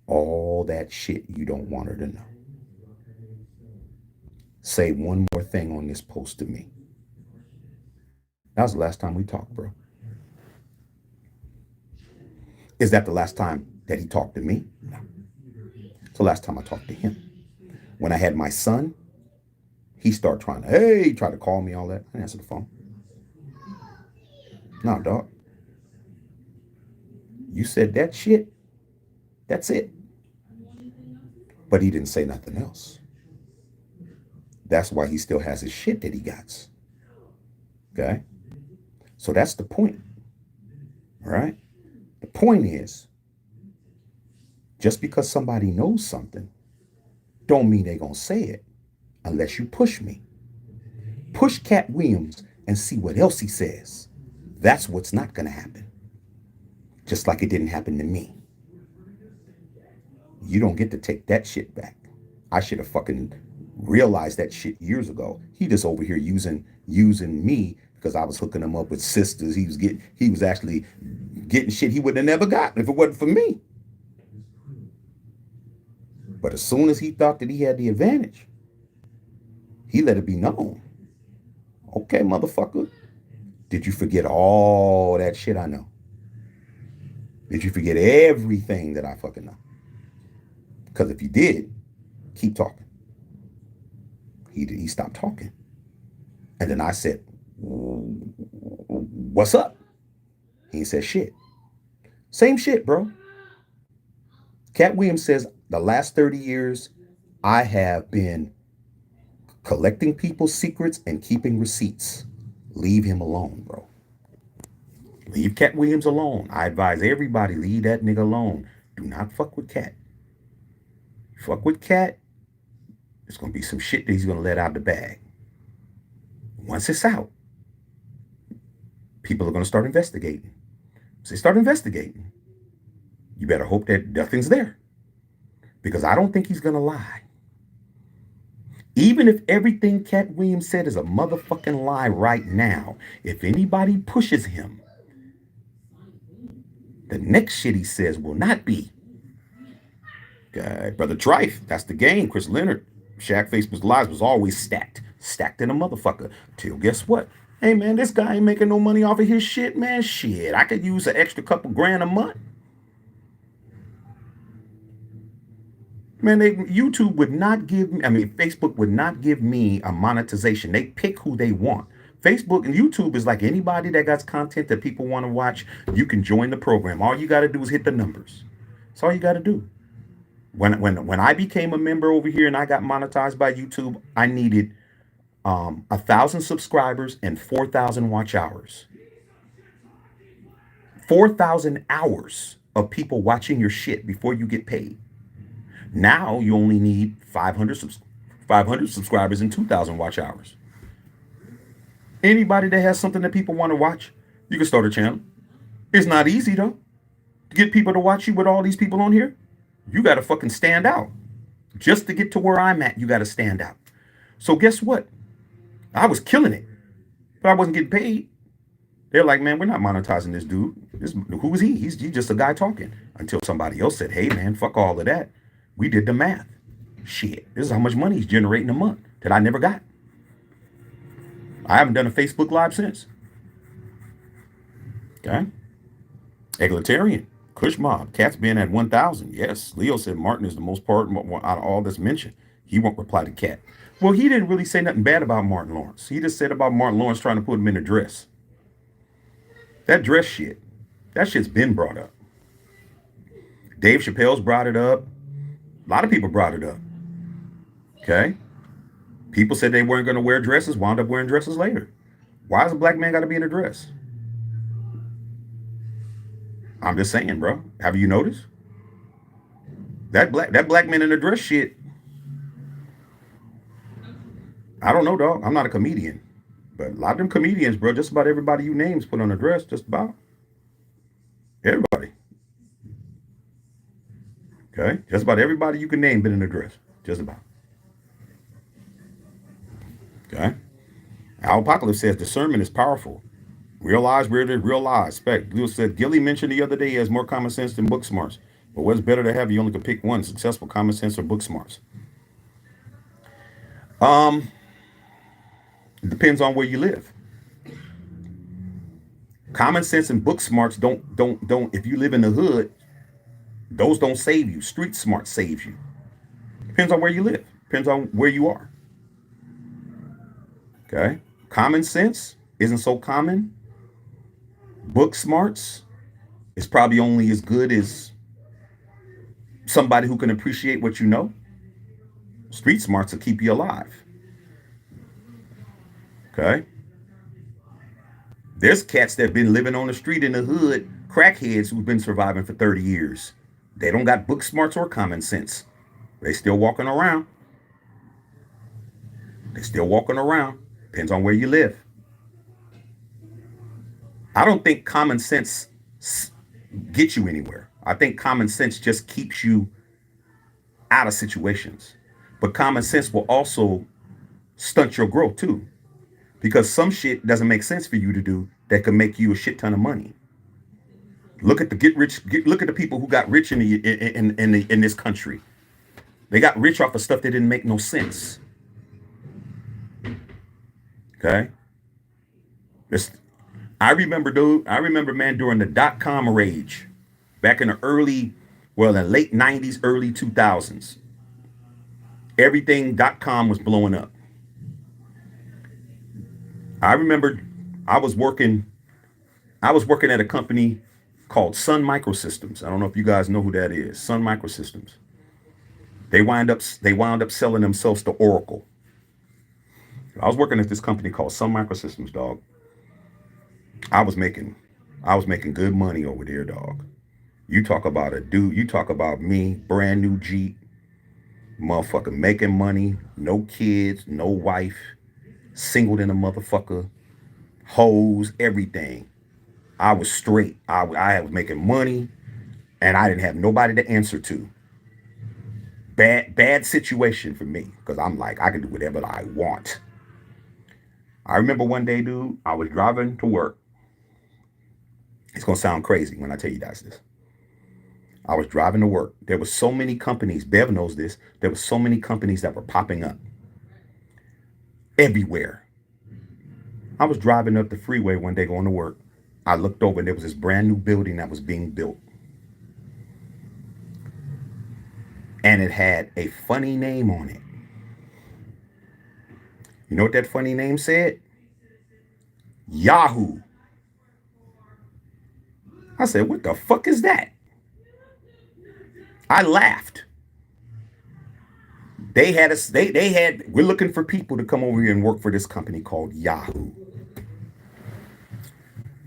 all that shit you don't want her to know. Say one more thing on this post to me. That was the last time we talked, bro. Is that the last time that he talked to me? No. It's the last time I talked to him. When I had my son, he started trying to call me, all that. I didn't answer the phone. No, dog. You said that shit, that's it. But he didn't say nothing else. That's why he still has his shit that he got. Okay? So that's the point. All right? The point is, just because somebody knows something, don't mean they're going to say it unless you push me. Push Katt Williams and see what else he says. That's what's not going to happen. Just like it didn't happen to me. You don't get to take that shit back. I should have fucking realized that shit years ago. He just over here using me because I was hooking him up with sisters. He was actually getting shit he would have never gotten if it wasn't for me. But as soon as he thought that he had the advantage, he let it be known. Okay, motherfucker. Did you forget all that shit I know? Did you forget everything that I fucking know? Because if you did, keep talking. He stopped talking. And then I said, what's up? He said shit. Same shit, bro. Katt Williams says the last 30 years, I have been collecting people's secrets and keeping receipts. Leave him alone, bro. Leave Katt Williams alone. I advise everybody, leave that nigga alone. Do not fuck with Katt. Fuck with Katt, there's going to be some shit that he's going to let out the bag. Once it's out, people are going to start investigating. So they start investigating. You better hope that nothing's there. Because I don't think he's going to lie. Even if everything Katt Williams said is a motherfucking lie right now, if anybody pushes him, the next shit he says will not be. Brother Trife, that's the game. Chris Leonard, Shaq Facebook Lives was always stacked in a motherfucker. Till guess what? Hey man, this guy ain't making no money off of his shit, man. Shit, I could use an extra couple grand a month. Man, YouTube would not give me, Facebook would not give me a monetization. They pick who they want. Facebook and YouTube is like anybody that got content that people want to watch. You can join the program. All you got to do is hit the numbers. That's all you got to do. When I became a member over here and I got monetized by YouTube, I needed 1,000 subscribers and 4,000 watch hours. 4,000 hours of people watching your shit before you get paid. Now you only need 500 subscribers and 2,000 watch hours. Anybody that has something that people want to watch, you can start a channel. It's not easy though. To get people to watch you with all these people on here, you got to fucking stand out. Just to get to where I'm at, you got to stand out. So guess what? I was killing it, but I wasn't getting paid. They're like, man, we're not monetizing this dude. Who is he? He's just a guy talking. Until somebody else said, hey man, fuck all of that. We did the math. Shit, this is how much money he's generating a month that I never got. I haven't done a Facebook Live since. Okay. Egalitarian. Kush Mob. Katt's been at 1,000. Yes. Leo said Martin is the most part out of all that's mentioned. He won't reply to Katt. Well, he didn't really say nothing bad about Martin Lawrence. He just said about Martin Lawrence trying to put him in a dress. That dress shit, that shit's been brought up. Dave Chappelle's brought it up. A lot of people brought it up. Okay. People said they weren't going to wear dresses, wound up wearing dresses later. Why does a black man got to be in a dress? I'm just saying, bro. Have you noticed? That black man in a dress shit, I don't know, dog. I'm not a comedian. But a lot of them comedians, bro, just about everybody you names put on a dress, just about. Everybody. Okay? Just about everybody you can name been in a dress. Just about. Okay? Al Apocalypse says discernment is powerful. Realize where to realize. Spec. Lewis said Gilly mentioned the other day he has more common sense than book smarts. But what's better to have? You only can pick one: successful common sense or book smarts. It depends on where you live. Common sense and book smarts don't. If you live in the hood, those don't save you. Street smart saves you. Depends on where you live. Depends on where you are. Okay. Common sense isn't so common. Book smarts is probably only as good as somebody who can appreciate what you know. Street smarts will keep you alive. Okay. There's cats that have been living on the street in the hood, crackheads who've been surviving for 30 years. They don't got book smarts or common sense. They still walking around. They still walking around. Depends on where you live. I don't think common sense gets you anywhere. I think common sense just keeps you out of situations. But common sense will also stunt your growth too. Because some shit doesn't make sense for you to do that can make you a shit ton of money. Look at look at the people who got rich in this country. They got rich off of stuff that didn't make no sense. Okay. I remember, man, during the dot-com rage, back in the late 90s, early 2000s, everything .com was blowing up. I remember I was working at a company called Sun Microsystems. I don't know if you guys know who that is. Sun Microsystems. They wound up selling themselves to Oracle. I was working at this company called Sun Microsystems, dog. I was making good money over there, dog. You talk about me, brand new Jeep, motherfucker, making money, no kids, no wife, single than a motherfucker, hoes, everything. I was straight. I was making money, and I didn't have nobody to answer to. Bad situation for me, because I'm like, I can do whatever I want. I remember one day, dude, I was driving to work. It's going to sound crazy when I tell you guys this. I was driving to work. There were so many companies, Bev knows this, there were so many companies that were popping up everywhere. I was driving up the freeway one day going to work. I looked over and there was this brand new building that was being built. And it had a funny name on it. You know what that funny name said? Yahoo. I said, what the fuck is that? I laughed. We're looking for people to come over here and work for this company called Yahoo.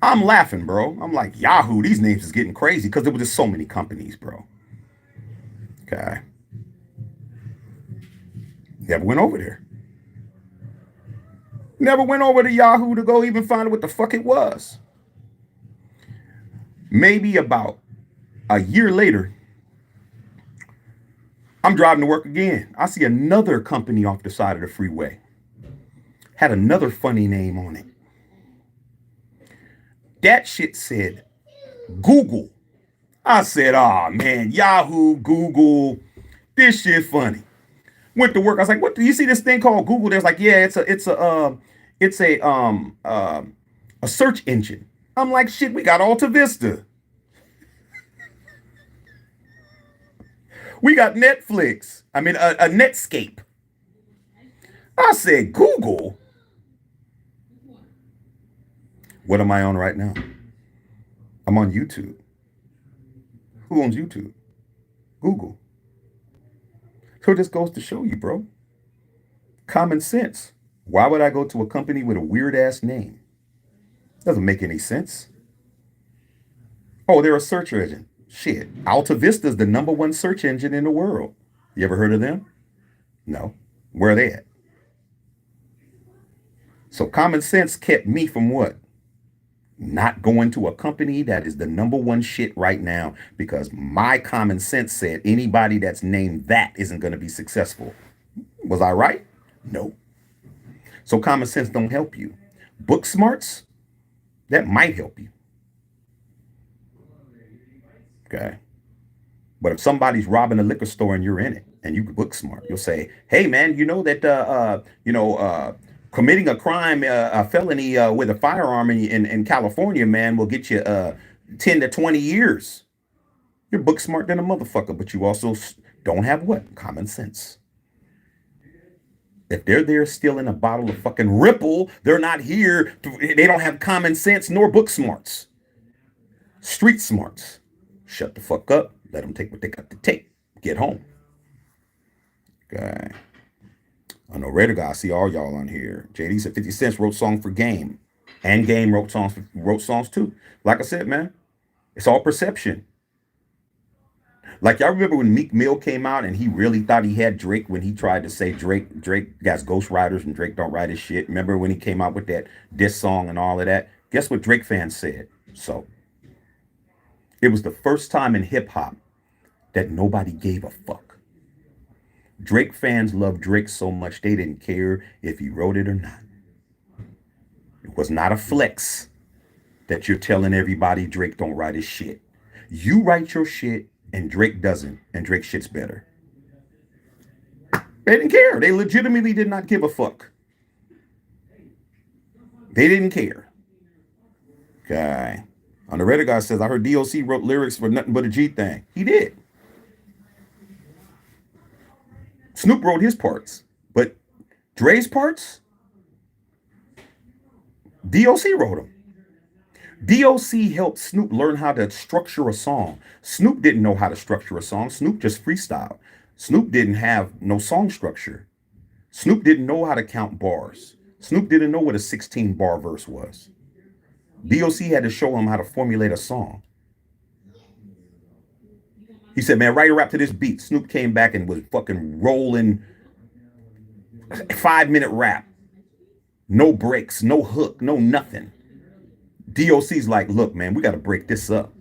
I'm laughing, bro. I'm like, Yahoo, these names is getting crazy because there were just so many companies, bro. Okay. Never went over there. Never went over to Yahoo to go even find out what the fuck it was. Maybe about a year later, I'm driving to work again. I see another company off the side of the freeway. Had another funny name on it. That shit said Google. I said, oh man, Yahoo, Google, this shit funny. Went to work. I was like, what do you see this thing called Google? There's like, yeah, it's a search engine. I'm like, shit, we got Alta Vista. We got Netflix. I mean, a Netscape. I said, Google? What am I on right now? I'm on YouTube. Who owns YouTube? Google. So this goes to show you, bro. Common sense. Why would I go to a company with a weird ass name? Doesn't make any sense. Oh, they're a search engine. Shit. Alta Vista is the #1 search engine in the world. You ever heard of them? No. Where are they at? So common sense kept me from what? Not going to a company that is the #1 shit right now because my common sense said anybody that's named that isn't going to be successful. Was I right? No. So common sense don't help you. Book smarts, that might help you. Okay. But if somebody's robbing a liquor store and you're in it and you book smart, you'll say, hey man, you know that committing a crime, a felony with a firearm in California, man, will get you 10 to 20 years. You're book smart than a motherfucker, but you also don't have what? Common sense. If they're there stealing a bottle of fucking Ripple, they're not here. They don't have common sense nor book smarts. Street smarts. Shut the fuck up. Let them take what they got to take. Get home. Okay. I know Raider guy. I see all y'all on here. JD said 50 Cent wrote songs for Game. And Game wrote songs too. Like I said, man, it's all perception. Like y'all remember when Meek Mill came out and he really thought he had Drake when he tried to say Drake got ghostwriters and Drake don't write his shit. Remember when he came out with that diss song and all of that? Guess what Drake fans said? So it was the first time in hip hop that nobody gave a fuck. Drake fans loved Drake so much they didn't care if he wrote it or not. It was not a flex that you're telling everybody Drake don't write his shit. You write your shit and Drake doesn't, and Drake shit's better. They didn't care. They legitimately did not give a fuck. They didn't care. Okay. On the Reddit guy says, I heard DOC wrote lyrics for Nothing But a G Thing. He did. Snoop wrote his parts, but Dre's parts, DOC wrote them. DOC helped Snoop learn how to structure a song. Snoop didn't know how to structure a song. Snoop just freestyled. Snoop didn't have no song structure. Snoop didn't know how to count bars. Snoop didn't know what a 16-bar verse was. DOC had to show him how to formulate a song. He said, man, write a rap to this beat. Snoop came back and was fucking rolling 5-minute rap. No breaks, no hook, no nothing. DOC's like, look, man, we got to break this up.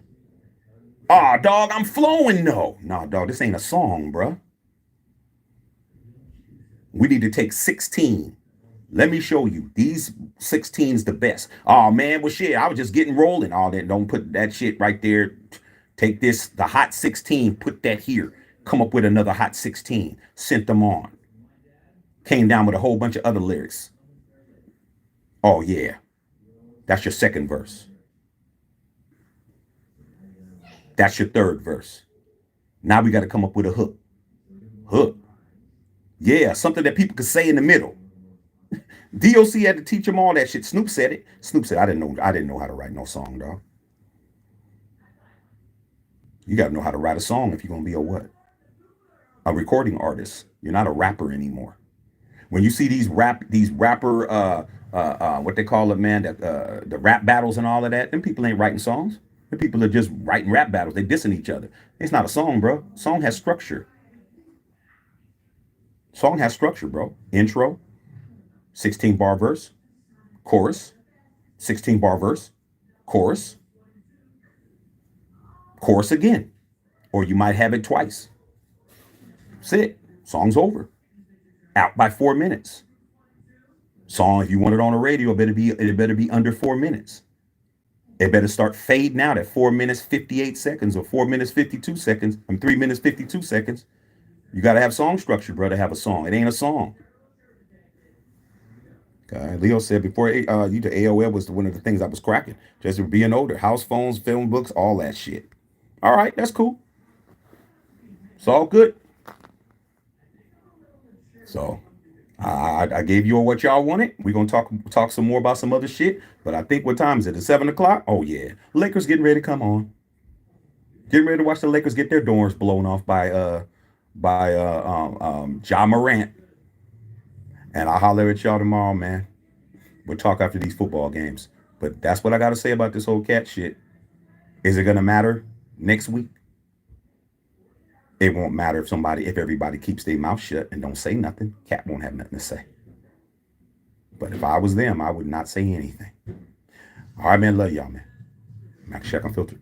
Ah, dog, I'm flowing. No, dog, this ain't a song, bruh. We need to take 16. Let me show you. These 16's the best. Oh, man, well, shit, I was just getting rolling. Oh, then don't put that shit right there. Take this, the hot 16, put that here. Come up with another hot 16. Sent them on. Came down with a whole bunch of other lyrics. Oh, yeah. That's your second verse. That's your third verse. Now we got to come up with a hook. Hook. Yeah, something that people could say in the middle. DOC had to teach him all that shit. Snoop said it. Snoop said, I didn't know how to write no song, dog. You got to know how to write a song if you're going to be a what? A recording artist. You're not a rapper anymore. When you see these rapper, what they call it, man, the rap battles and all of that, them people ain't writing songs. The people are just writing rap battles. They dissing each other. It's not a song, bro. Song has structure. Song has structure, bro. Intro, 16-bar verse, chorus, 16-bar verse, chorus, chorus again. Or you might have it twice. That's it. Song's over. Out by 4 minutes. Song, if you want it on the radio, it better be under 4 minutes. It better start fading out at 4 minutes 58 seconds or 4 minutes 52 seconds. 3 minutes 52 seconds. You got to have song structure, bro, to have a song. It ain't a song. Okay. Leo said before you to AOL was one of the things I was cracking. Just being older. House phones, film books, all that shit. All right, that's cool. It's all good. So I gave you all what y'all wanted. We're gonna talk some more about some other shit. But I think what time is it? It's 7 o'clock? Oh yeah. Lakers getting ready to come on. Getting ready to watch the Lakers get their doors blown off by by John Morant. And I'll holler at y'all tomorrow, man. We'll talk after these football games. But that's what I got to say about this whole Katt shit. Is it going to matter next week? It won't matter if everybody keeps their mouth shut and don't say nothing. Katt won't have nothing to say. But if I was them, I would not say anything. All right, man. Love y'all, man. Max Check Unfiltered.